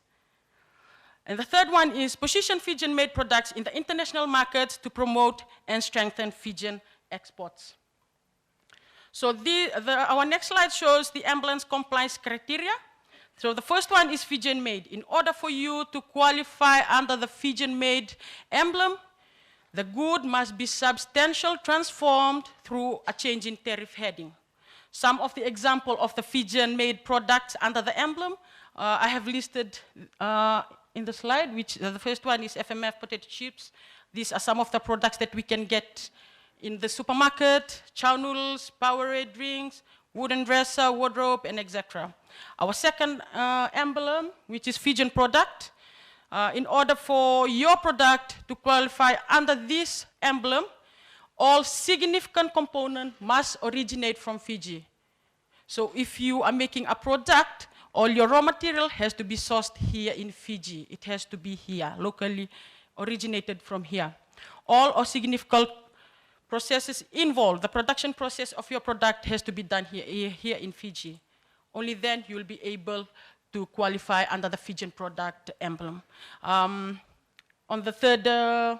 And the third one is position Fijian-made products in the international markets to promote and strengthen Fijian exports. So our next slide shows the emblems compliance criteria. So the first one is Fijian-made. In order for you to qualify under the Fijian-made emblem, The good must be substantial, transformed through a change in tariff heading. Some of the example of the Fijian-made products under the emblem I have listed in the slide, which the first one is FMF potato chips. These are some of the products that we can get in the supermarket: chow noodles, Powerade drinks, wooden dresser, wardrobe, and etc. Our second emblem, which is Fijian product, in order for your product to qualify under this emblem, all significant components must originate from Fiji. So if you are making a product, all your raw material has to be sourced here in Fiji. It has to be here, locally originated from here. All or significant processes involved, the production process of your product has to be done here in Fiji. Only then you will be able to qualify under the Fijian product emblem. On the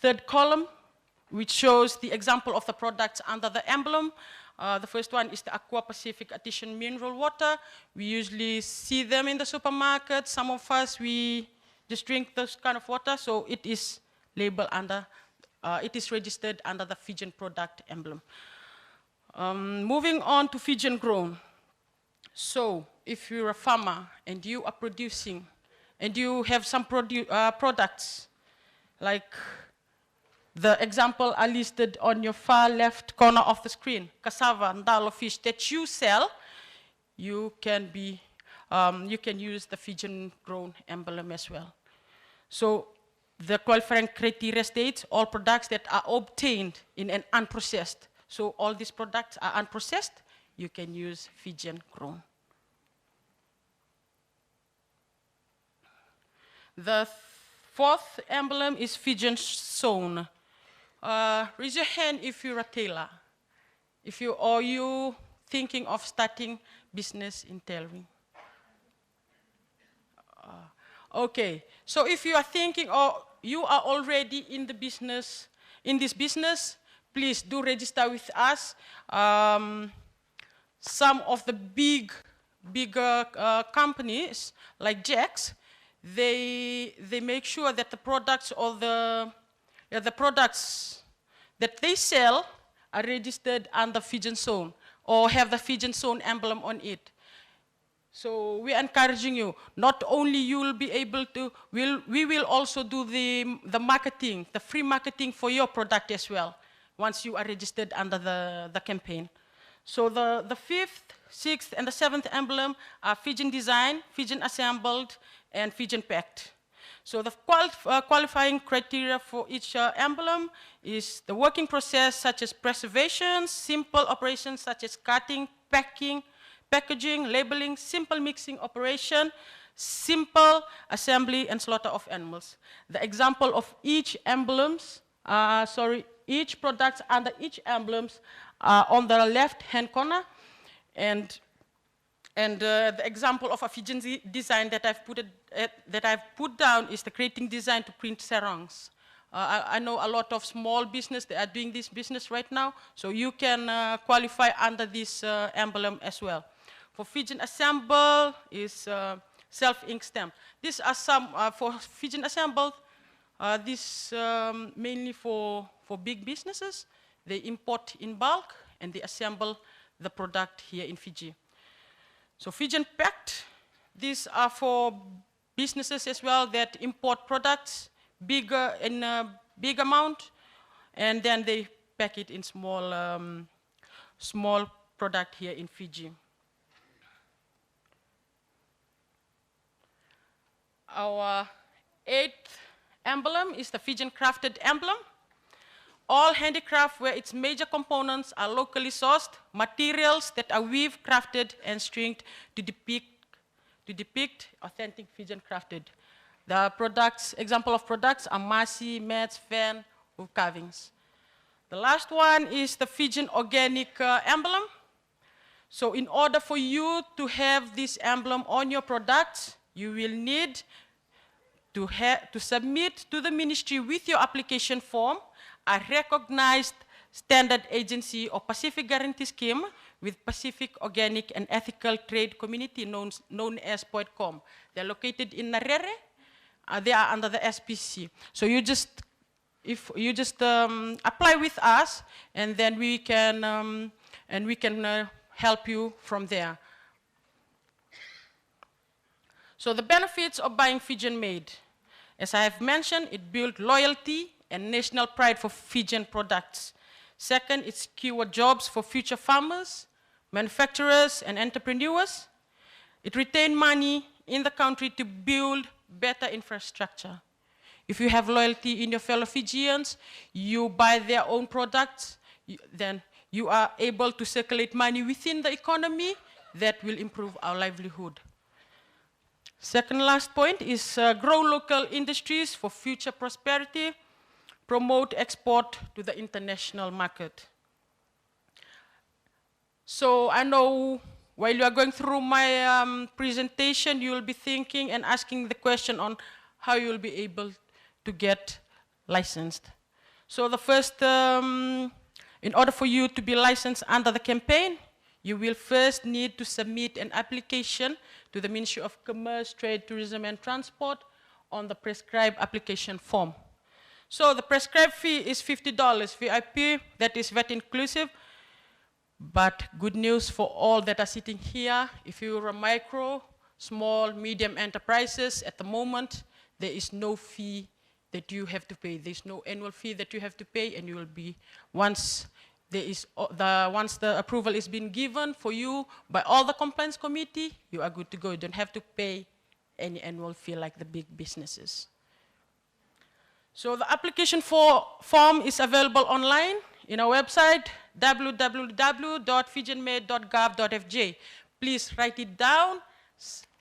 third column, which shows the example of the products under the emblem, the first one is the Aqua Pacific Artisan Mineral Water. We usually see them in the supermarket. Some of us, we just drink this kind of water, so it is labeled under, it is registered under the Fijian product emblem. Moving on to Fijian grown. So if you're a farmer and you are producing and you have some products, like the example are listed on your far left corner of the screen, cassava, ndalo fish that you sell, you can use the Fijian grown emblem as well. So the qualifying criteria states all products that are obtained in an unprocessed. So all these products are unprocessed, you can use Fijian grown. The fourth emblem is Fijian sewn. Raise your hand if you're a tailor. Or you thinking of starting business in tailoring. Okay, so if you are thinking or you are already in the business, please do register with us. Some of the bigger companies like Jack's, they make sure that the products or the products that they sell are registered under Fijian sewn or have the Fijian sewn emblem on it. So we're encouraging you. Not only you will be able to, we will also do the marketing, the free marketing for your product as well, once you are registered under the campaign. So the fifth, sixth, and the seventh emblem are Fijian design, Fijian assembled, and Fijian packed. So the qualifying criteria for each emblem is the working process such as preservation, simple operations such as cutting, packing, packaging, labeling, simple mixing operation, simple assembly and slaughter of animals. The example of each emblems, each products under each emblems are on the left-hand corner, and the example of a Fijian design that I've put down is the creating design to print sarongs. I know a lot of small business that are doing this business right now, so you can qualify under this emblem as well. For Fijian assemble is self-ink stamp. These are some, for Fijian assembled, this mainly for big businesses. They import in bulk and they assemble the product here in Fiji. So Fijian packed, these are for businesses as well that import products bigger in a big amount, and then they pack it in small product here in Fiji. Our eighth emblem is the Fijian crafted emblem. All handicraft where its major components are locally sourced, materials that are weave crafted and stringed to depict authentic Fijian crafted. The products, example of products are masi, mats, fan, wood carvings. The last one is the Fijian organic emblem. So in order for you to have this emblem on your products, you will need to submit to the ministry with your application form a recognized standard agency or Pacific Guarantee Scheme with Pacific Organic and Ethical Trade Community known as They're located in Narere. They are under the SPC. So you just if you just apply with us, and then we can help you from there. So the benefits of buying Fijian made. As I have mentioned, it builds loyalty and national pride for Fijian products. Second, it secures jobs for future farmers, manufacturers, and entrepreneurs. It retains money in the country to build better infrastructure. If you have loyalty in your fellow Fijians, you buy their own products, then you are able to circulate money within the economy that will improve our livelihood. Second last point is grow local industries for future prosperity, promote export to the international market. So I know while you are going through my presentation, you will be thinking and asking the question on how you will be able to get licensed. So the first, in order for you to be licensed under the campaign, you will first need to submit an application to the Ministry of Commerce, Trade, Tourism, and Transport on the prescribed application form. So the prescribed fee is $50 VIP, that is VAT inclusive. But good news for all that are sitting here, if you're a micro, small, medium enterprises, at the moment, there is no fee that you have to pay. There's no annual fee that you have to pay, and you will be, once the approval is being given for you by all the compliance committee, you are good to go. You don't have to pay any annual fee like the big businesses. So the application form is available online in our website, www.fijianmade.gov.fj. Please write it down,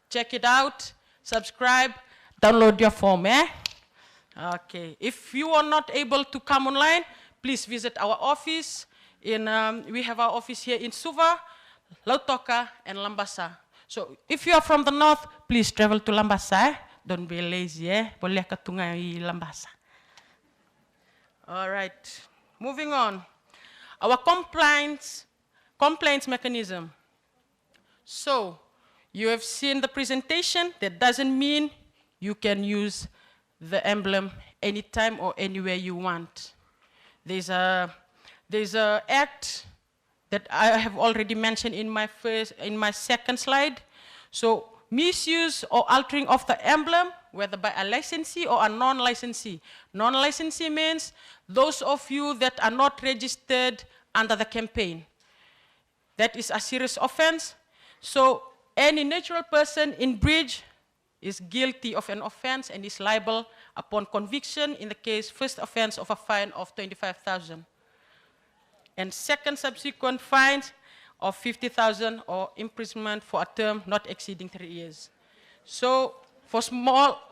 check it out, subscribe, download your form. Okay. If you are not able to come online, please visit our office. We have our office here in Suva, Lautoka, and Lambasa. So if you are from the north, please travel to Lambasa. Don't be lazy. Boleh ke tungai Lambasa. All right. Moving on. Our complaints mechanism. So you have seen the presentation. That doesn't mean you can use the emblem anytime or anywhere you want. There's a act that I have already mentioned in my second slide. So misuse or altering of the emblem, whether by a licensee or a non-licensee. Non-licensee means those of you that are not registered under the campaign. That is a serious offense. So any natural person in breach is guilty of an offense and is liable upon conviction in the case first offense of a fine of 25,000. And second subsequent fines of 50,000 or imprisonment for a term not exceeding 3 years. So for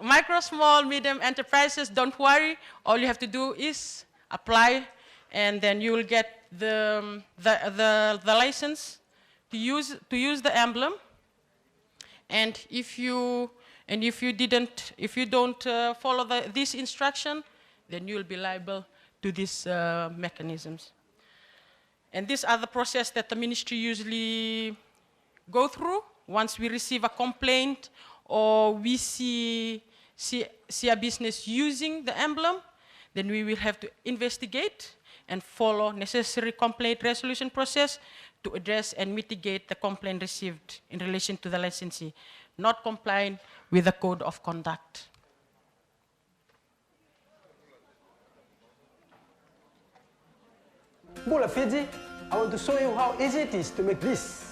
micro, small, medium enterprises, don't worry. All you have to do is apply, and then you will get the license to use the emblem. And if you don't follow this instruction, then you will be liable to these mechanisms. And these are the process that the ministry usually go through. Once we receive a complaint or we see a business using the emblem, then we will have to investigate and follow necessary complaint resolution process to address and mitigate the complaint received in relation to the licensee, not complying with the code of conduct. Bula Fiji, I want to show you how easy it is to make this,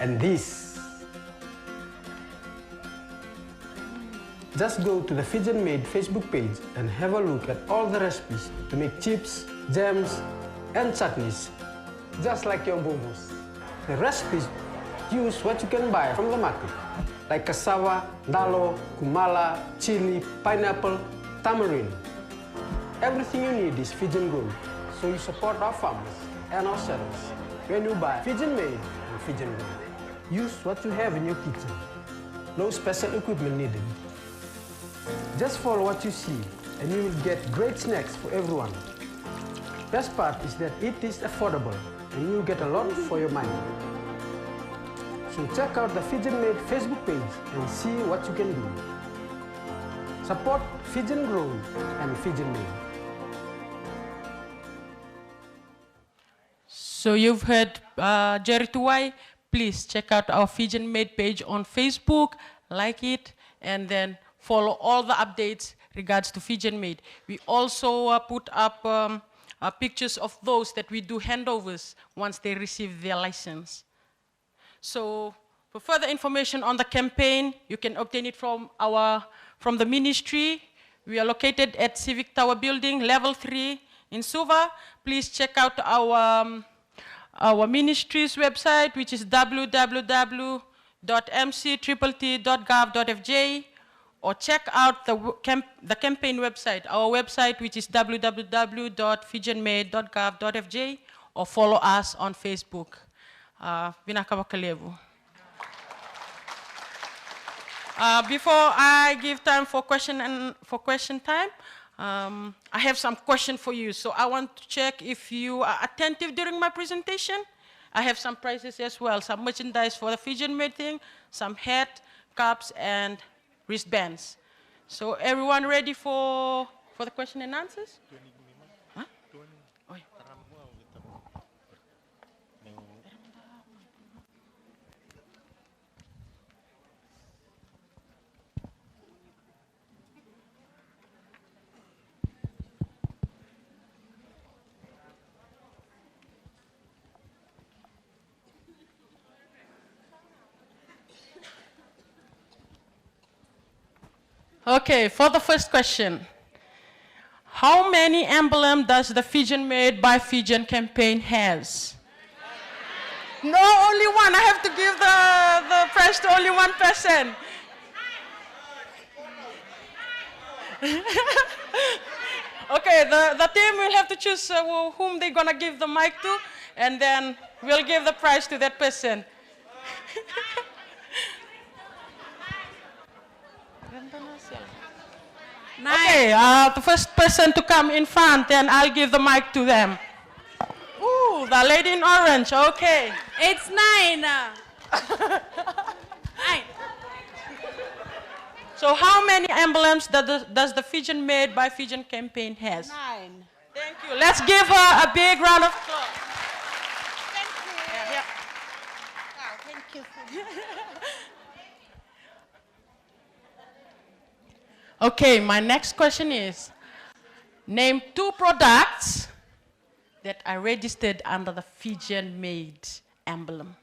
and this. Just go to the Fijian Made Facebook page and have a look at all the recipes to make chips, jams, and chutneys, just like your bubus. The recipes use what you can buy from the market, like cassava, dalo, kumala, chili, pineapple, tamarind. Everything you need is Fijian grown, so you support our farmers and our sellers when you buy Fijian Made and Fijian grown. Use what you have in your kitchen. No special equipment needed. Just follow what you see, and you will get great snacks for everyone. Best part is that it is affordable, and you get a lot for your money. So check out the Fijian Made Facebook page and see what you can do. Support Fijian grown and Fijian Made. So you've heard Jerry Tuwai. Please check out our Fijian Made page on Facebook, like it, and then follow all the updates regards to Fijian Made. We also put up pictures of those that we do handovers once they receive their license. So for further information on the campaign, you can obtain it from the ministry. We are located at Civic Tower Building, level 3 in Suva. Please check out our ministry's website, which is www.mcttt.gov.fj, or check out the campaign website, our website, which is www.fijianmade.gov.fj, or follow us on Facebook. Vinakawakalevu. Before I give time for question time, I have some question for you. So I want to check if you are attentive during my presentation. I have some prizes as well, some merchandise for the Fijian Made thing, some hat, cups, and wristbands. So everyone ready for the question and answers? Huh? Oh, yeah. Okay, for the first question. How many emblems does the Fijian Made by Fijian campaign has? No, only one. I have to give the prize to only one person. Okay, the team will have to choose whom they're gonna give the mic to, and then we'll give the prize to that person. Okay, the first person to come in front, then I'll give the mic to them. Ooh, the lady in orange, okay. It's 9. 9. So how many emblems does the Fijian Made by Fijian campaign has? 9. Thank you. Let's give her a big round of applause. Thank you. Yeah. Wow, thank you. Okay, my next question is, name 2 products that are registered under the Fijian Made emblem.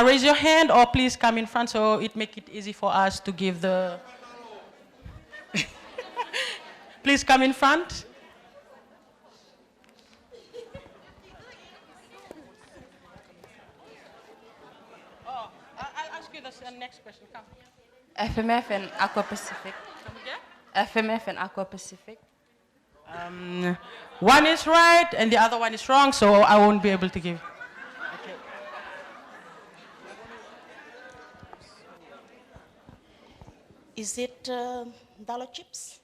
Raise your hand or please come in front so it make it easy for us to give the... Please come in front. Oh, I'll ask you the next question, come. FMF and Aqua Pacific. Come again? FMF and Aqua Pacific. One is right and the other one is wrong, so I won't be able to give. Okay. Is it dollar chips?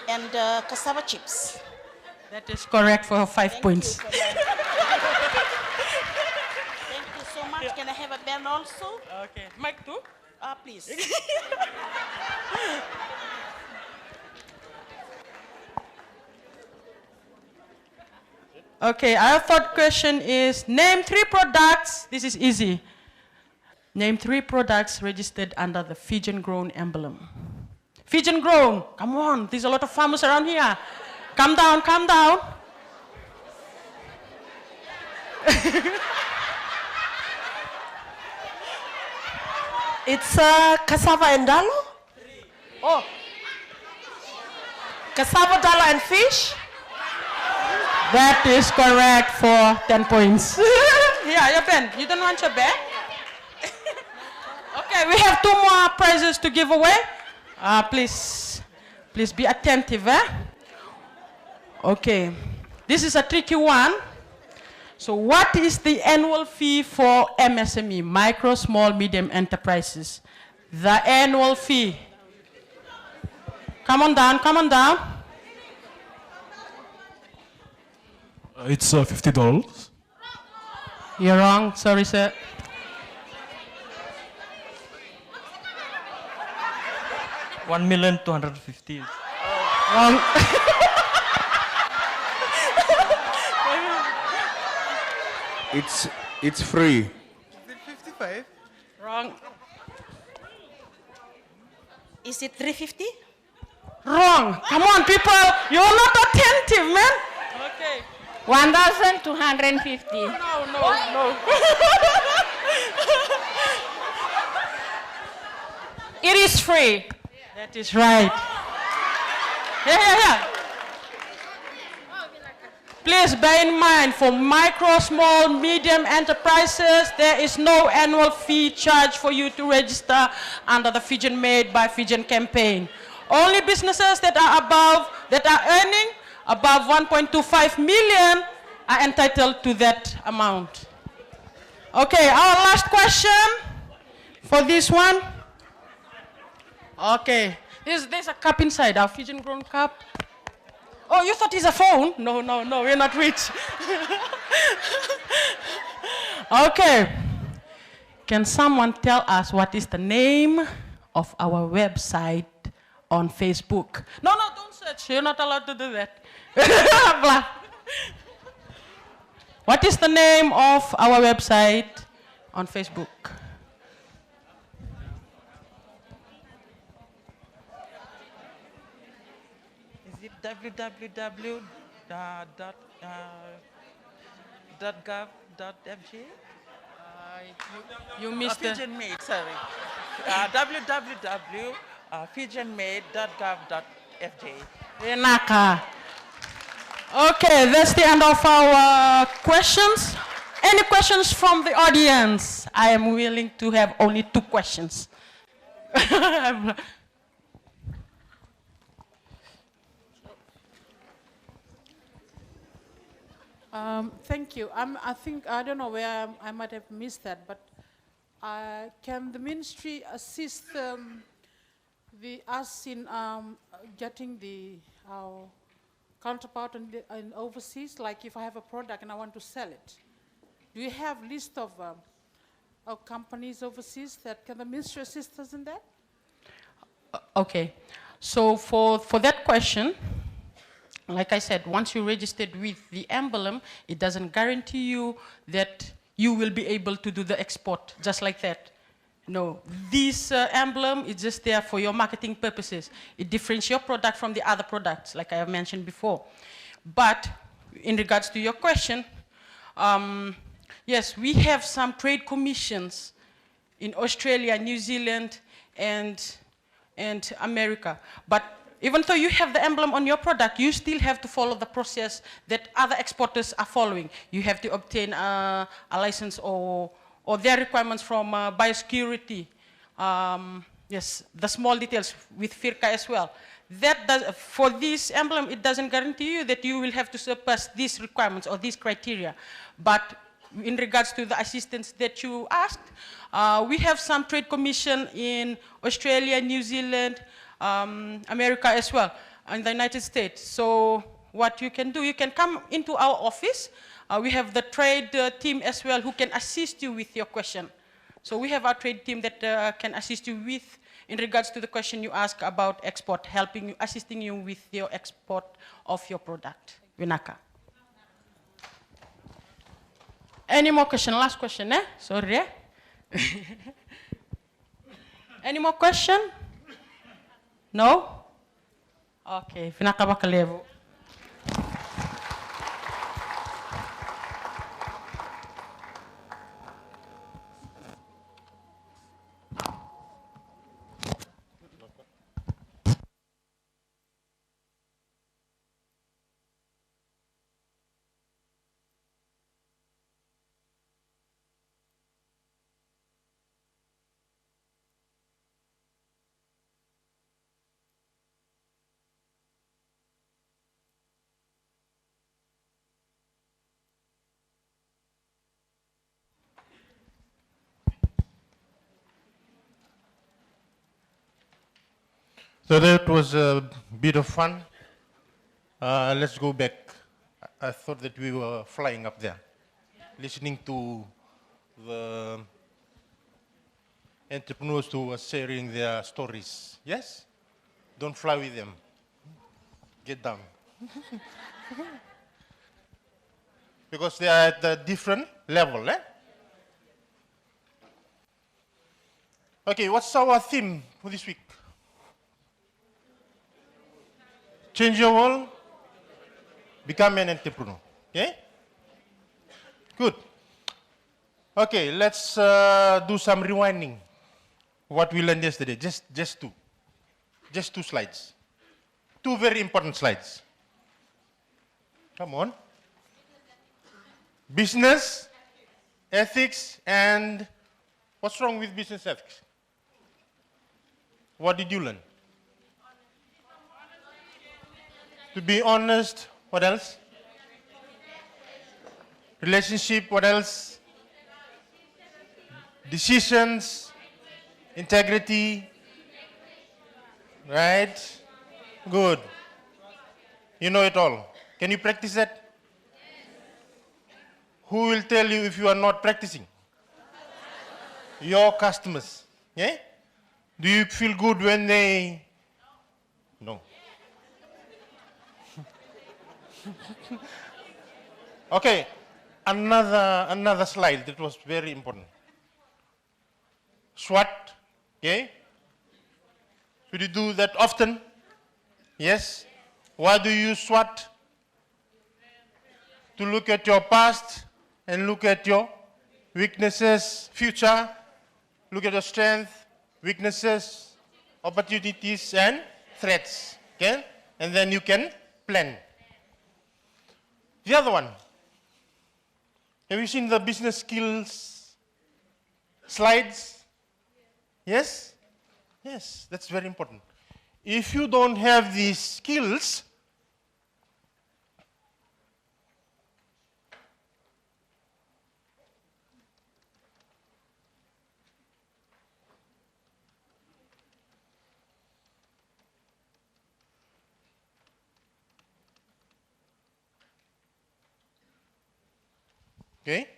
And cassava chips? That is correct for 5 points. Thank you so much. Can I have a band also? Okay. Mike too? Please. Okay, our third question is, name 3 products, this is easy. Name 3 products registered under the Fijian grown emblem. Fijian grown, come on, there's a lot of farmers around here. Calm down, calm down. It's cassava and dalo? Oh, Cassava, dalo, and fish? that is correct for 10 points. Yeah, your pen, you don't want your bag? Okay, we have 2 more prizes to give away. Please be attentive, eh? Okay, this is a tricky one. So what is the annual fee for MSME, micro, small, medium enterprises? The annual fee. Come on down, come on down. It's $50. You're wrong, sorry sir. $1,250,000. Wrong. It's free. Is it 55? Wrong. Is it 350? Wrong. Come on, people. You're not attentive, man. Okay. 1,250. No. It is free. That is right. Yeah. Please bear in mind, for micro, small, medium enterprises, there is no annual fee charged for you to register under the Fijian Made by Fijian campaign. Only businesses that are earning above 1.25 million are entitled to that amount. Okay, our last question for this one. Okay, there's a cup inside, our Fijian grown cup. Oh, you thought it's a phone? No, we're not rich. Okay. Can someone tell us what is the name of our website on Facebook? No, don't search. You're not allowed to do that. What is the name of our website on Facebook? www.gov.fg. You missed the... Fijian Made, sorry. www.fijianmade.gov.fg. Renaka. Okay, that's the end of our questions. Any questions from the audience? I am willing to have only 2 questions. Thank you. I think, I don't know where I might have missed that, but can the ministry assist us in getting our counterpart in overseas? Like if I have a product and I want to sell it, do you have a list of companies overseas that can the ministry assist us in that? Okay, so for that question, like I said, once you're registered with the emblem, it doesn't guarantee you that you will be able to do the export just like that. No, this emblem is just there for your marketing purposes. It differentiates your product from the other products, like I have mentioned before. But in regards to your question, yes, we have some trade commissions in Australia, New Zealand, and America. But even though you have the emblem on your product, you still have to follow the process that other exporters are following. You have to obtain a license or their requirements from biosecurity. Yes, the small details with FIRCA as well. For this emblem, it doesn't guarantee you that you will have to surpass these requirements or these criteria. But in regards to the assistance that you asked, we have some trade commission in Australia, New Zealand, America as well, and the United States. So what you can do, you can come into our office. We have the trade team as well who can assist you with your question. So we have our trade team that can assist you with, in regards to the question you ask about export, helping you, assisting you with your export of your product. Vinaka. Any more question? Last question, eh? Sorry, eh? Any more question? No? Okay, Vinaka Bakalevo. So that was a bit of fun. Let's go back. I thought that we were flying up there, listening to the entrepreneurs who were sharing their stories. Yes? Don't fly with them. Get down. because they are at a different level. Okay, what's our theme for this week? Change your world, become an entrepreneur. Okay? Good. Okay, let's do some rewinding. What we learned yesterday, just two slides. Two very important slides. Come on. Business, ethics, and what's wrong with business ethics? What did you learn? To be honest, what else? Relationship, what else? Decisions, integrity, right? Good. You know it all. Can you practice that? Who will tell you if you are not practicing? Your customers. Yeah? Do you feel good when they... No. Okay, another slide that was very important. SWOT, okay? Should you do that often? Yes? Why do you use SWOT? To look at your past and look at your weaknesses, future, look at your strength, weaknesses, opportunities, and threats, okay? And then you can plan. The other one, have you seen the business skills slides? Yes? Yes, that's very important. If you don't have these skills, okay?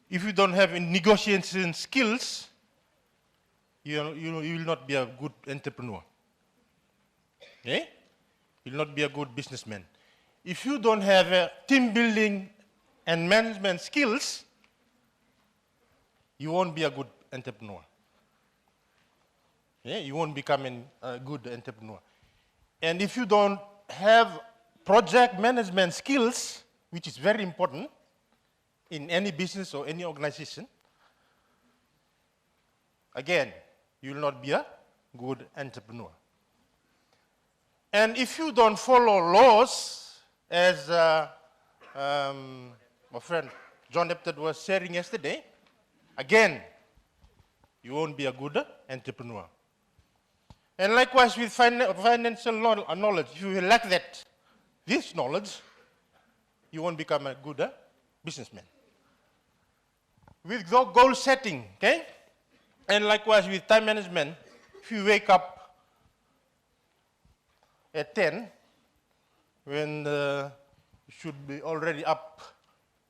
If you don't have negotiation skills, you will not be a good entrepreneur. Okay? You will not be a good businessman. If you don't have team building and management skills, you won't be a good entrepreneur. Okay? You won't become a good entrepreneur. And if you don't have project management skills, which is very important in any business or any organization, again, you will not be a good entrepreneur. And if you don't follow laws, as my friend John Epted was sharing yesterday, again, you won't be a good entrepreneur. And likewise with financial knowledge, if you lack this knowledge, you won't become a good businessman. With goal setting, okay? And likewise with time management, if you wake up at 10, when you should be already up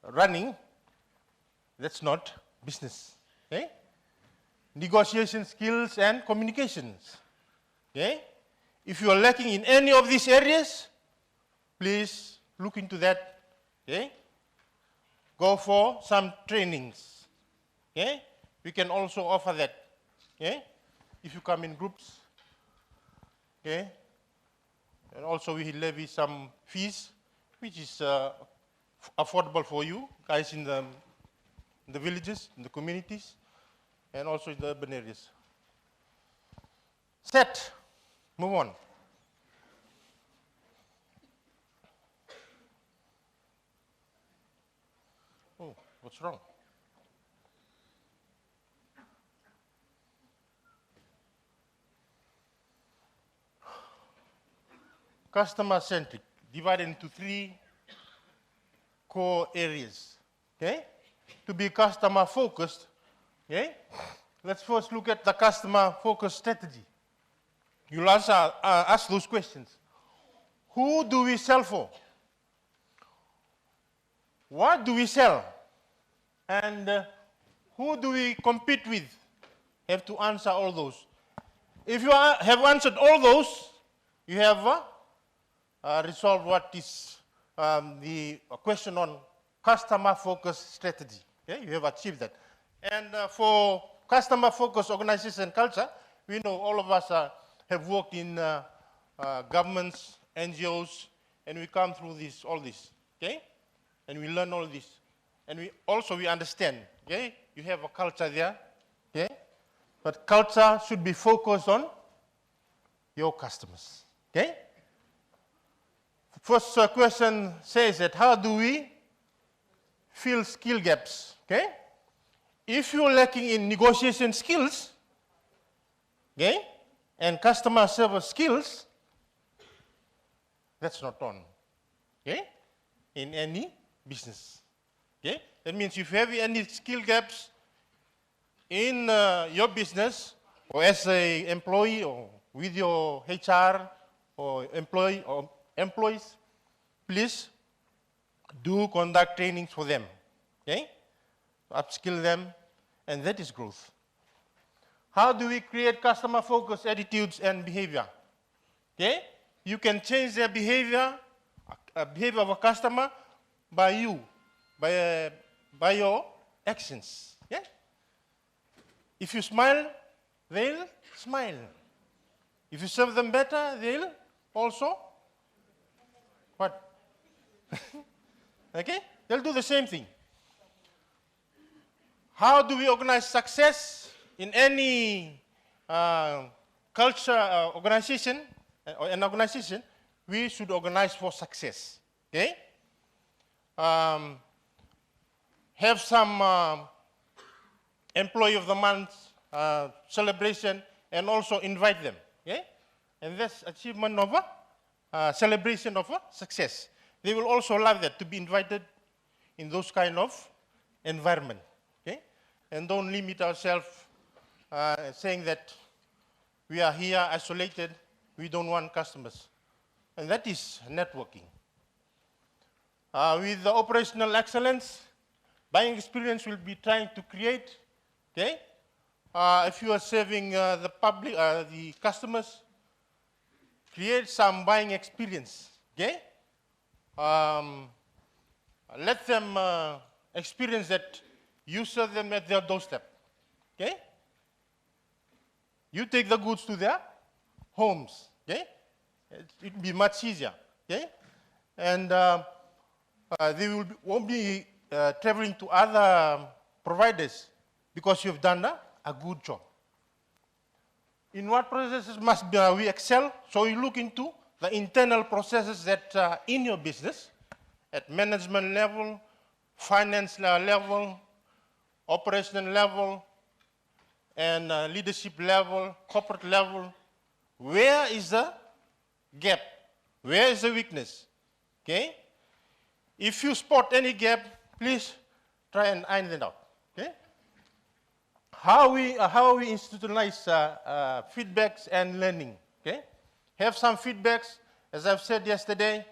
running, that's not business, okay? Negotiation skills and communications, okay? If you are lacking in any of these areas, please look into that, okay? Go for some trainings, okay? We can also offer that, okay? If you come in groups, okay? And also we levy some fees, which is affordable for you guys in the villages, in the communities, and also in the urban areas. Set, move on. Oh, what's wrong? Customer-centric, divided into 3 core areas, okay? To be customer-focused, okay? Let's first look at the customer-focused strategy. You'll ask those questions. Who do we sell for? What do we sell? And who do we compete with? Have to answer all those. If you have answered all those, you have resolved what is the question on customer-focused strategy. Okay? You have achieved that. And for customer-focused organization culture, we know all of us have worked in governments, NGOs, and we come through this, all this, okay? And we learn all this. And we understand, okay? You have a culture there, okay? But culture should be focused on your customers, okay? First question says that how do we fill skill gaps, okay? If you're lacking in negotiation skills, okay, and customer service skills, that's not on, okay, in any business, okay? That means if you have any skill gaps in your business, or as an employee, or with your HR, or employees, please do conduct trainings for them, okay? Upskill them, and that is growth. How do we create customer-focused attitudes and behavior? Okay? You can change their behavior, behavior of a customer by you, by your actions. Yeah? If you smile, they'll smile. If you serve them better, they'll also what? Okay? They'll do the same thing. How do we organize success in any culture organization, or an organization? We should organize for success, okay? Have some employee of the month celebration, and also invite them, okay? And that's achievement of a celebration of a success. They will also love that, to be invited in those kind of environment, okay? And don't limit ourselves saying that we are here isolated, we don't want customers. And that is networking. With the operational excellence, buying experience will be trying to create, okay? If you are serving the public, the customers, create some buying experience, okay? Let them experience that you serve them at their doorstep, okay? You take the goods to their homes, okay? It will be much easier, okay? And they won't be traveling to other providers because you've done a good job. In what processes must we excel? So you look into the internal processes that in your business, at management level, finance level, operational level, and leadership level, corporate level. Where is the gap? Where is the weakness? Okay? If you spot any gap, please try and iron it out. Okay? How we institutionalize feedbacks and learning. Okay? Have some feedbacks, as I've said yesterday.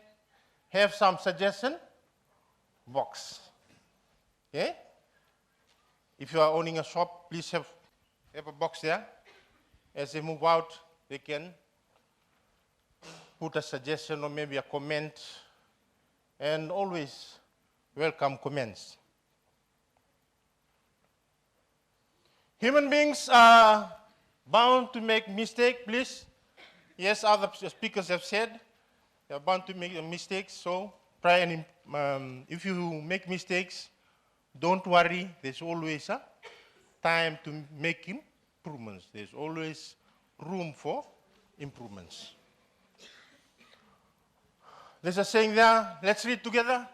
Have some suggestion box. Okay? If you are owning a shop, please have a box there. As they move out, they can put a suggestion or maybe a comment, and always welcome comments. Human beings are bound to make mistakes, please. Yes, other speakers have said they're bound to make mistakes, so try and, if you make mistakes, don't worry, there's always a time to make improvements. There's always room for improvements. There's a saying there, let's read together.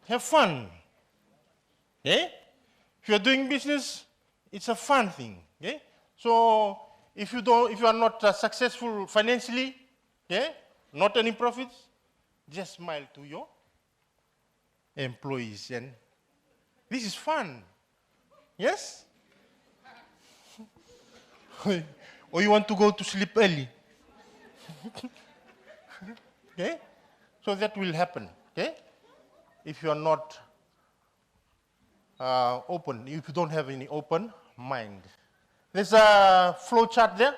Have fun. Okay? If you're doing business, it's a fun thing. Okay? So if you are not successful financially, okay, not any profits, just smile to your employees, and this is fun. Yes? Or you want to go to sleep early. Okay? So that will happen. Okay? If you are not open, if you don't have any open mind. There's a flow chart there.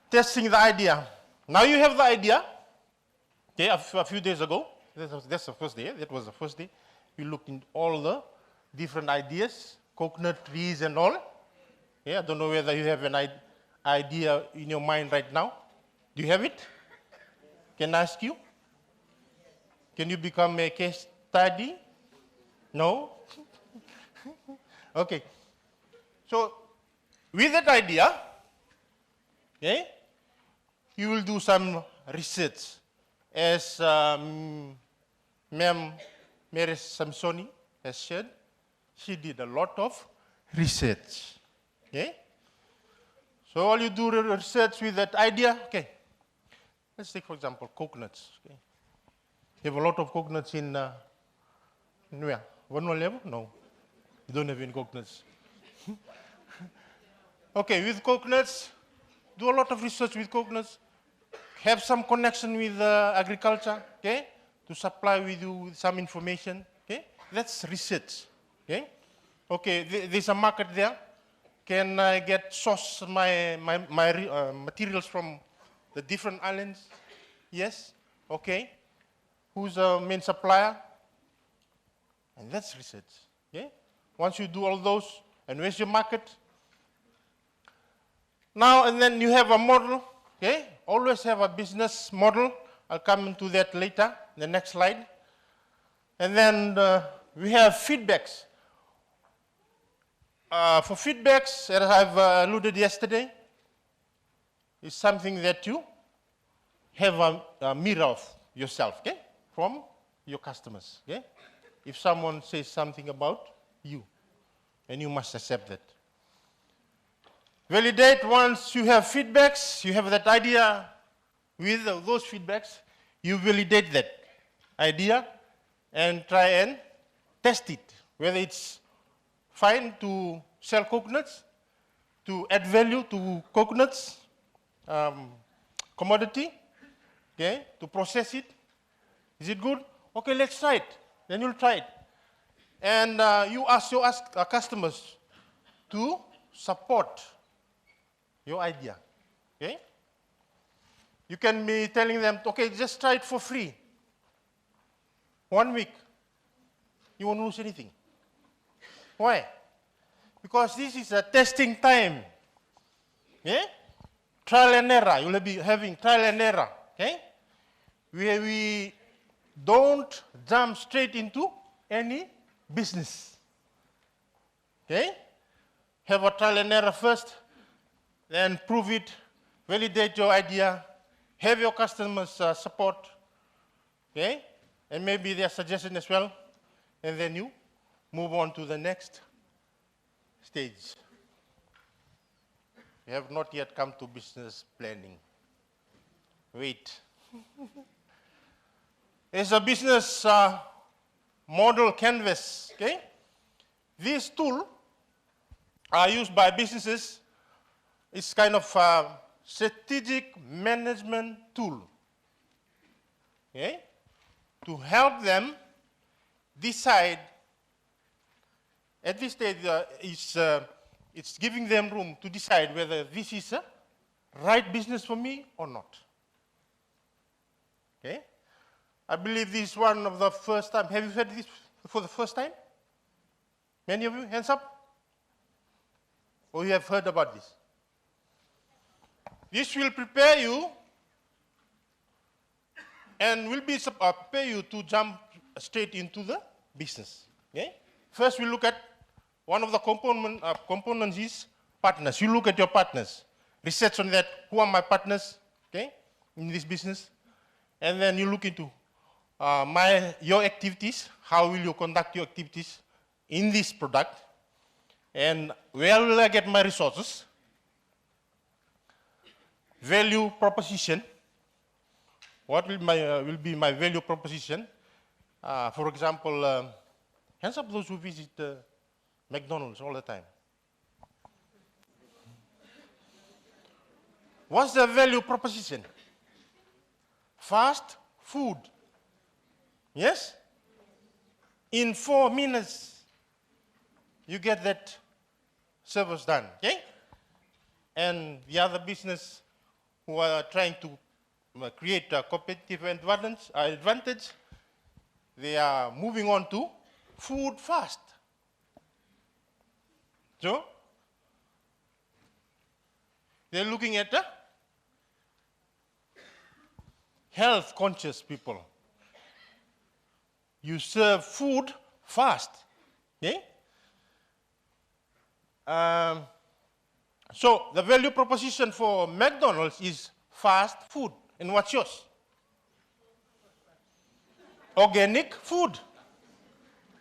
Testing the idea. Now you have the idea. Okay, a few days ago, that's the first day. That was the first day. We looked into all the different ideas, coconut trees and all. Yeah, I don't know whether you have an idea in your mind right now. Do you have it? Can I ask you? Can you become a case study? No? Okay. So, with that idea, okay, you will do some research. As Ma'am Mary Samsoni has shared, she did a lot of research. Okay? So all you do research with that idea, okay. Let's take, for example, coconuts. Okay? You have a lot of coconuts in where? One level? No. You don't have any coconuts. Okay, with coconuts, do a lot of research with coconuts. Have some connection with agriculture, okay, to supply with you with some information, okay. That's research, okay. Okay, there's a market there. Can I get source my materials from the different islands? Yes, okay. Who's the main supplier? And that's research, okay. Once you do all those, and where's your market? Now and then you have a model, okay. Always have a business model. I'll come into that later, the next slide. And then we have feedbacks. For feedbacks, as I've alluded yesterday, is something that you have a mirror of yourself, okay, from your customers, okay. If someone says something about you, and you must accept that. Validate once you have feedbacks, you have that idea with those feedbacks, you validate that idea and try and test it, whether it's fine to sell coconuts, to add value to coconuts, commodity, okay, to process it. Is it good? Okay, let's try it. Then you'll try it. And you ask your customers to support your idea, okay? You can be telling them, okay, just try it for free. 1 week. You won't lose anything. Why? Because this is a testing time. Okay? Trial and error. You'll be having trial and error. Okay? Where we don't jump straight into any business. Okay? Have a trial and error first, then prove it, validate your idea, have your customers support, okay? And maybe their suggestion as well, and then you move on to the next stage. You have not yet come to business planning. Wait. It's a business model canvas, okay? This tool are used by businesses. It's kind of a strategic management tool, okay? To help them decide. At this stage, it's giving them room to decide whether this is a right business for me or not. Okay? I believe this is one of the first time. Have you heard this for the first time? Many of you, hands up? Or you have heard about this? This will prepare you and will be prepare you to jump straight into the business. Okay? First, we look at one of the components is partners. You look at your partners. Research on that. Who are my partners? Okay, in this business, and then you look into your activities. How will you conduct your activities in this product? And where will I get my resources? Value proposition. What will be my value proposition? For example, hands up those who visit McDonald's all the time. What's the value proposition? Fast food. Yes? In 4 minutes, you get that service done, okay? And the other business who are trying to create a competitive advantage, they are moving on to food fast. So, they're looking at health conscious people. You serve food fast, okay? So the value proposition for McDonald's is fast food. And what's yours? Organic food.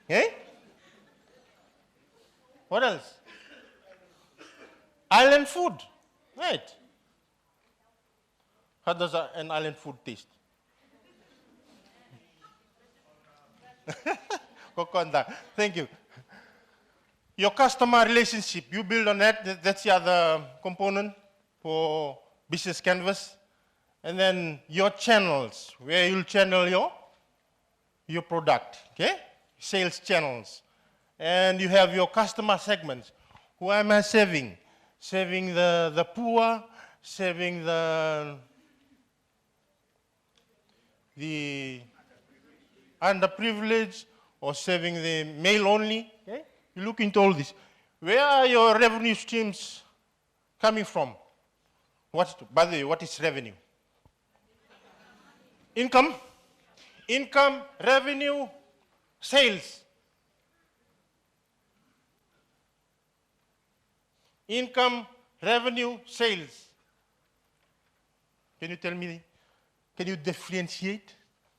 Okay? What else? Island food. Right. How does an island food taste? Cont'd. Thank you. Your customer relationship, you build on that. That's the other component for business canvas. And then your channels, where you'll channel your product, okay? Sales channels. And you have your customer segments. Who am I serving? Serving the poor, serving the underprivileged, or serving the male only, okay? You look into all this. Where are your revenue streams coming from? By the way, what is revenue? Income, revenue, sales. Income, revenue, sales. Can you tell me, can you differentiate?